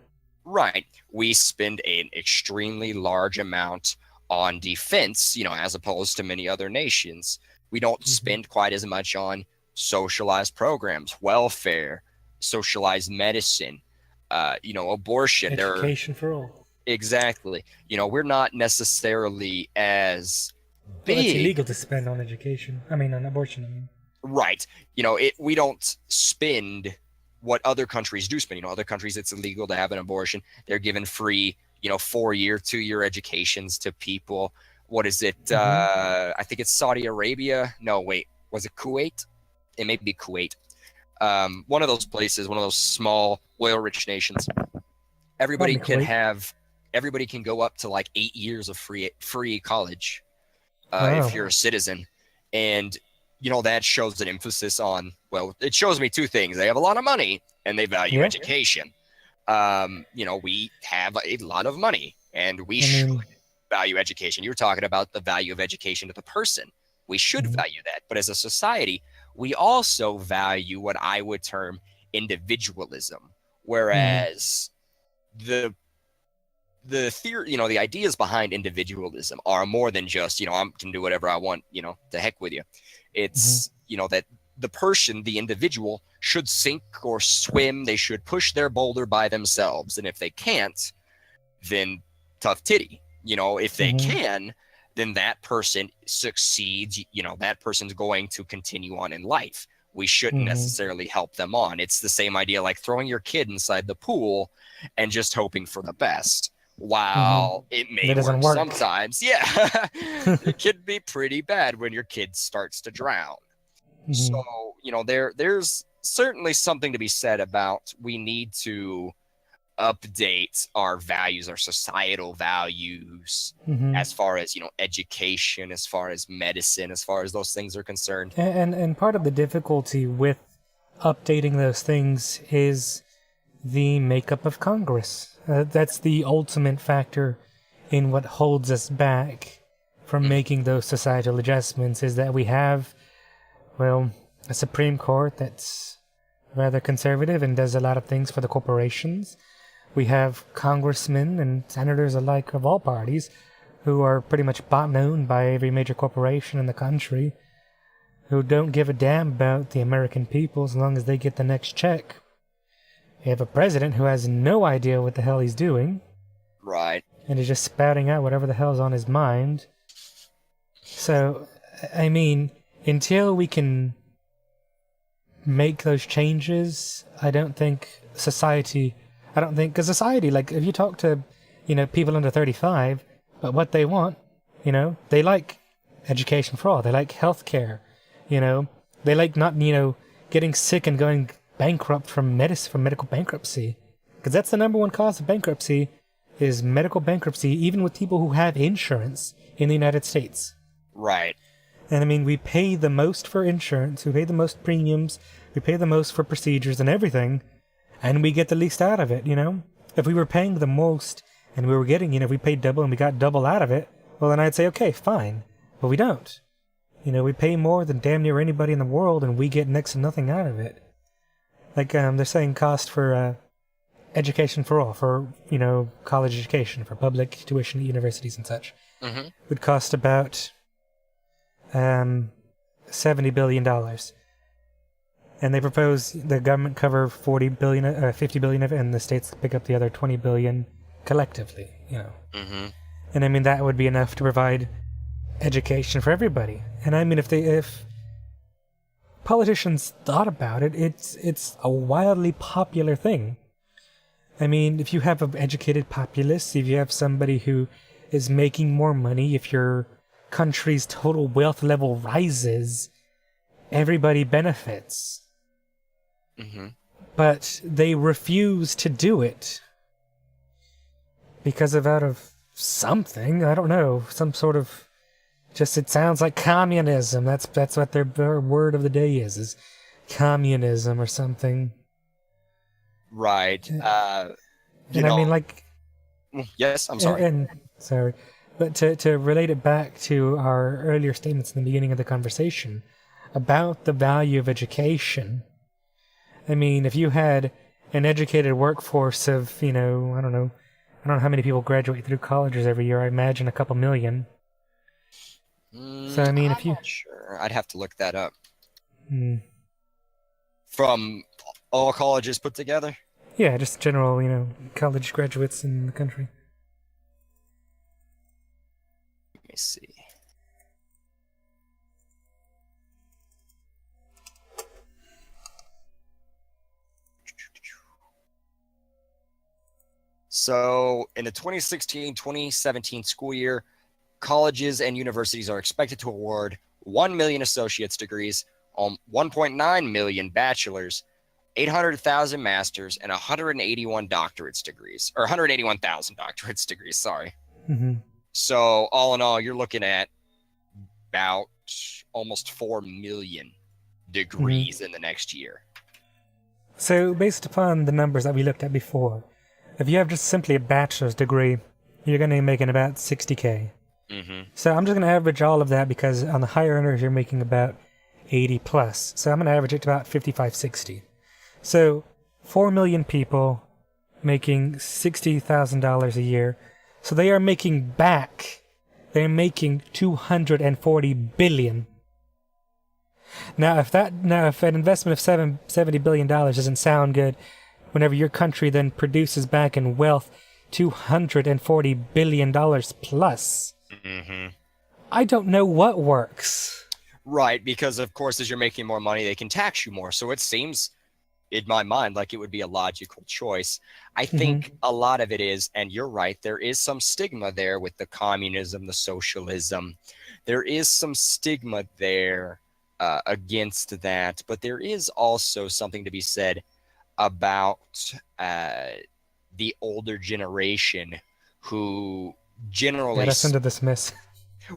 Right. We spend an extremely large amount on defense, as opposed to many other nations. We don't spend quite as much on socialized programs, welfare, socialized medicine, abortion. Education for all. Exactly. We're not necessarily as Well, it's big. illegal to spend on education. I mean, on abortion. I mean. Right. We don't spend what other countries do spend. Other countries, it's illegal to have an abortion. They're given free, 4-year, 2-year educations to people. What is it? I think it's Saudi Arabia. No, wait. Was it Kuwait? It may be Kuwait. One of those places, one of those small oil-rich nations. Everybody can go up to like 8 years of free college if you're a citizen. And that shows an emphasis on, well, it shows me two things. They have a lot of money and they value education. We have a lot of money and we should value education. You're talking about the value of education to the person. We should value that. But as a society, we also value what I would term individualism. Whereas the theory, the ideas behind individualism are more than just, I can do whatever I want, to heck with you. It's, that the person, the individual, should sink or swim. They should push their boulder by themselves. And if they can't, then tough titty. If they can, then that person succeeds. That person's going to continue on in life. We shouldn't necessarily help them on. It's the same idea like throwing your kid inside the pool and just hoping for the best. While it may work sometimes, it can be pretty bad when your kid starts to drown. So, there's certainly something to be said about we need to update our values, our societal values, as far as, education, as far as medicine, as far as those things are concerned. And part of the difficulty with updating those things is the makeup of Congress. That's the ultimate factor in what holds us back from making those societal adjustments, is that we have, a Supreme Court that's rather conservative and does a lot of things for the corporations. We have congressmen and senators alike of all parties who are pretty much bought and owned by every major corporation in the country, who don't give a damn about the American people as long as they get the next check. You have a president who has no idea what the hell he's doing. Right. And is just spouting out whatever the hell's on his mind. So, I mean, until we can make those changes, I don't think society, because society, like, if you talk to, people under 35, but what they want, they like education for all. They like healthcare, they like not, getting sick and going bankrupt from medical bankruptcy, because that's the number one cause of bankruptcy, is medical bankruptcy, even with people who have insurance in the United States. Right. And I mean, we pay the most for insurance, we pay the most premiums, we pay the most for procedures and everything, and we get the least out of it. If we were paying the most and we were getting, if we paid double and we got double out of it, well, then I'd say, okay, fine. But we don't. We pay more than damn near anybody in the world and we get next to nothing out of it. Like, they're saying cost for education for all, for, college education, for public tuition at universities and such, would cost about $70 billion. And they propose the government cover 50 billion of it, and the states pick up the other 20 billion collectively, And I mean, that would be enough to provide education for everybody. And I mean, if politicians thought about it, it's a wildly popular thing. I mean, if you have an educated populace, if you have somebody who is making more money, if your country's total wealth level rises, everybody benefits. But they refuse to do it because out of something, I don't know, some sort of, just, it sounds like communism. That's what their word of the day is communism or something. Right. I mean, like... Yes, I'm sorry. Sorry. But to relate it back to our earlier statements in the beginning of the conversation about the value of education, I mean, if you had an educated workforce of, I don't know how many people graduate through colleges every year. I imagine a couple million. So, I mean, I'm not sure. I'd have to look that up. From all colleges put together? Yeah, just general, college graduates in the country. Let me see. So in the 2016-2017 school year, colleges and universities are expected to award 1 million associate's degrees, 1.9 million bachelor's, 800,000 masters, and 181 doctorate's degrees, or 181,000 doctorate's degrees, sorry. Mm-hmm. So all in all, you're looking at about almost 4 million degrees in the next year. So, based upon the numbers that we looked at before, if you have just simply a bachelor's degree, you're going to be making about 60K. Mm-hmm. So I'm just going to average all of that because on the higher earners, you're making about 80 plus. So I'm going to average it to about 55, 60. So 4 million people making $60,000 a year. So they are making back, they're making 240 billion. Now, if an investment of $70 billion doesn't sound good, whenever your country then produces back in wealth $240 billion plus, I don't know what works. Right, because of course, as you're making more money, they can tax you more. So it seems, in my mind, like it would be a logical choice. I think a lot of it is, and you're right, there is some stigma there with the communism, the socialism. There is some stigma there against that, but there is also something to be said about the older generation who generally... Get us into this mess.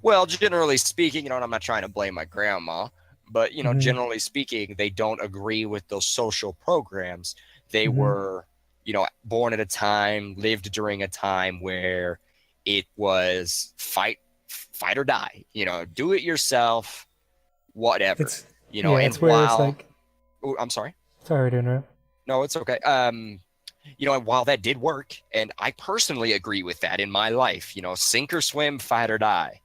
Well, generally speaking, and I'm not trying to blame my grandma, but, generally speaking, they don't agree with those social programs. They were, born at a time, lived during a time where it was fight or die, do it yourself, whatever, It's and where while... it's like... Oh, I'm sorry. Sorry to interrupt. No, it's okay. And while that did work, and I personally agree with that in my life, sink or swim, fight or die.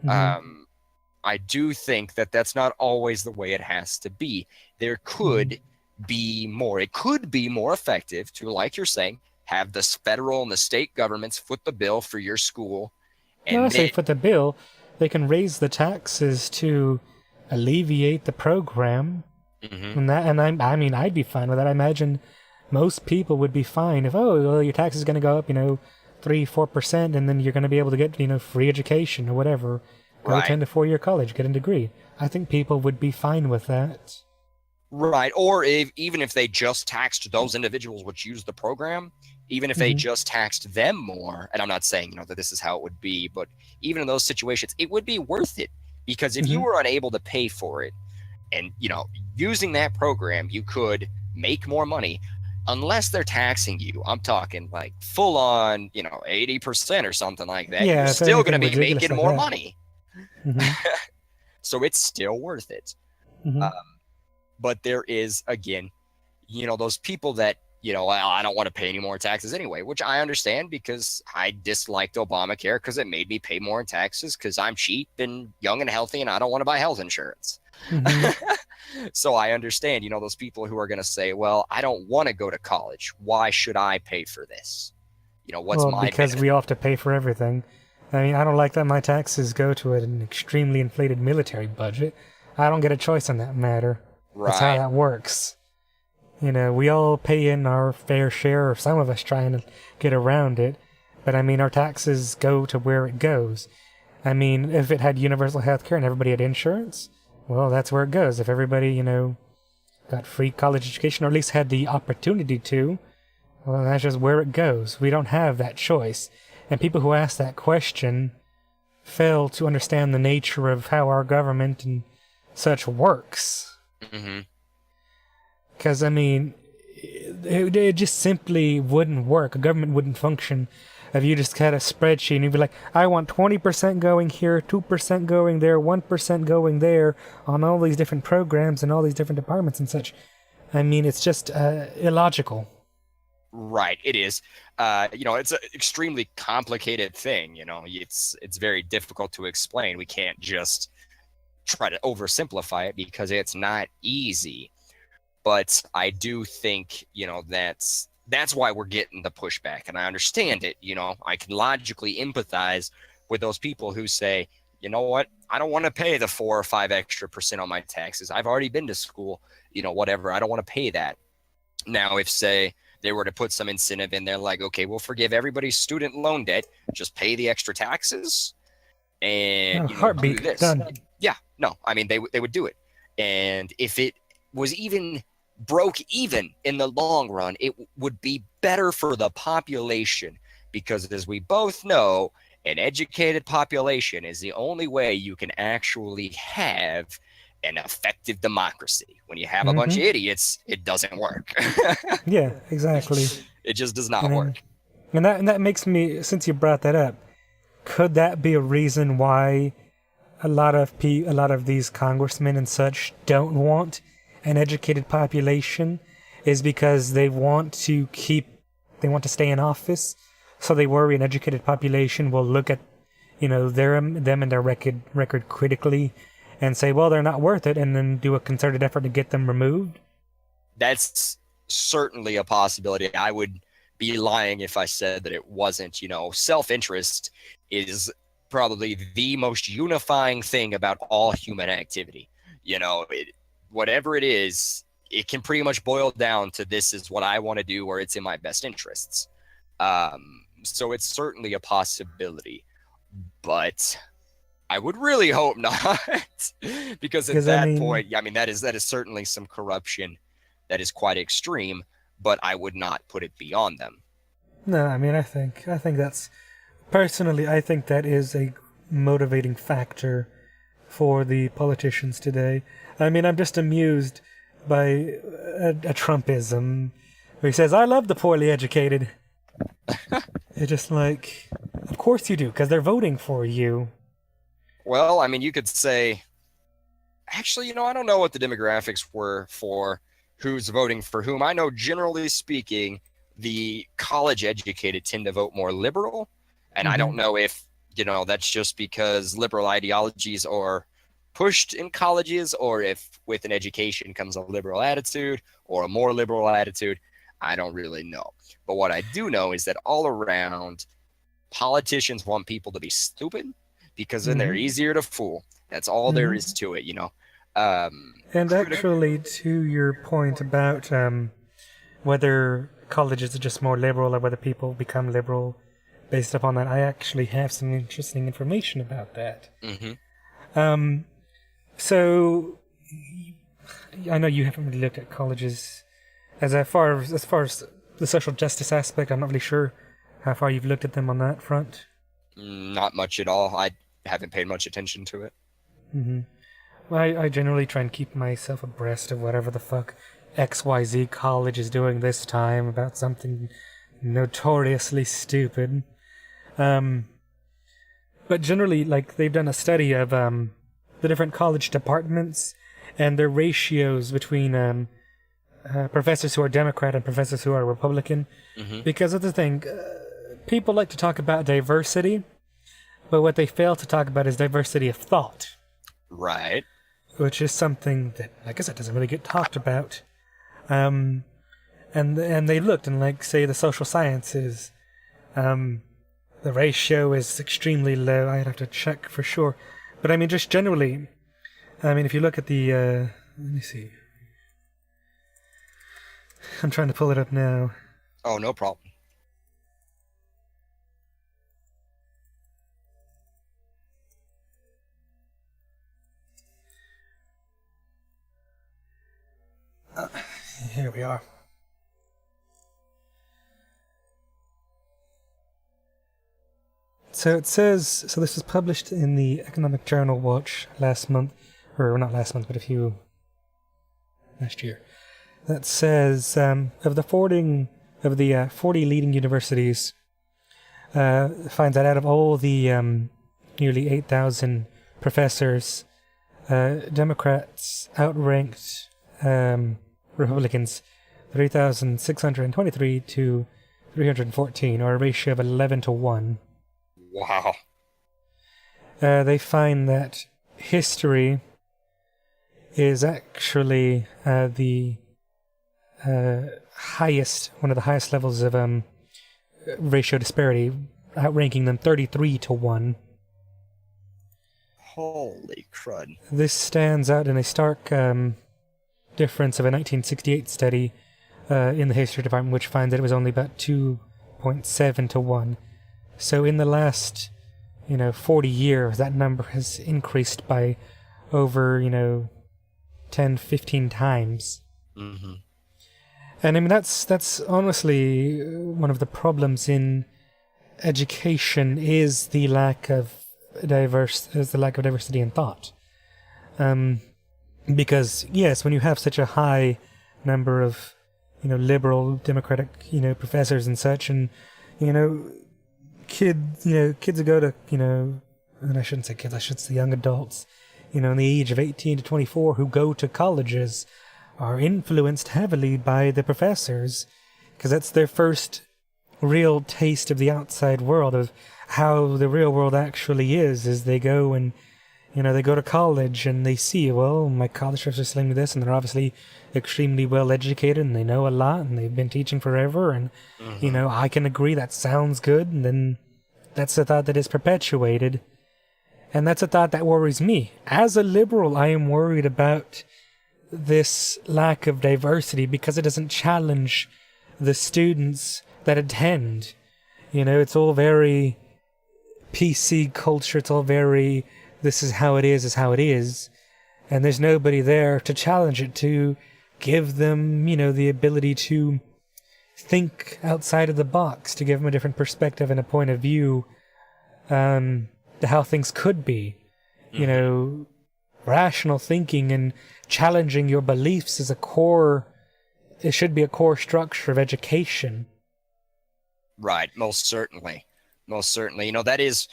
I do think that that's not always the way it has to be. There could be more. It could be more effective to, like you're saying, have the federal and the state governments foot the bill for your school. And When I say foot the bill, they can raise the taxes to alleviate the program. And I'd be fine with that. I imagine most people would be fine if, your tax is going to go up, 3-4%, and then you're going to be able to get, free education or whatever. Go attend a 4-year college, get a degree. I think people would be fine with that. Right. Or even if they just taxed those individuals which use the program, even if they just taxed them more, and I'm not saying, that this is how it would be, but even in those situations, it would be worth it. Because if you were unable to pay for it, and, using that program, you could make more money. Unless they're taxing you, I'm talking like full on, 80% or something like that. Yeah, you're still going to be ridiculous making like more that. money. So it's still worth it. But there is, again, those people that, I don't want to pay any more taxes anyway, which I understand because I disliked Obamacare because it made me pay more in taxes because I'm cheap and young and healthy and I don't want to buy health insurance. So I understand, those people who are going to say, well, I don't want to go to college. Why should I pay for this? What's my because benefit? we all have to pay for everything. I mean, I don't like that my taxes go to an extremely inflated military budget. I don't get a choice on that matter. That's how that works. We all pay in our fair share, or some of us trying to get around it. But, our taxes go to where it goes. If it had universal health care and everybody had insurance, well, that's where it goes. If everybody, got free college education, or at least had the opportunity to, well, that's just where it goes. We don't have that choice. And people who ask that question fail to understand the nature of how our government and such works. Because, it just simply wouldn't work. A government wouldn't function if you just had a spreadsheet and you'd be like, I want 20% going here, 2% going there, 1% going there on all these different programs and all these different departments and such. It's just illogical. Right, it is. It's an extremely complicated thing. It's very difficult to explain. We can't just try to oversimplify it because it's not easy. But I do think, that's why we're getting the pushback, and I understand it. I can logically empathize with those people who say, you know what, I don't want to pay the 4 or 5 extra % on my taxes. I've already been to school, whatever. I don't want to pay that. Now, if say they were to put some incentive in there, like, okay, we'll forgive everybody's student loan debt, just pay the extra taxes, and do heartbeat this. done. Yeah, no, I mean they would do it, and if it was even broke even in the long run, it would be better for the population, because as we both know, an educated population is the only way you can actually have an effective democracy. When you have a bunch of idiots, it doesn't work. Yeah, exactly. It just does not work. And that makes me, since you brought that up, could that be a reason why a lot of these congressmen and such don't want an educated population? Is because they want to stay in office, so they worry an educated population will look at, them and their record critically and say, well, they're not worth it, and then do a concerted effort to get them removed? That's certainly a possibility. I would be lying if I said that it wasn't. Self-interest is probably the most unifying thing about all human activity. Whatever it is, it can pretty much boil down to, this is what I want to do, or it's in my best interests. So it's certainly a possibility, but I would really hope not, because at that point, that is certainly some corruption that is quite extreme, but I would not put it beyond them. No, I think that's, personally, I think that is a motivating factor for the politicians today. I'm just amused by a Trumpism where he says, I love the poorly educated. It's just like, of course you do, because they're voting for you. Well, you could say, actually, I don't know what the demographics were for who's voting for whom. I know, generally speaking, the college educated tend to vote more liberal. And I don't know if, that's just because liberal ideologies are pushed in colleges, or if with an education comes a liberal attitude or a more liberal attitude. I don't really know. But what I do know is that all around, politicians want people to be stupid, because then they're easier to fool. That's all there is to it, And actually, to your point about whether colleges are just more liberal or whether people become liberal based upon that, I actually have some interesting information about that. So, I know you haven't really looked at colleges as far as the social justice aspect. I'm not really sure how far you've looked at them on that front. Not much at all. I haven't paid much attention to it. Well, I generally try and keep myself abreast of whatever the fuck XYZ college is doing this time about something notoriously stupid. But generally, they've done a study of the different college departments and their ratios between professors who are Democrat and professors who are Republican. Because of the thing, people like to talk about diversity, but what they fail to talk about is diversity of thought. Right. Which is something that, like I said, doesn't really get talked about. And they looked, and say the social sciences, the ratio is extremely low. I'd have to check for sure. But just generally, if you look at the, let me see. I'm trying to pull it up now. Oh, no problem. Here we are. So it says, this was published in the Economic Journal Watch last month, or not last month, but last year. That says, of the 40 leading universities, finds that out of all the nearly 8,000 professors, Democrats outranked Republicans 3,623 to 314, or a ratio of 11 to 1. Wow. They find that history is actually the one of the highest levels of ratio disparity, outranking them 33 to 1. Holy crud. This stands out in a stark difference of a 1968 study in the history department, which finds that it was only about 2.7 to 1. So in the last, 40 years, that number has increased by over, 10, 15 times. Mm-hmm. And I mean, that's honestly one of the problems in education is the lack of diversity in thought. Because yes, when you have such a high number of liberal democratic professors and such, and kids who go to and I shouldn't say kids, I should say young adults, in the age of 18 to 24 who go to colleges are influenced heavily by the professors, because that's their first real taste of the outside world, of how the real world actually is they go and they go to college and they see, well, my college professors are telling me this, and they're obviously extremely well educated and they know a lot and they've been teaching forever, and I can agree that sounds good, and then that's a thought that is perpetuated, and that's a thought that worries me. As a liberal, I am worried about this lack of diversity because it doesn't challenge the students that attend. It's all very PC culture, it's all very, this is how it is how it is, and there's nobody there to challenge it, to give them, the ability to think outside of the box, to give them a different perspective and a point of view to how things could be. Rational thinking and challenging your beliefs is it should be a core structure of education. Right, most certainly. That is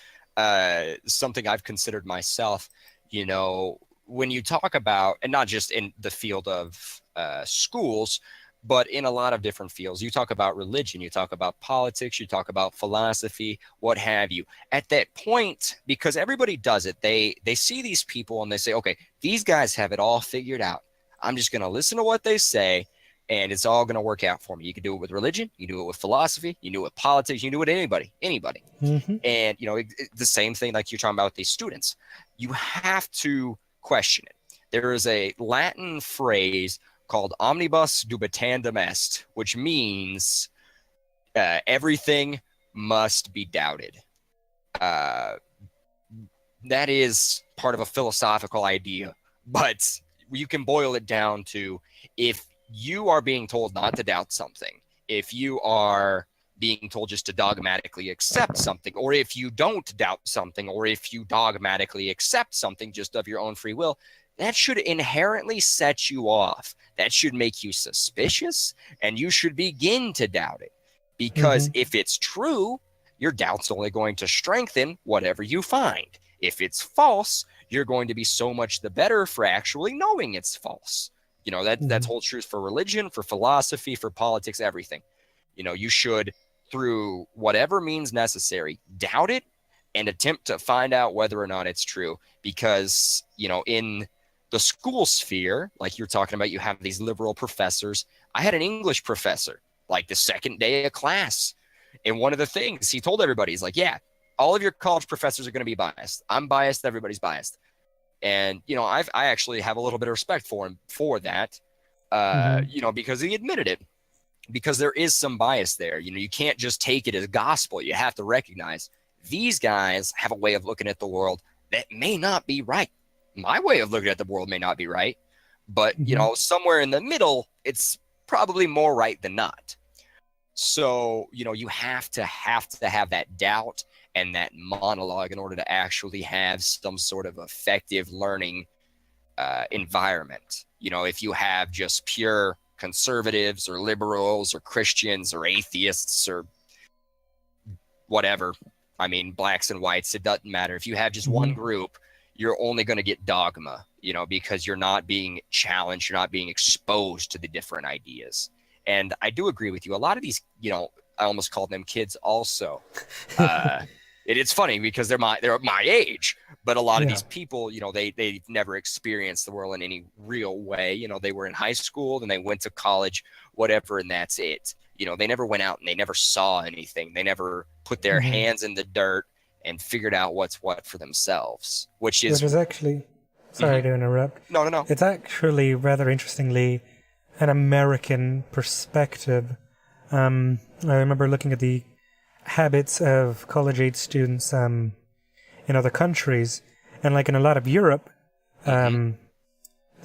something I've considered myself. When you talk about, and not just in the field of schools, but in a lot of different fields, you talk about religion, you talk about politics, you talk about philosophy, what have you. At that point, because everybody does it, they see these people and they say, okay, these guys have it all figured out. I'm just going to listen to what they say, and it's all going to work out for me. You can do it with religion, you can do it with philosophy, you can do it with politics, you can do it with anybody. Mm-hmm. And, the same thing like you're talking about with these students. You have to question it. There is a Latin phrase called omnibus dubitandum est, which means everything must be doubted. That is part of a philosophical idea, but you can boil it down to, if you are being told not to doubt something, if you are being told just to dogmatically accept something, or if you don't doubt something, or if you dogmatically accept something just of your own free will, that should inherently set you off. That should make you suspicious, and you should begin to doubt it. Because if it's true, your doubt's only going to strengthen whatever you find. If it's false, you're going to be so much the better for actually knowing it's false. That's whole truth for religion, for philosophy, for politics, everything. You should, through whatever means necessary, doubt it and attempt to find out whether or not it's true. Because, in the school sphere, like you're talking about, you have these liberal professors. I had an English professor, like the second day of class. And one of the things he told everybody is like, yeah, all of your college professors are going to be biased. I'm biased. Everybody's biased. And, I actually have a little bit of respect for him for that, because he admitted it, because there is some bias there. You can't just take it as gospel. You have to recognize these guys have a way of looking at the world that may not be right. My way of looking at the world may not be right, but, somewhere in the middle, it's probably more right than not. So, you have to have that doubt and that monologue in order to actually have some sort of effective learning environment. If you have just pure conservatives or liberals or Christians or atheists or whatever, blacks and whites, it doesn't matter. If you have just one group, you're only going to get dogma, because you're not being challenged, you're not being exposed to the different ideas. And I do agree with you. A lot of these, I almost call them kids also. It's funny because they're my age, but a lot of these people, they've never experienced the world in any real way. They were in high school, then they went to college, whatever, and that's it. They never went out and they never saw anything. They never put their hands in the dirt and figured out what's what for themselves, which is actually, sorry to interrupt. No. It's actually rather interestingly an American perspective. I remember looking at the habits of college-age students in other countries, and like in a lot of Europe, the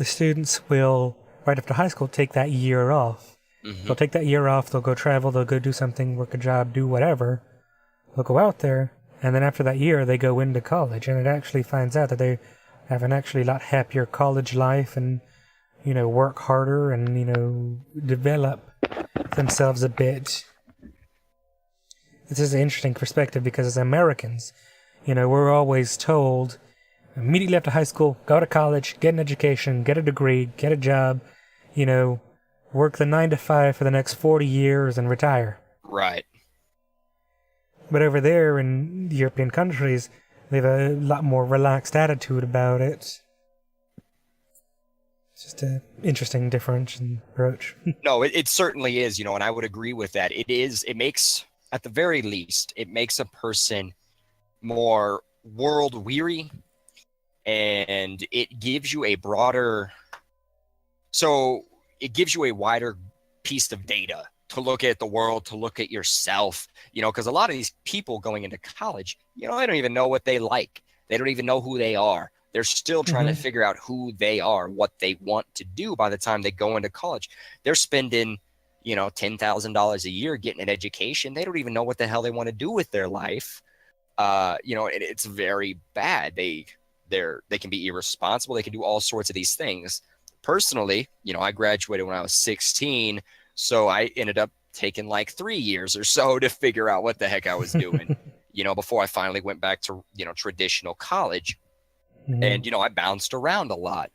students will, right after high school, take that year off. They'll take that year off, they'll go travel, they'll go do something, work a job, do whatever. They'll go out there, and then after that year, they go into college, and it actually finds out that they have an actually lot happier college life and, work harder and, develop themselves a bit. This is an interesting perspective because as Americans, we're always told immediately after high school, go to college, get an education, get a degree, get a job, work the 9 to 5 for the next 40 years and retire. Right. But over there in the European countries, they have a lot more relaxed attitude about it. It's just an interesting difference in approach. No, it certainly is, and I would agree with that. It makes, at the very least, it makes a person more world weary, and it gives you a wider piece of data to look at the world, to look at yourself, because a lot of these people going into college, they don't even know what they like. They don't even know who they are. They're still trying to figure out who they are, what they want to do by the time they go into college. They're spending, $10,000 a year getting an education. They don't even know what the hell they want to do with their life. It's very bad. They can be irresponsible. They can do all sorts of these things. Personally, I graduated when I was 16. So I ended up taking like 3 years or so to figure out what the heck I was doing, before I finally went back to, traditional college. And, I bounced around a lot.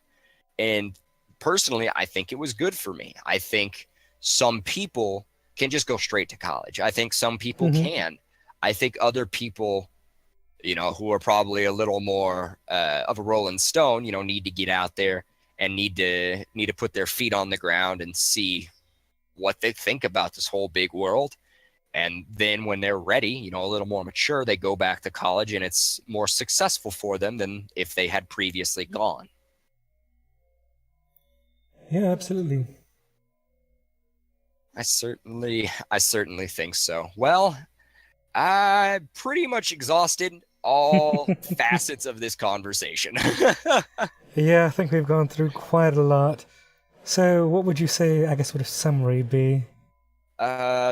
And personally, I think it was good for me. I think some people can just go straight to college. I think some people can. I think other people, who are probably a little more of a rolling stone, need to get out there and need to put their feet on the ground and see what they think about this whole big world. And then when they're ready, a little more mature, they go back to college and it's more successful for them than if they had previously gone. Yeah, absolutely. I certainly think so. Well, I pretty much exhausted all facets of this conversation. Yeah, I think we've gone through quite a lot. So what would you say, I guess, would a summary be?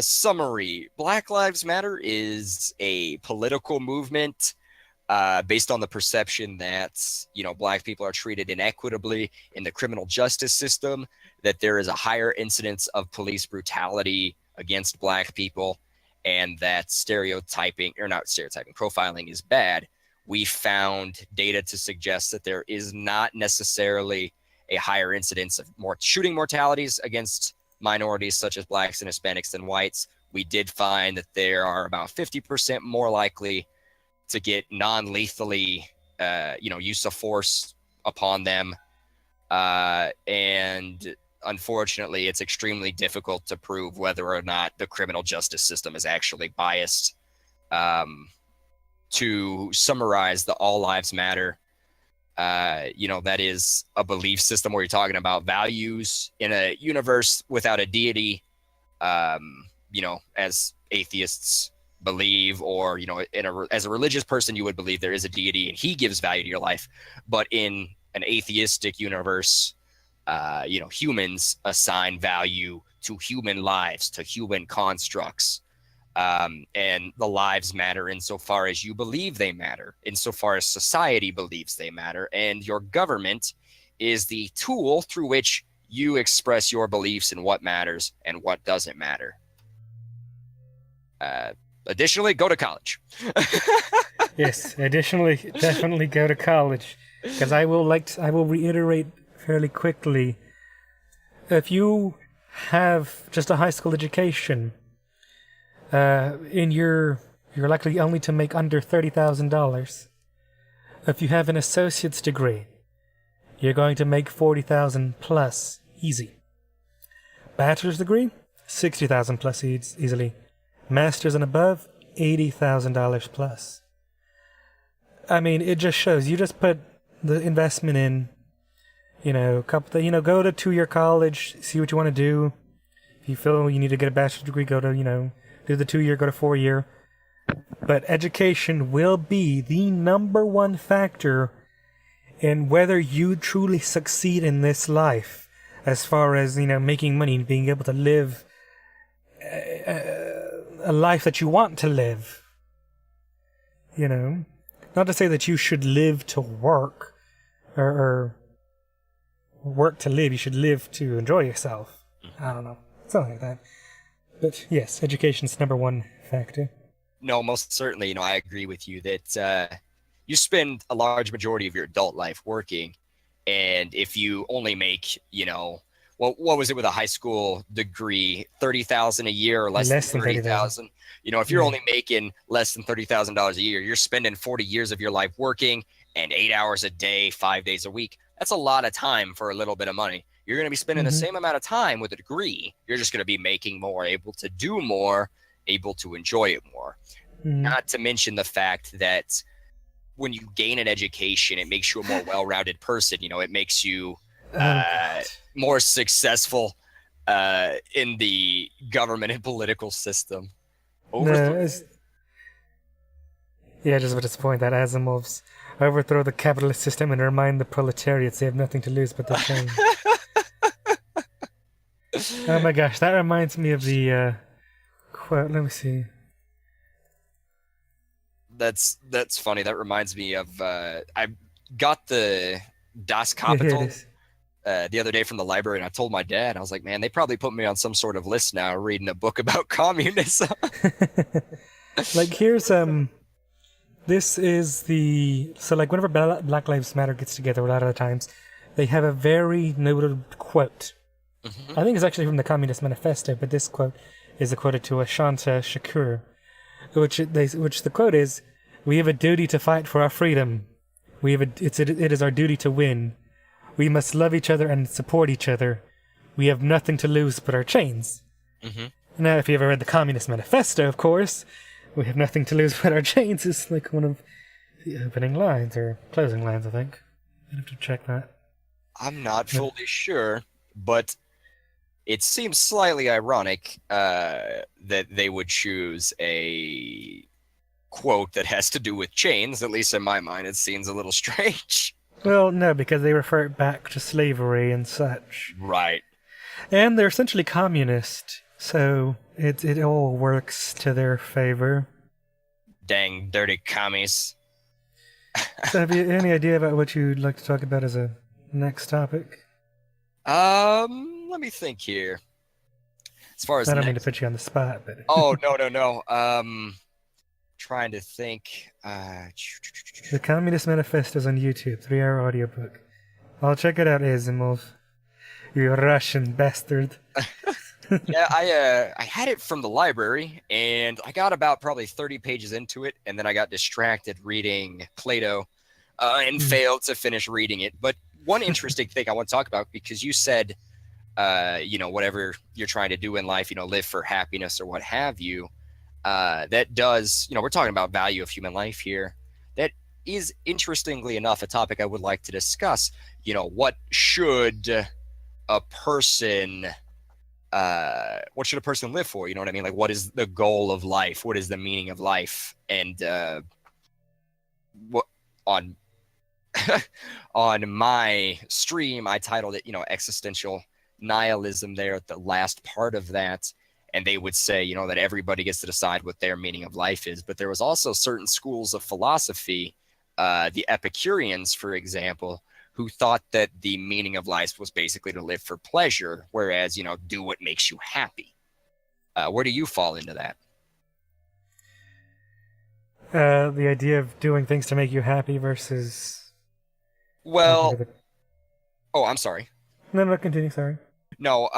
Summary. Black Lives Matter is a political movement based on the perception that, Black people are treated inequitably in the criminal justice system, that there is a higher incidence of police brutality against Black people, and that profiling is bad. We found data to suggest that there is not necessarily a higher incidence of more shooting mortalities against minorities such as Blacks and Hispanics than whites. We did find that there are about 50% more likely to get non-lethally, use of force upon them. And unfortunately, it's extremely difficult to prove whether or not the criminal justice system is actually biased. To summarize, the All Lives Matter, that is a belief system where you're talking about values in a universe without a deity, as atheists believe, or, as a religious person, you would believe there is a deity and he gives value to your life. But in an atheistic universe, humans assign value to human lives, to human constructs. And the lives matter insofar as you believe they matter, insofar as society believes they matter, and your government is the tool through which you express your beliefs in what matters and what doesn't matter. Additionally, go to college. Yes, additionally, definitely go to college, because I will reiterate fairly quickly, if you have just a high school education, you're likely only to make under $30,000. If you have an associate's degree, you're going to make $40,000 plus, easy. Bachelor's degree, $60,000 plus easily. Master's and above, $80,000 plus. I mean, it just shows. You just put the investment in, Go to 2-year college, see what you want to do. If you feel you need to get a bachelor's degree, go to, do the 2-year, go to 4-year. But education will be the number one factor in whether you truly succeed in this life, as far as, making money and being able to live a life that you want to live. Not to say that you should live to work, or work to live. You should live to enjoy yourself. I don't know. Something like that. But yes, education's number one factor. No, most certainly. I agree with you that you spend a large majority of your adult life working, and if you only make, what was it with a high school degree, $30,000 a year or less than 30,000? If you're only making less than $30,000 a year, you're spending 40 years of your life working and 8 hours a day, 5 days a week. That's a lot of time for a little bit of money. You're going to be spending the same amount of time with a degree. You're just going to be making more, able to do more, able to enjoy it more. Not to mention the fact that when you gain an education, it makes you a more well-rounded person. It makes you more successful in the government and political system. Just at this point, that Asimov's overthrow the capitalist system and remind the proletariats they have nothing to lose but their change. Oh my gosh, that reminds me of the quote. Let me see. That's funny. That reminds me of I got the Das Kapital the other day from the library, and I told my dad, I was like, man, they probably put me on some sort of list now reading a book about communism. Like, here's this is whenever Black Lives Matter gets together, a lot of the times they have a very noted quote. I think it's actually from the Communist Manifesto, but this quote is quoted to Ashanta Shakur, which the quote is, "We have a duty to fight for our freedom. It is our duty to win. We must love each other and support each other. We have nothing to lose but our chains." Now, if you ever read the Communist Manifesto, of course, "We have nothing to lose but our chains" is like one of the opening lines, or closing lines, I think. I'd have to check that. I'm not fully sure, but it seems slightly ironic that they would choose a quote that has to do with chains. At least in my mind, it seems a little strange. Well, no, because they refer it back to slavery and such. Right. And they're essentially communist, so it all works to their favor. Dang dirty commies. So have you any idea about what you'd like to talk about as a next topic? Let me think here. As far as I don't mean to put you on the spot, but Oh, no. Trying to think. The Communist Manifesto is on YouTube, 3-hour audiobook. I'll check it out, Asimov. You Russian bastard. Yeah, I had it from the library, and I got about probably 30 pages into it, and then I got distracted reading Plato, and failed to finish reading it. But one interesting thing I want to talk about, because you said, whatever you're trying to do in life, live for happiness or what have you, that does, we're talking about value of human life here. That is, interestingly enough, a topic I would like to discuss. What should a person live for? You know what I mean? Like, what is the goal of life? What is the meaning of life? And what on on my stream, I titled it, existential nihilism there at the last part of that. And they would say, that everybody gets to decide what their meaning of life is. But there was also certain schools of philosophy, the Epicureans, for example, who thought that the meaning of life was basically to live for pleasure, whereas, do what makes you happy. Where do you fall into that? The idea of doing things to make you happy versus... Well... Oh, I'm sorry. No, continue, sorry. No,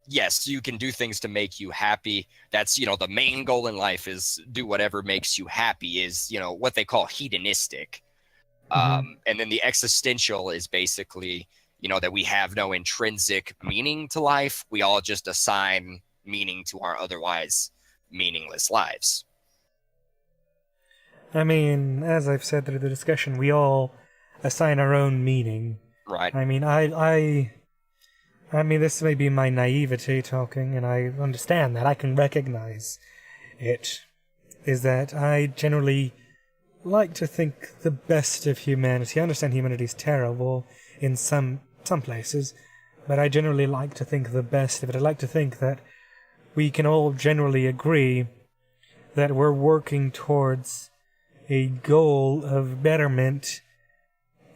yes, you can do things to make you happy. That's, the main goal in life is do whatever makes you happy, is, what they call hedonistic. And then the existential is basically, that we have no intrinsic meaning to life. We all just assign meaning to our otherwise meaningless lives. I mean, as I've said through the discussion, we all assign our own meaning. Right. I mean, I mean, this may be my naivety talking, and I understand that. I can recognize it. Is that I generally like to think the best of humanity. I understand humanity's terrible in some places, but I generally like to think the best of it. I like to think that we can all generally agree that we're working towards a goal of betterment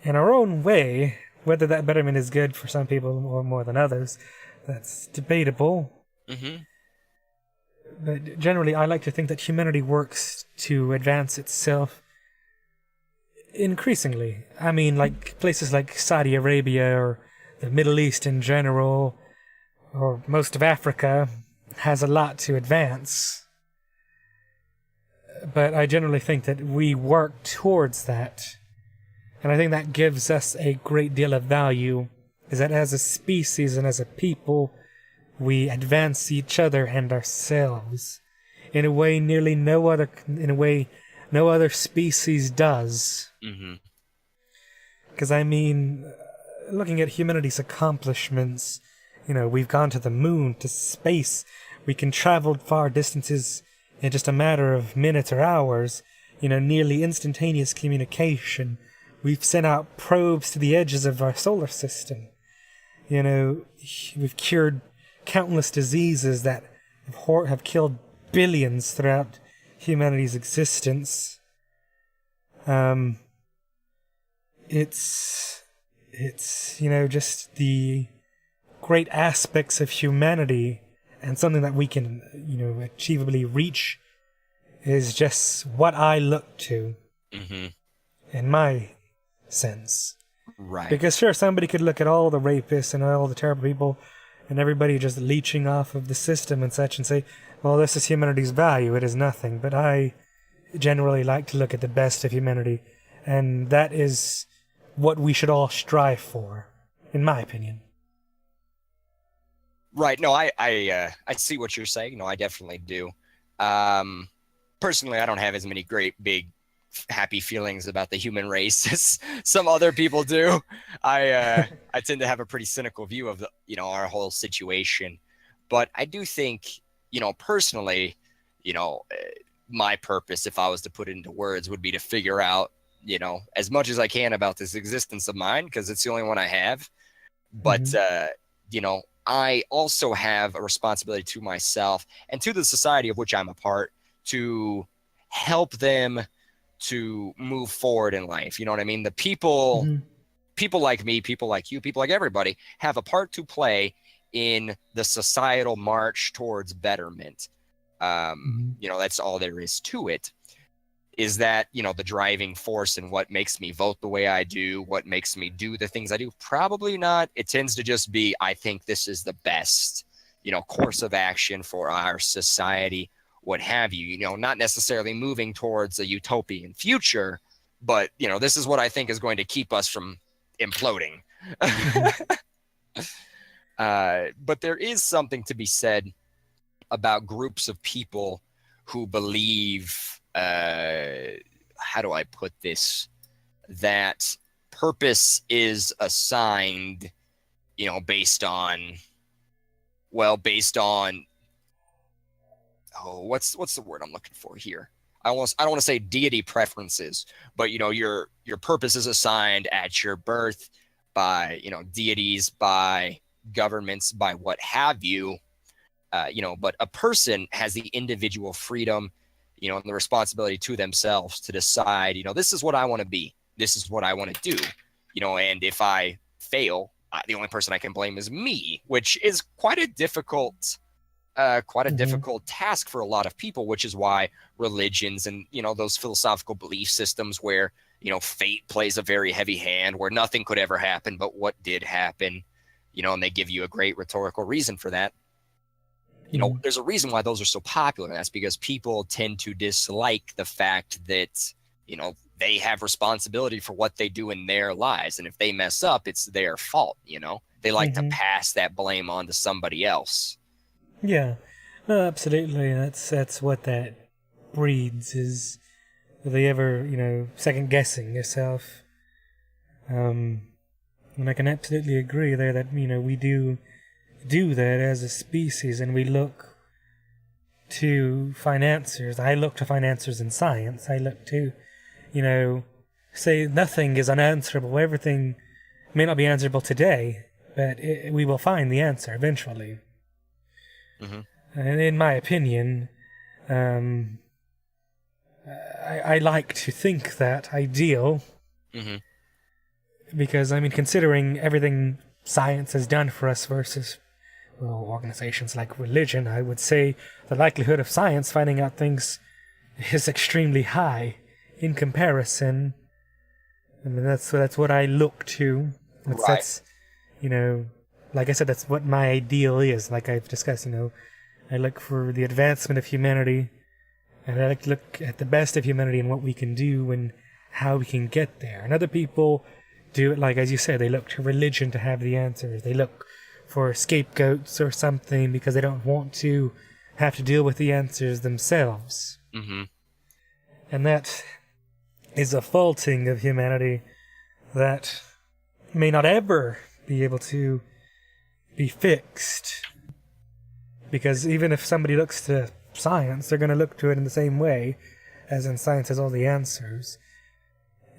in our own way. Whether that betterment is good for some people or more than others, that's debatable. Mm-hmm. But generally, I like to think that humanity works to advance itself increasingly. I mean, like places like Saudi Arabia or the Middle East in general, or most of Africa, has a lot to advance. But I generally think that we work towards that. And I think that gives us a great deal of value, is that as a species and as a people, we advance each other and ourselves in a way no other species does. Mm-hmm. Because I mean, looking at humanity's accomplishments, we've gone to the moon, to space, we can travel far distances in just a matter of minutes or hours, nearly instantaneous communication. We've sent out probes to the edges of our solar system. We've cured countless diseases that have killed billions throughout humanity's existence. It's just the great aspects of humanity, and something that we can, achievably reach is just what I look to. Mm-hmm. In my sense. Right. Because sure, somebody could look at all the rapists and all the terrible people and everybody just leeching off of the system and such and say, well, this is humanity's value, it is nothing. But I generally like to look at the best of humanity, and that is what we should all strive for, in my opinion. Right. No, I see what you're saying. No, I definitely do. Personally, I don't have as many great big happy feelings about the human race as some other people do. I tend to have a pretty cynical view of our whole situation, but I do think, personally, my purpose, if I was to put it into words, would be to figure out, as much as I can about this existence of mine, because it's the only one I have. But, I also have a responsibility to myself and to the society of which I'm a part to help them to move forward in life. You know what I mean? The people like me, people like you, people like everybody have a part to play in the societal march towards betterment. That's all there is to it. Is that, the driving force and what makes me vote the way I do, what makes me do the things I do? Probably not. It tends to just be, I think this is the best, course of action for our society, what have you, not necessarily moving towards a utopian future, but, this is what I think is going to keep us from imploding. But there is something to be said about groups of people who believe, how do I put this, that purpose is assigned, based on, what's the word I'm looking for here? I don't want to say deity preferences, but your purpose is assigned at your birth by deities, by governments, by what have you. But a person has the individual freedom, and the responsibility to themselves to decide, this is what I want to be, this is what I want to do, and if I fail, the only person I can blame is me, which is quite a difficult difficult task for a lot of people, which is why religions and, those philosophical belief systems where, fate plays a very heavy hand, where nothing could ever happen but what did happen, and they give you a great rhetorical reason for that. There's a reason why those are so popular, and that's because people tend to dislike the fact that, they have responsibility for what they do in their lives. And if they mess up, it's their fault, They like to pass that blame on to somebody else. Yeah, no, absolutely. That's what that breeds, is, are they ever, second guessing yourself? And I can absolutely agree there that, we do that as a species, and we look to find answers. I look to find answers in science. I look to, say nothing is unanswerable. Everything may not be answerable today, but we will find the answer eventually. Mm-hmm. And in my opinion, I like to think that ideal. Mm-hmm. Because, considering everything science has done for us versus, organizations like religion, I would say the likelihood of science finding out things is extremely high in comparison. That's what I look to. That's, like I said, that's what my ideal is. Like I've discussed, I look for the advancement of humanity, and I like to look at the best of humanity and what we can do and how we can get there. And other people do it, like as you said, they look to religion to have the answers. They look for scapegoats or something because they don't want to have to deal with the answers themselves. Mm-hmm. And that is a faulting of humanity that may not ever be able to be fixed. Because even if somebody looks to science, they're going to look to it in the same way, as in science has all the answers.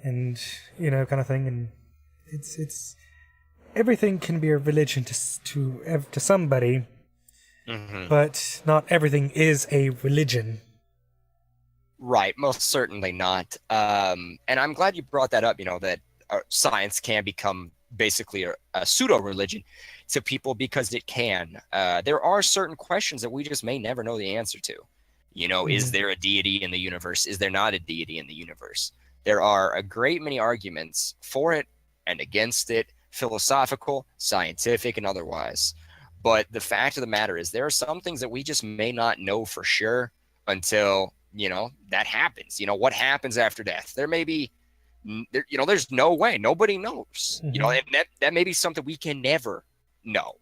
And, kind of thing. And it's everything can be a religion to somebody, Mm-hmm. but not everything is a religion. Right, most certainly not. And I'm glad you brought that up, that science can become basically a pseudo-religion to people because it can. There are certain questions that we just may never know the answer to. Is there a deity in the universe? Is there not a deity in the universe? There are a great many arguments for it and against it, philosophical, scientific, and otherwise. But the fact of the matter is there are some things that we just may not know for sure until, that happens. What happens after death? There may be, there's no way. Nobody knows. Mm-hmm. And that may be something we can never know.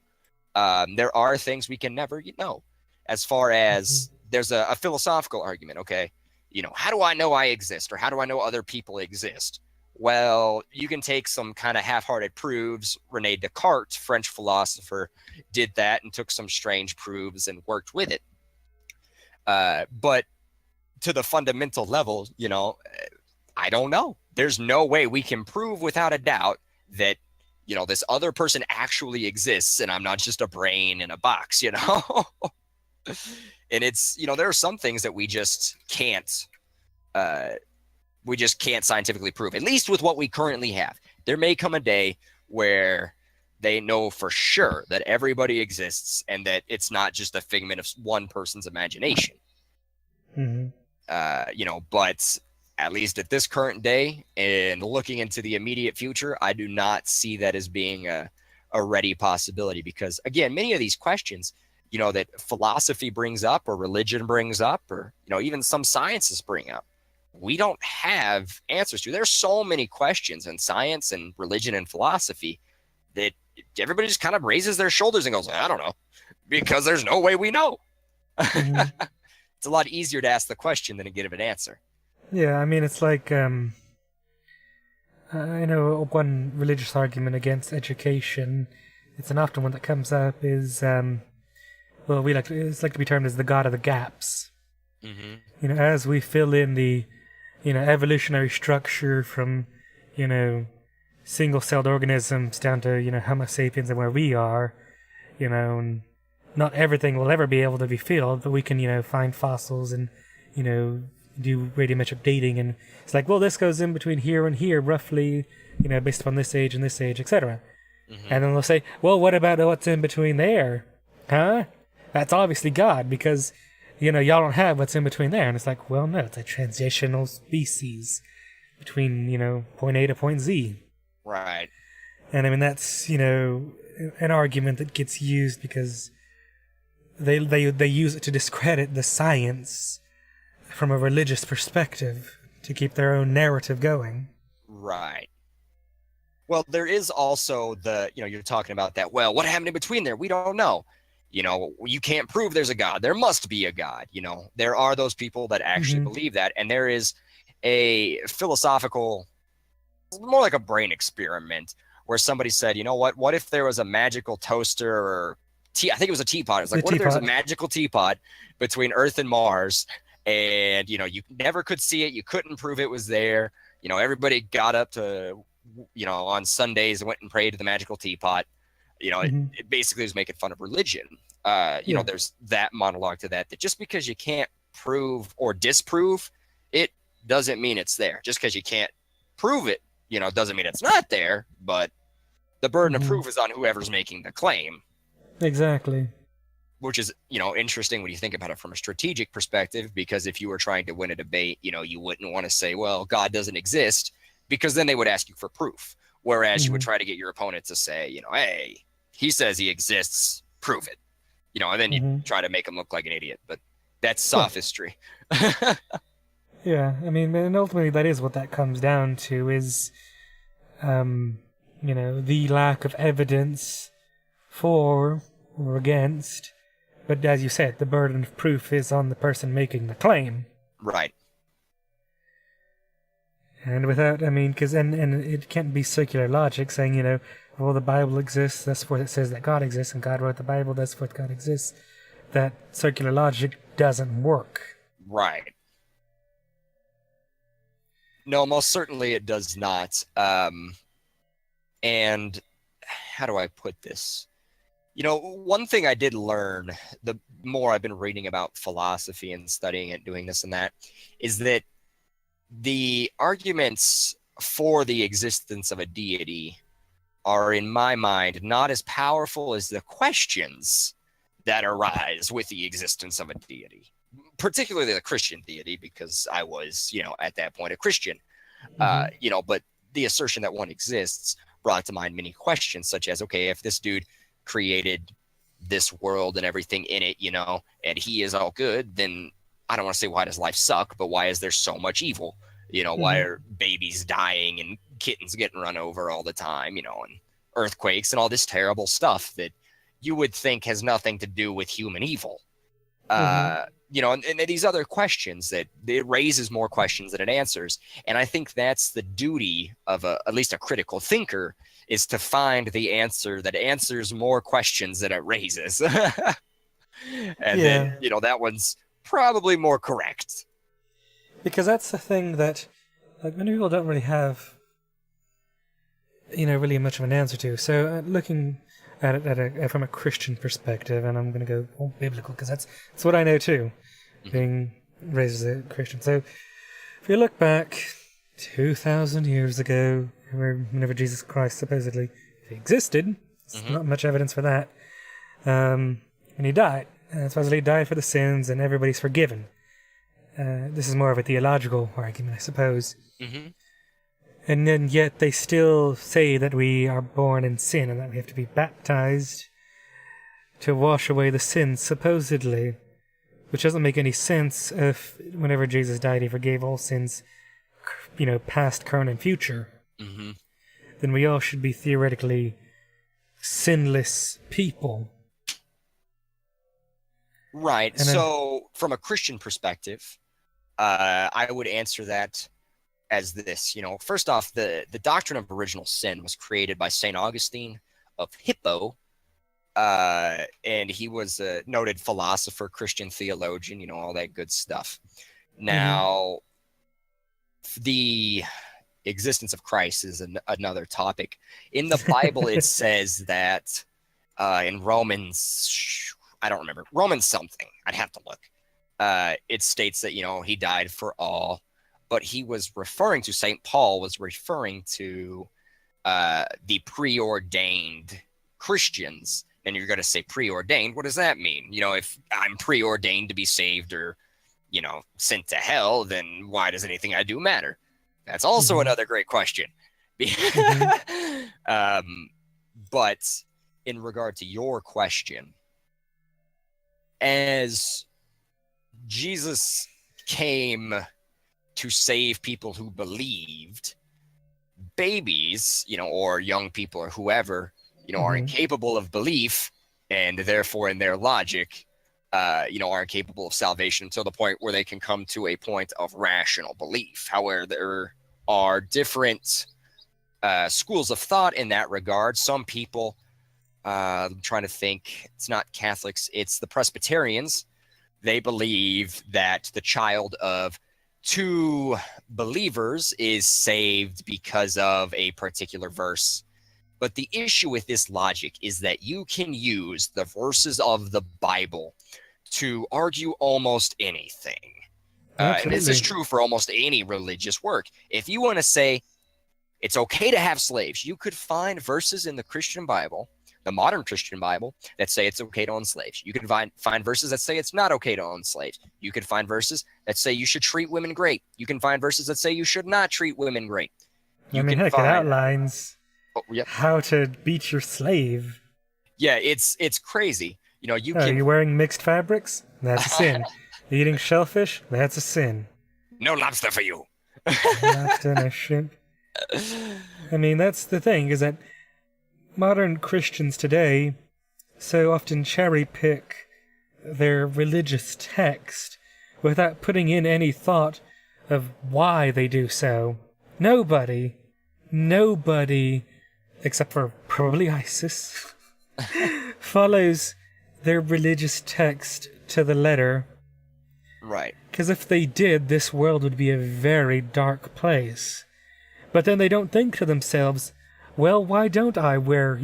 There are things we can never know. As far as there's a philosophical argument, okay? How do I know I exist, or how do I know other people exist? Well, you can take some kind of half-hearted proofs. René Descartes, French philosopher, did that and took some strange proofs and worked with it. But to the fundamental level, I don't know. There's no way we can prove without a doubt that, this other person actually exists and I'm not just a brain in a box, And it's, there are some things that we just can't scientifically prove, at least with what we currently have. There may come a day where they know for sure that everybody exists and that it's not just a figment of one person's imagination. Mm-hmm. But at least at this current day and looking into the immediate future, I do not see that as being a ready possibility because, again, many of these questions, that philosophy brings up or religion brings up or, even some sciences bring up, we don't have answers to. There's so many questions in science and religion and philosophy that everybody just kind of raises their shoulders and goes, I don't know, because there's no way we know. Mm-hmm. It's a lot easier to ask the question than to give an answer. Yeah, it's like, I know one religious argument against education, it's an often one that comes up, is, it's like to be termed as the god of the gaps. Mm-hmm. As we fill in the, evolutionary structure from, single-celled organisms down to, Homo sapiens and where we are, and not everything will ever be able to be filled, but we can, find fossils and, do radiometric dating, and it's like, well, this goes in between here and here, roughly, based upon this age and this age, etc. Mm-hmm. And then they'll say, well, what about what's in between there? Huh? That's obviously God, because, y'all don't have what's in between there. And it's like, well, no, it's a transitional species between, point A to point Z. Right. And that's, an argument that gets used because they use it to discredit the science from a religious perspective to keep their own narrative going. Right. Well, there is also you're talking about that. Well, what happened in between there? We don't know. You can't prove there's a God. There must be a God. There are those people that actually believe that. And there is a philosophical more like a brain experiment where somebody said, you know what if there was a magical toaster or I think it was a teapot. It was like, what if there was a magical teapot between Earth and Mars, and you never could see it, you couldn't prove it was there. Everybody got up to, on Sundays and went and prayed to the magical teapot. It basically was making fun of religion. There's that monologue to that just because you can't prove or disprove it doesn't mean it's there. Just because you can't prove it, doesn't mean it's not there. But the burden of proof is on whoever's making the claim. Exactly. Which is, interesting when you think about it from a strategic perspective, because if you were trying to win a debate, you wouldn't want to say, well, God doesn't exist, because then they would ask you for proof. Whereas you would try to get your opponent to say, hey, he says he exists, prove it. And then you try to make him look like an idiot. But that's sophistry. Yeah, I mean, and ultimately that is what that comes down to is, the lack of evidence for or against. But as you said, the burden of proof is on the person making the claim. Right. And without, because and it can't be circular logic saying, the Bible exists, that's what it says that God exists, and God wrote the Bible, that's what God exists. That circular logic doesn't work. Right. No, most certainly it does not. And how do I put this? One thing I did learn, the more I've been reading about philosophy and studying it, doing this and that, is that the arguments for the existence of a deity are, in my mind, not as powerful as the questions that arise with the existence of a deity, particularly the Christian deity, because I was, at that point a Christian, but the assertion that one exists brought to mind many questions, such as, okay, if this dude created this world and everything in it, and he is all good, then I don't want to say why does life suck, but why is there so much evil? Why are babies dying and kittens getting run over all the time, and earthquakes and all this terrible stuff that you would think has nothing to do with human evil. And these other questions that it raises more questions than it answers. And I think that's the duty of at least a critical thinker, is to find the answer that answers more questions than it raises. Then, that one's probably more correct. Because that's the thing that, many people don't really have, really much of an answer to. So looking at it from a Christian perspective, and I'm going to go all biblical because that's what I know too, being raised as a Christian. So if you look back 2,000 years ago, whenever Jesus Christ supposedly existed, there's not much evidence for that, and he died. Supposedly he died for the sins, and everybody's forgiven. This is more of a theological argument, I suppose. And then yet they still say that we are born in sin and that we have to be baptized to wash away the sins, supposedly. Which doesn't make any sense if whenever Jesus died he forgave all sins, past, current, and future. Then we all should be theoretically sinless people. Right. So from a Christian perspective, I would answer that as this. First off, the doctrine of original sin was created by St. Augustine of Hippo, and he was a noted philosopher, Christian theologian, all that good stuff. Now, the existence of Christ is another topic. In the Bible, it says that in Romans, I don't remember, Romans something, I'd have to look. It states that, he died for all, but he was referring to, St. Paul was referring to the preordained Christians. And you're going to say preordained. What does that mean? If I'm preordained to be saved or, sent to hell, then why does anything I do matter? That's also another great question. But in regard to your question, as Jesus came to save people who believed, babies, or young people or whoever, are incapable of belief, and therefore in their logic, are incapable of salvation until the point where they can come to a point of rational belief. However, there are different schools of thought in that regard. Some people, I'm trying to think, it's not Catholics, it's the Presbyterians. They believe that the child of two believers is saved because of a particular verse. But the issue with this logic is that you can use the verses of the Bible to argue almost anything. And this is true for almost any religious work. If you want to say it's okay to have slaves, you could find verses in the Christian Bible, the modern Christian Bible, that say it's okay to own slaves. You can find verses that say it's not okay to own slaves. You can find verses that say you should treat women great. You can find verses that say you should not treat women great. Heck, it outlines how to beat your slave. Yeah, it's crazy. You can. Are you wearing mixed fabrics? That's a sin. Eating shellfish? That's a sin. No lobster for you. Lobster and a shrimp. I mean, that's the thing, is that modern Christians today so often cherry pick their religious text without putting in any thought of why they do so. Nobody, except for probably ISIS, follows their religious text to the letter. Right. Because if they did, this world would be a very dark place. But then they don't think to themselves, well, why don't I wear,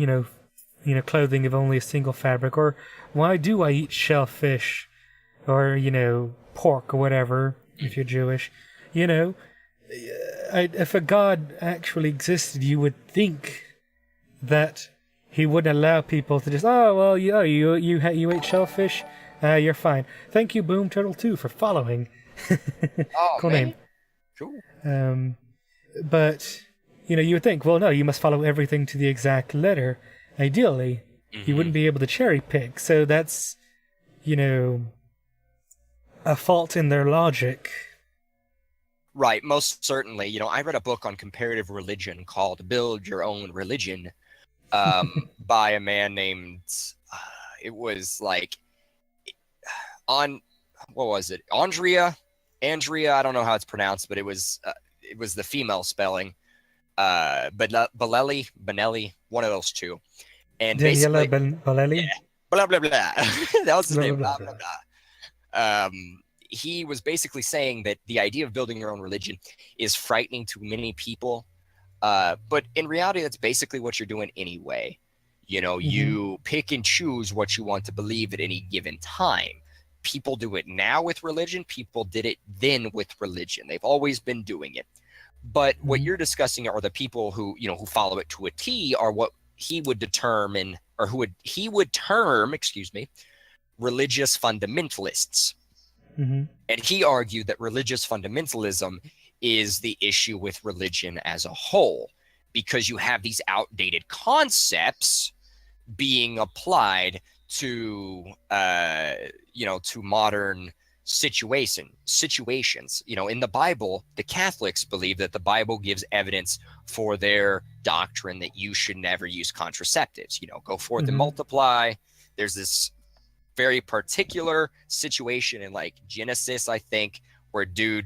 clothing of only a single fabric? Or why do I eat shellfish? Or, pork or whatever, if you're Jewish. If a God actually existed, you would think that he wouldn't allow people to just, you ate shellfish? You're fine. Thank you, Boom Turtle 2, for following. Cool name. Cool. But, you would think, well, no, you must follow everything to the exact letter. Ideally, you wouldn't be able to cherry pick. So that's, a fault in their logic. Right, most certainly. I read a book on comparative religion called Build Your Own Religion by a man named, it was like, what was it? Andrea, I don't know how it's pronounced, but it was the female spelling. Benelli, one of those two. And Daniela basically, Bolelli? Yeah, blah, blah, blah. That was his name, blah, blah, blah, blah. He was basically saying that the idea of building your own religion is frightening to many people. But in reality, that's basically what you're doing anyway. You pick and choose what you want to believe at any given time. People do it now with religion. People did it then with religion. They've always been doing it. But what you're discussing are the people who follow it to a T, are what he would determine, or he would term, religious fundamentalists. And he argued that religious fundamentalism is the issue with religion as a whole, because you have these outdated concepts being applied to modern situations. In the Bible, the Catholics believe that the Bible gives evidence for their doctrine that you should never use contraceptives. Go forth and multiply. There's this very particular situation in like Genesis, I think, where dude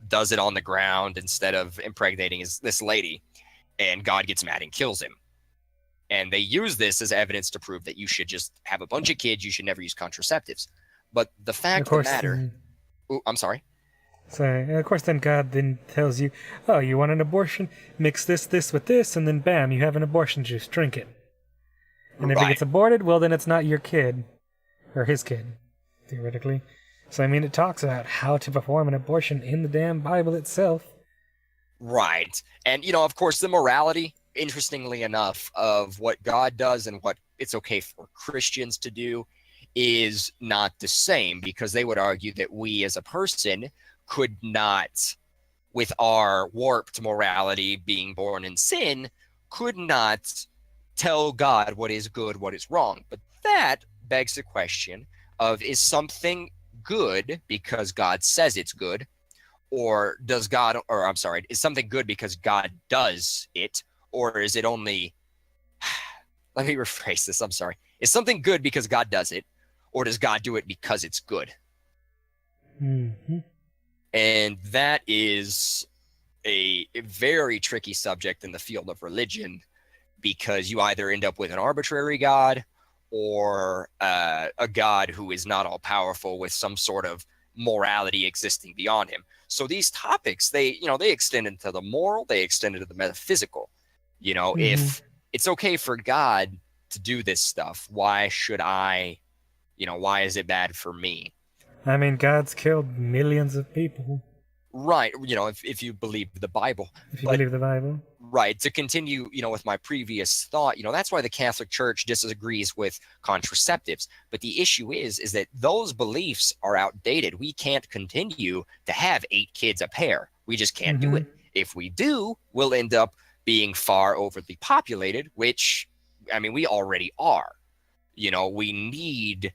does it on the ground instead of impregnating this lady, and God gets mad and kills him. And they use this as evidence to prove that you should just have a bunch of kids. You should never use contraceptives. But the fact of the matter... I'm sorry. Sorry. And of course, then God then tells you, oh, you want an abortion? Mix this with this, and then bam, you have an abortion juice. Drink it. And if it gets aborted, well, then it's not your kid. Or his kid, theoretically. So, it talks about how to perform an abortion in the damn Bible itself. Right. And, of course, the morality, interestingly enough, of what God does and what it's okay for Christians to do is not the same, because they would argue that we as a person could not, with our warped morality being born in sin, could not tell God what is good, what is wrong. But that begs the question of, is something good because God says it's good, or is something good because God does it, or is it only, let me rephrase this, I'm sorry. Is something good because God does it, or does God do it because it's good? And that is a very tricky subject in the field of religion, because you either end up with an arbitrary God or a God who is not all powerful with some sort of morality existing beyond him. So these topics, they extend into the moral, they extend into the metaphysical. Hmm. If it's okay for God to do this stuff, why should I, why is it bad for me? I mean, God's killed millions of people, Right. If you believe the Bible. if you But believe the Bible. right, to continue, with my previous thought, that's why the Catholic Church disagrees with contraceptives. But the issue is that those beliefs are outdated. We can't continue to have 8 kids a pair. We just can't do Hmm. it. If we do, we'll end up being far overly populated, which, I mean, we already are. We need I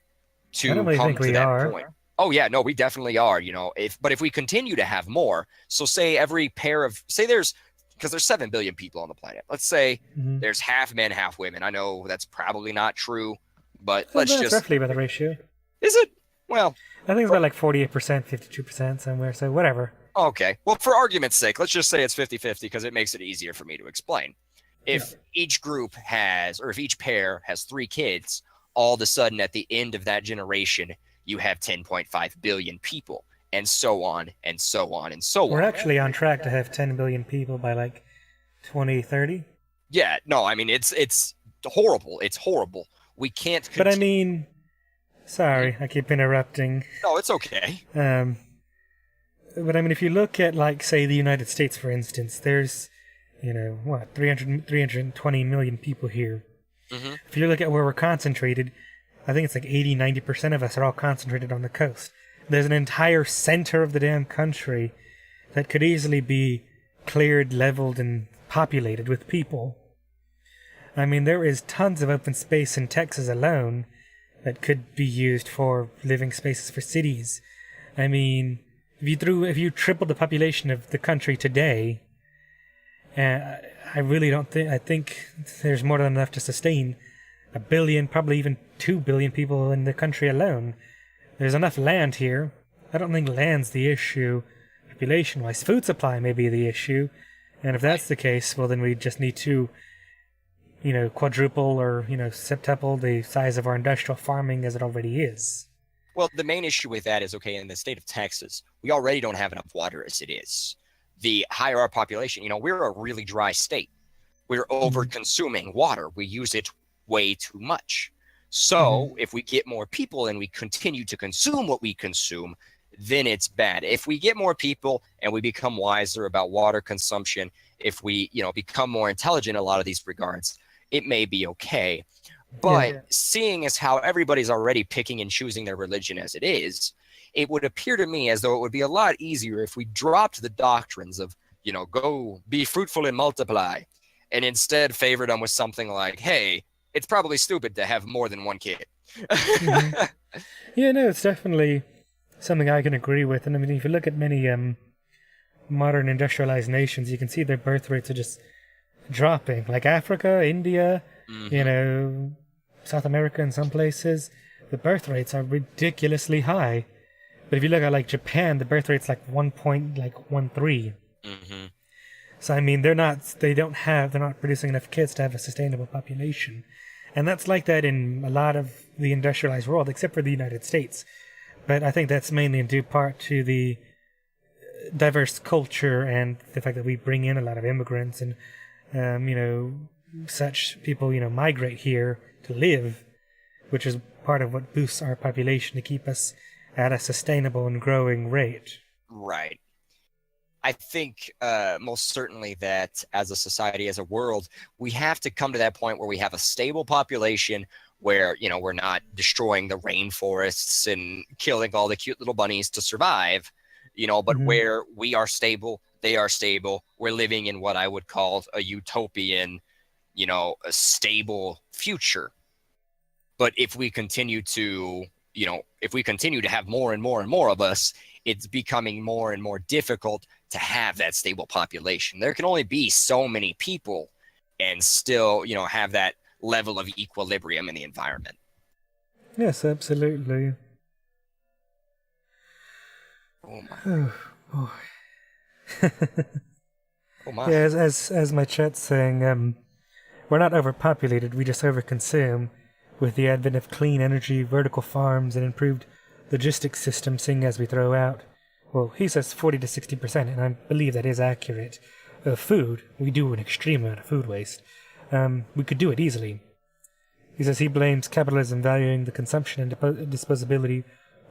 don't to really think come to we that are. point. Oh yeah, no, we definitely are. If we continue to have more, so say every pair of say there's because there's 7 billion people on the planet. Let's say Hmm. there's half men, half women. I know that's probably not true, but So let's that's just roughly about the ratio. is it? Well, I think it's for, about like 48%, 52% somewhere, so whatever. okay. Well, for argument's sake, let's just say it's 50-50 because it makes it easier for me to explain. Yeah. If each group has, or if each pair has 3 kids, all of a sudden at the end of that generation, you have 10.5 billion people, and so on, and so on, and so We're on. actually on track to have 10 billion people by like 2030. Yeah, no, I mean, it's horrible. It's horrible. We can't But I continue. mean, sorry, I keep interrupting. No, it's okay. Um, but I mean, if you look at, like, say, the United States, for instance, there's, what, 320 million people here. Hmm. If you look at where we're concentrated, I think it's like 80-90% of us are all concentrated on the coast. There's an entire center of the damn country that could easily be cleared, leveled, and populated with people. I mean, there is tons of open space in Texas alone that could be used for living spaces for cities. I mean, if you tripled the population of the country today, I really don't think I think there's more than enough to sustain 1 billion, probably even 2 billion people in the country alone. There's enough land here. I don't think land's the issue, population-wise. Food supply may be the issue, and if that's the case, well, then we just need to, quadruple or septuple the size of our industrial farming as it already is. Well, the main issue with that is, okay, in the state of Texas, we already don't have enough water as it is. The higher our population, we're a really dry state. We're over consuming water. We use it way too much. So if we get more people and we continue to consume what we consume, then it's bad. If we get more people and we become wiser about water consumption, if we, become more intelligent in a lot of these regards, it may be okay. But Yeah. seeing as how everybody's already picking and choosing their religion as it is, it would appear to me as though it would be a lot easier if we dropped the doctrines of, go be fruitful and multiply, and instead favored them with something like, hey, it's probably stupid to have more than one kid. Hmm. Yeah, no, it's definitely something I can agree with. And I mean, if you look at many modern industrialized nations, you can see their birth rates are just dropping. Like Africa, India, Mhm. South America, in some places, the birth rates are ridiculously high. But if you look at like Japan, the birth rate's like 1.13. Mhm. So I mean, they're not producing enough kids to have a sustainable population, and that's like that in a lot of the industrialized world, except for the United States. But I think that's mainly in due part to the diverse culture and the fact that we bring in a lot of immigrants and such people migrate here to live, which is part of what boosts our population to keep us at a sustainable and growing rate. Right. I think most certainly that as a society, as a world, we have to come to that point where we have a stable population where, we're not destroying the rainforests and killing all the cute little bunnies to survive, but Hmm. where we are stable, they are stable. We're living in what I would call a utopian, a stable future. But if we continue to have more and more and more of us, it's becoming more and more difficult to have that stable population. There can only be so many people and still, have that level of equilibrium in the environment. Yes, absolutely. Oh my. Oh boy. Oh my. Yeah, as my chat's saying, we're not overpopulated, we just overconsume with the advent of clean energy, vertical farms, and improved logistics systems, seeing as we throw out, well, he says 40 to 60%, and I believe that is accurate, of food. We do an extreme amount of food waste. We could do it easily. He says he blames capitalism valuing the consumption and disposability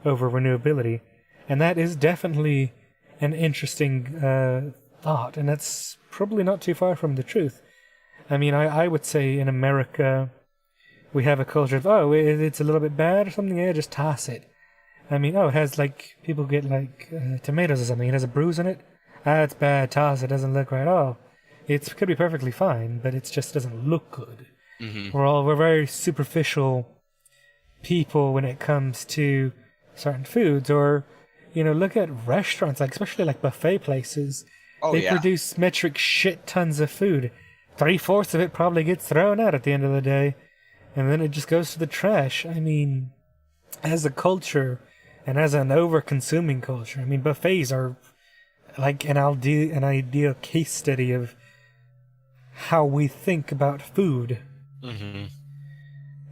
over renewability, and that is definitely an interesting thought, and that's probably not too far from the truth. I mean, I would say in America, we have a culture of, oh, it's a little bit bad or something, yeah, just toss it. I mean, oh, it has, like, people get, like, tomatoes or something, it has a bruise on it. Ah, it's bad, toss it, doesn't look right. Oh, it could be perfectly fine, but it just doesn't look good. Mm-hmm. We're very superficial people when it comes to certain foods, or, look at restaurants, like, especially like buffet places. Oh, They yeah. produce metric shit tons of food. 3/4 of it probably gets thrown out at the end of the day, and then it just goes to the trash. I mean, as a culture, and as an over-consuming culture, I mean, buffets are like an ideal case study of how we think about food. Mm-hmm.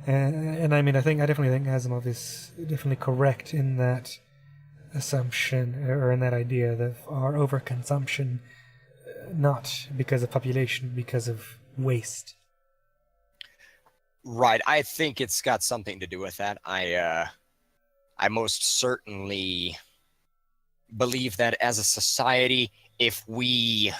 And I mean, I definitely think Asimov is definitely correct in that assumption, or in that idea that our overconsumption, not because of population, because of waste. Right. I think it's got something to do with that. I most certainly believe that as a society, if we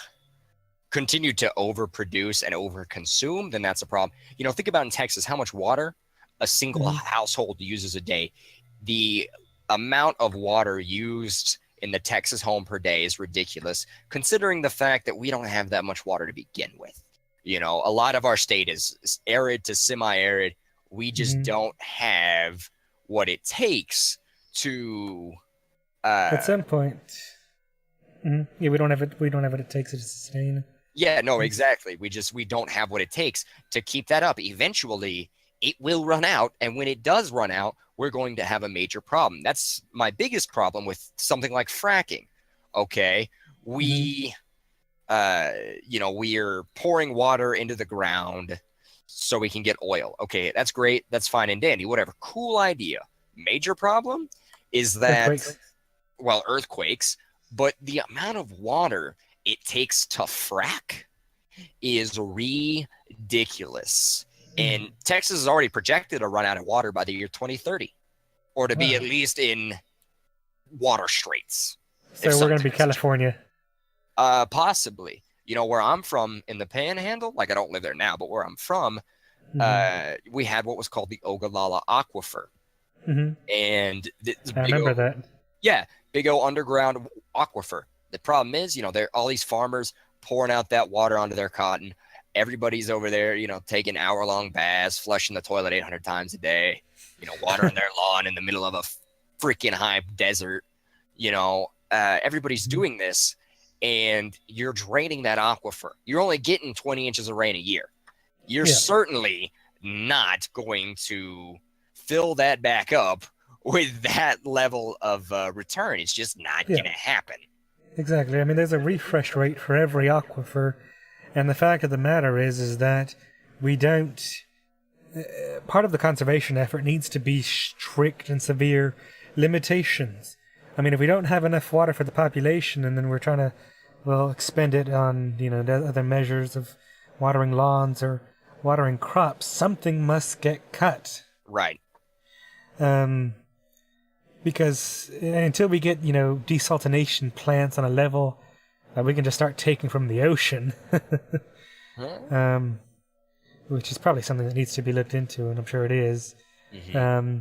continue to overproduce and overconsume, then that's a problem. Think about in Texas how much water a single household uses a day. The amount of water used in the Texas home per day is ridiculous, considering the fact that we don't have that much water to begin with. A lot of our state is arid to semi-arid. We just don't have what it takes to at some point. Yeah, we don't have it. We don't have what it takes to sustain. Yeah, no, exactly. We don't have what it takes to keep that up. Eventually, it will run out, and when it does run out, we're going to have a major problem. That's my biggest problem with something like fracking. Okay, we're pouring water into the ground so we can get oil. Okay, that's great. That's fine and dandy. Whatever. Cool idea. Major problem is that, earthquakes, but the amount of water it takes to frack is ridiculous. And Texas is already projected to run out of water by the year 2030, or to be at least in water straits. So we're going to be California. Possibly. Where I'm from in the Panhandle, like I don't live there now, but where I'm from, we had what was called the Ogallala Aquifer. And I remember that. Yeah, big old underground aquifer. The problem is, there are all these farmers pouring out that water onto their cotton. Everybody's over there, taking hour-long baths, flushing the toilet 800 times a day, watering their lawn in the middle of a freaking high desert. Everybody's doing this, and you're draining that aquifer. You're only getting 20 inches of rain a year. You're certainly not going to fill that back up with that level of return. It's just not going to happen. Exactly. I mean, there's a refresh rate for every aquifer, and the fact of the matter is that we don't. Part of the conservation effort needs to be strict and severe limitations. I mean, if we don't have enough water for the population, and then we're trying to, expend it on other measures of watering lawns or watering crops, something must get cut. Right. Because until we get, desalination plants on a level that we can just start taking from the ocean, which is probably something that needs to be looked into, and I'm sure it is. I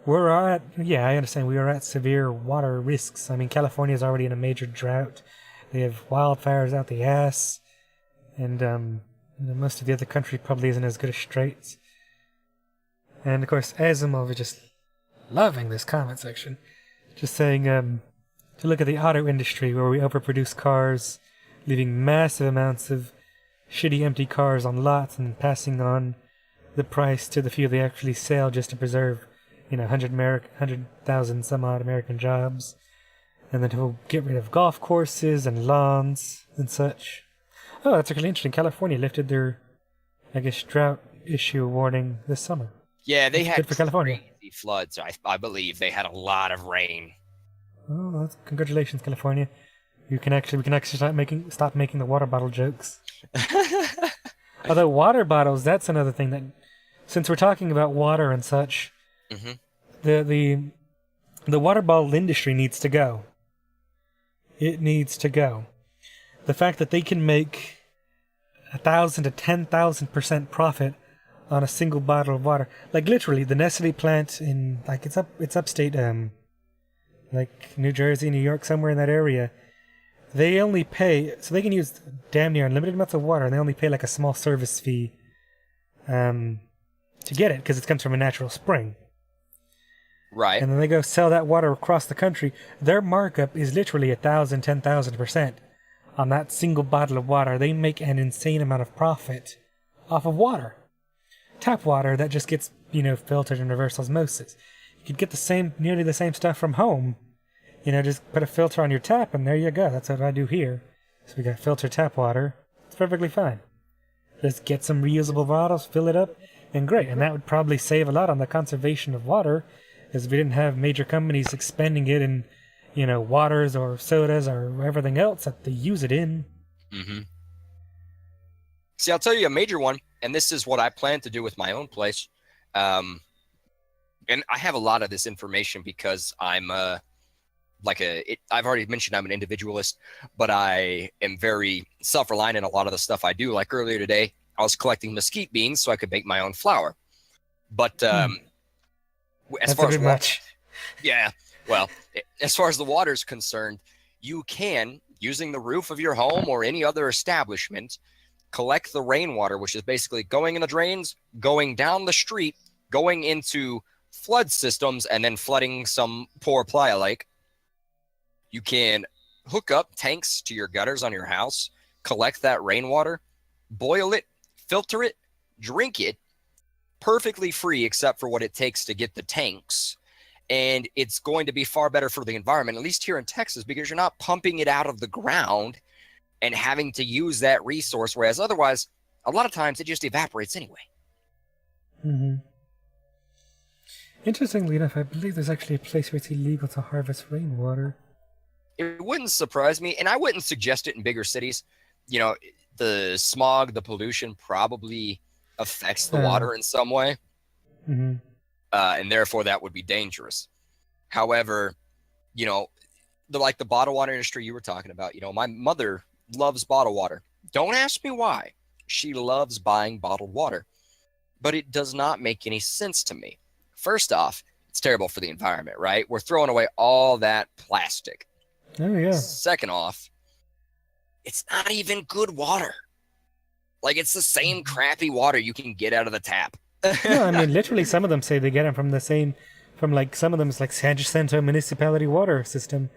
understand we are at severe water risks. I mean, California is already in a major drought. They have wildfires out the ass, and most of the other country probably isn't as good as straits. And of course, Asimov is just loving this comment section. Just saying, to look at the auto industry where we overproduce cars, leaving massive amounts of shitty empty cars on lots and passing on the price to the few they actually sell just to preserve, 100,000 some odd American jobs. and then to get rid of golf courses and lawns and such. Oh, that's really interesting. California lifted their, I guess, drought issue warning this summer. Yeah, they had good for California. Crazy floods. I believe they had a lot of rain. Oh, congratulations, California. We can actually stop making the water bottle jokes. Although water bottles, that's another thing that, since we're talking about water and such, the water bottle industry needs to go. It needs to go. The fact that they can make 1,000 to 10,000% profit on a single bottle of water, like literally the Nestle plant in it's upstate, like New Jersey, New York, somewhere in that area. They only pay, so they can use damn near unlimited amounts of water, and they only pay like a small service fee to get it, because it comes from a natural spring. Right. And then they go sell that water across the country. Their markup is literally 1,000, 10,000% on that single bottle of water. They make an insane amount of profit off of water. Tap water that just gets, filtered in reverse osmosis. You could get nearly the same stuff from home. Just put a filter on your tap, and there you go. That's what I do here. So we got filtered tap water. It's perfectly fine. Just get some reusable bottles, fill it up, and great. And that would probably save a lot on the conservation of water, as we didn't have major companies expending it in, waters or sodas or everything else that they use it in. Mm-hmm. See, I'll tell you a major one, and this is what I plan to do with my own place. And I have a lot of this information because I'm I've already mentioned I'm an individualist, but I am very self-reliant in a lot of the stuff I do. Like earlier today, I was collecting mesquite beans so I could make my own flour. But as far as much. Yeah, well, as far as the water is concerned, you can, using the roof of your home or any other establishment, collect the rainwater, which is basically going in the drains, going down the street, going into flood systems, and then flooding some poor playa lake. You can hook up tanks to your gutters on your house, collect that rainwater, boil it, filter it, drink it, perfectly free except for what it takes to get the tanks. And it's going to be far better for the environment, at least here in Texas, because you're not pumping it out of the ground and having to use that resource, whereas otherwise, a lot of times it just evaporates anyway. Mm-hmm. Interestingly enough, I believe there's actually a place where it's illegal to harvest rainwater. It wouldn't surprise me, and I wouldn't suggest it in bigger cities. The smog, the pollution probably affects the water in some way, mm-hmm. And therefore that would be dangerous. However, the bottled water industry you were talking about, my mother loves bottled water. Don't ask me why. She loves buying bottled water, but it does not make any sense to me. First off, it's terrible for the environment, right? We're throwing away all that plastic. Oh, yeah. Second off, it's not even good water. Like, it's the same crappy water you can get out of the tap. No, I mean, literally, some of them say they get them from some of them is like San Jacinto municipality water system.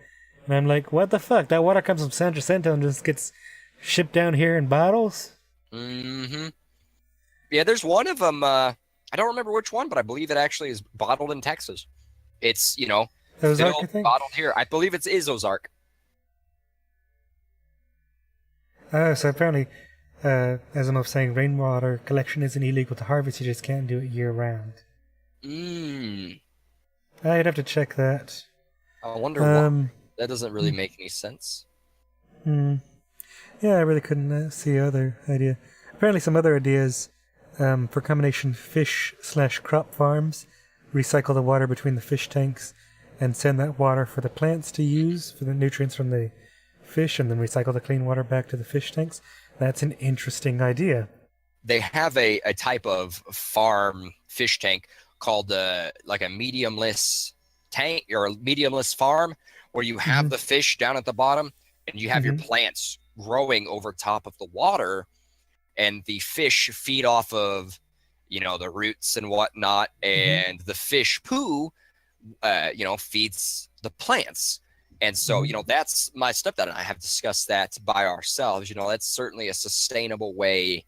And I'm like, what the fuck? That water comes from San Jacinto and just gets shipped down here in bottles? Mm-hmm. Yeah, there's one of them, I don't remember which one, but I believe it actually is bottled in Texas. It's, Ozark, I think? Bottled here. I believe it is Ozark. So apparently, as I'm saying, rainwater collection isn't illegal to harvest. You just can't do it year-round. I'd have to check that. I wonder why. That doesn't really make any sense. Yeah, I really couldn't see other idea. Apparently some other ideas for combination fish/crop farms, recycle the water between the fish tanks and send that water for the plants to use for the nutrients from the fish, and then recycle the clean water back to the fish tanks. That's an interesting idea. They have a type of farm fish tank called like a mediumless tank or a mediumless farm, where you have the fish down at the bottom and you have your plants growing over top of the water, and the fish feed off of, the roots and whatnot, and the fish poo, feeds the plants. And so, that's my stepdad and I have discussed that by ourselves. That's certainly a sustainable way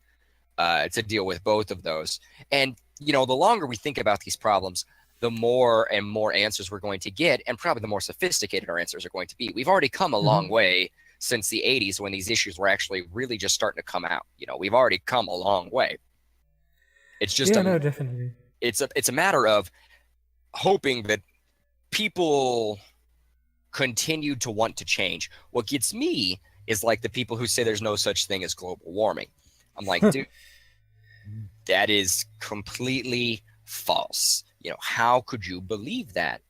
to deal with both of those. And, the longer we think about these problems, the more and more answers we're going to get, and probably the more sophisticated our answers are going to be. We've already come a long way since the 80s when these issues were actually really just starting to come out. We've already come a long way. It's just definitely. It's a matter of hoping that people continue to want to change. What gets me is like the people who say there's no such thing as global warming. I'm like, dude, that is completely false. How could you believe that?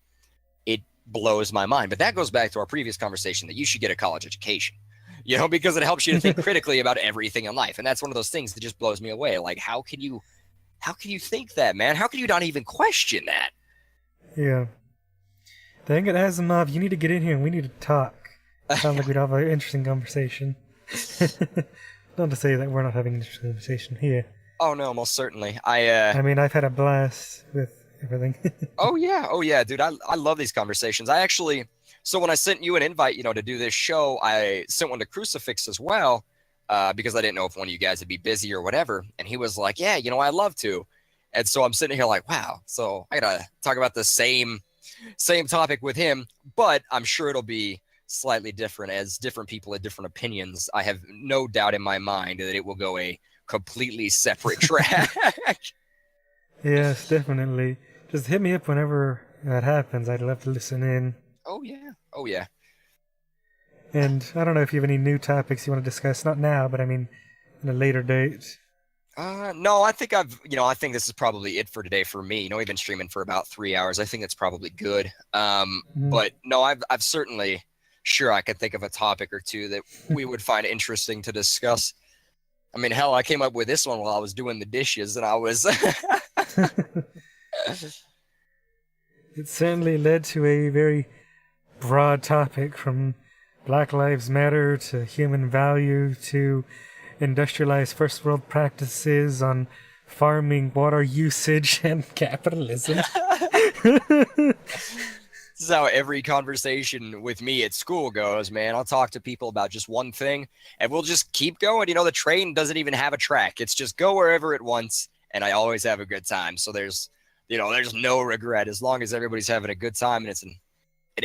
It blows my mind. But that goes back to our previous conversation that you should get a college education, because it helps you to think critically about everything in life. And that's one of those things that just blows me away. Like, how can you think that, man? How can you not even question that? Yeah. Dang it, Asimov, you need to get in here and we need to talk. Sounds like we'd have an interesting conversation. Not to say that we're not having an interesting conversation here. Oh, no, most certainly. I mean, I've had a blast with everything. Oh, yeah, dude. I love these conversations. So when I sent you an invite, to do this show, I sent one to Crucifix as well, because I didn't know if one of you guys would be busy or whatever. And he was like, yeah, I'd love to. And so I'm sitting here like, wow. So I got to talk about the same topic with him, but I'm sure it'll be slightly different as different people have different opinions. I have no doubt in my mind that it will go a completely separate track. Yes, definitely. Just hit me up whenever that happens. I'd love to listen in. Oh yeah. And I don't know if you have any new topics you want to discuss. Not now, but I mean, in a later date. No, I think I think this is probably it for today for me. We've been streaming for about 3 hours. I think that's probably good. But no, I've certainly sure I could think of a topic or two that we would find interesting to discuss. I mean, hell, I came up with this one while I was doing the dishes, and I was. It certainly led to a very broad topic, from Black Lives Matter to human value to industrialized first world practices on farming, water usage, and capitalism. This is how every conversation with me at school goes, man. I'll talk to people about just one thing, and we'll just keep going. The train doesn't even have a track. It's just go wherever it wants, and I always have a good time. So there's no regret as long as everybody's having a good time, and it's an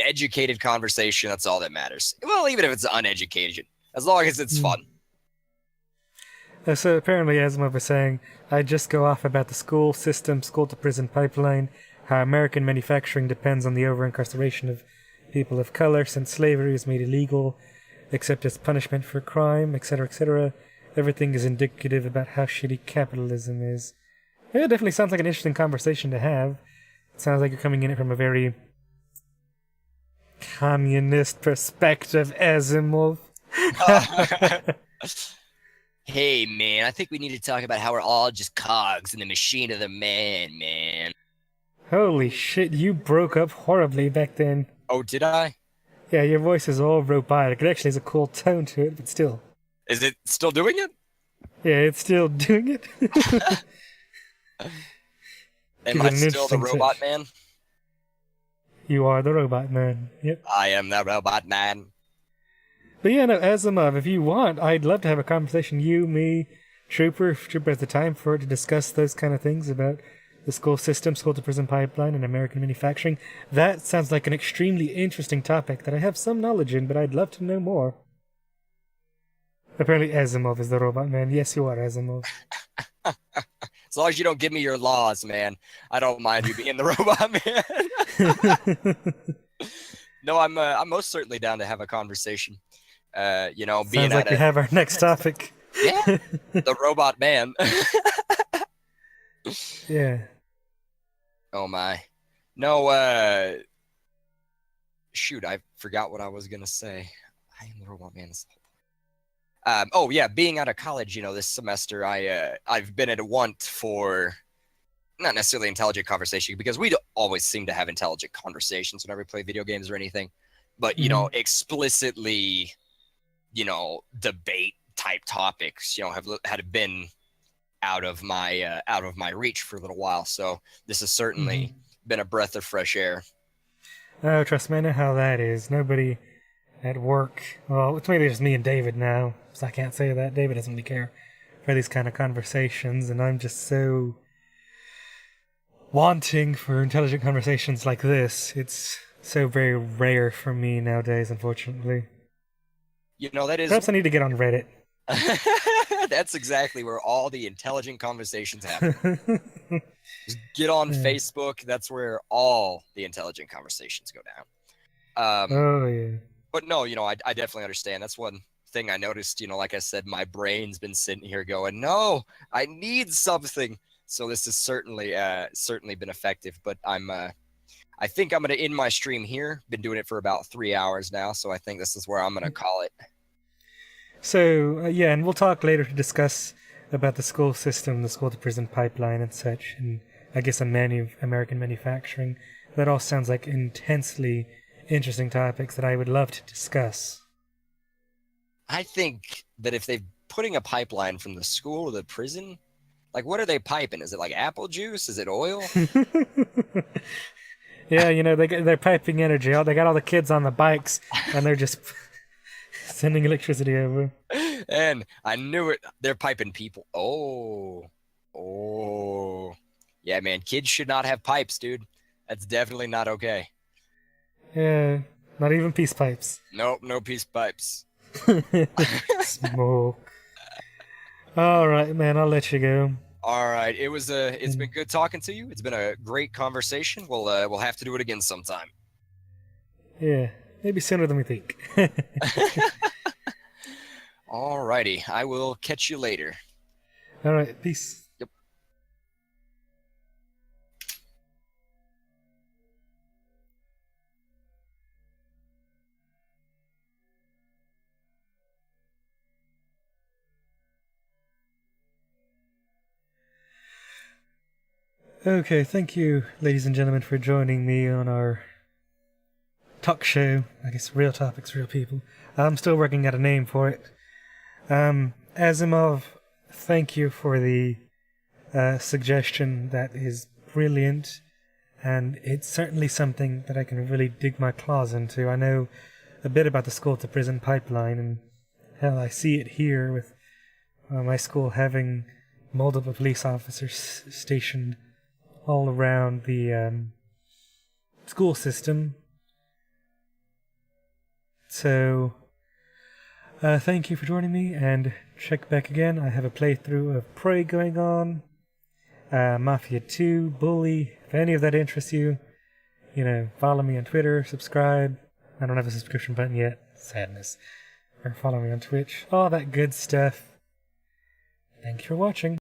educated conversation. That's all that matters. Well, even if it's uneducated, as long as it's fun. So apparently, Asimov was saying, I just go off about the school system, school-to-prison pipeline, how American manufacturing depends on the over-incarceration of people of color since slavery is made illegal, except as punishment for crime, etc., etc. Everything is indicative about how shitty capitalism is. Yeah, it definitely sounds like an interesting conversation to have. It sounds like you're coming in it from a very communist perspective, Asimov. Hey, man, I think we need to talk about how we're all just cogs in the machine of the man. Holy shit, you broke up horribly back then. Oh, did I? Yeah, your voice is all robotic. It actually has a cool tone to it, but still. Is it still doing it? Yeah, it's still doing it. Am I still the robot man? You are the robot man, yep. I am the robot man. But yeah, no, Asimov, if you want, I'd love to have a conversation, you, me, Trooper, if Trooper has the time for it, to discuss those kind of things about the school system, school-to-prison pipeline, and American manufacturing. That sounds like an extremely interesting topic that I have some knowledge in, but I'd love to know more. Apparently Asimov is the robot man. Yes, you are, Asimov. As long as you don't give me your laws, man, I don't mind you being the robot man. No, I'm most certainly down to have a conversation. Being sounds like we have our next topic. Yeah, the robot man. Yeah. Oh my. No, shoot, I forgot what I was gonna say. I am the robot man. Oh yeah, being out of college, this semester, I've been at a want for not necessarily intelligent conversation, because we always seem to have intelligent conversations whenever we play video games or anything, but explicitly, debate type topics, had been out of my reach for a little while. So this has certainly been a breath of fresh air. Oh, trust me, I know how that is. Nobody at work, well, it's maybe just me and David now, so I can't say that. David doesn't really care for these kind of conversations, and I'm just so wanting for intelligent conversations like this. It's so very rare for me nowadays, unfortunately. You know, that is Perhaps I need to get on Reddit. that's exactly where all the intelligent conversations happen. Just get on Yeah. Facebook. That's where all the intelligent conversations go down. Oh, yeah. But no, you know, I definitely understand. That's one thing I noticed. You know, like I said, my brain's been sitting here going, "No, I need something." So this has certainly been effective. But I think I'm gonna end my stream here. Been doing it for about 3 hours now, so I think this is where I'm gonna call it. So, yeah, and we'll talk later to discuss about the school system, the school to prison pipeline and such, and I guess American manufacturing. That all sounds like intensely interesting topics that I would love to discuss. I think that if they're putting a pipeline from the school to the prison, like what are they piping? Is it like apple juice? Is it oil? Yeah, you know, they're piping energy. They got all the kids on the bikes, and they're just sending electricity over. And I knew it. They're piping people. Oh. Yeah, man. Kids should not have pipes, dude. That's definitely not okay. Yeah, not even peace pipes. Nope, no peace pipes. Smoke. All right, man. I'll let you go. All right. It's been good talking to you. It's been a great conversation. We'll have to do it again sometime. Yeah, maybe sooner than we think. All righty. I will catch you later. All right, peace. Yep. Okay, thank you, ladies and gentlemen, for joining me on our talk show. I guess real topics, real people. I'm still working out a name for it. Asimov, thank you for the suggestion. That is brilliant, and it's certainly something that I can really dig my claws into. I know a bit about the school to prison pipeline, and hell, I see it here with my school having multiple police officers stationed all around the school system. So, thank you for joining me, and check back again. I have a playthrough of Prey going on, Mafia 2, Bully. If any of that interests you, follow me on Twitter, subscribe. I don't have a subscription button yet. Sadness. Or follow me on Twitch. All that good stuff. Thank you for watching.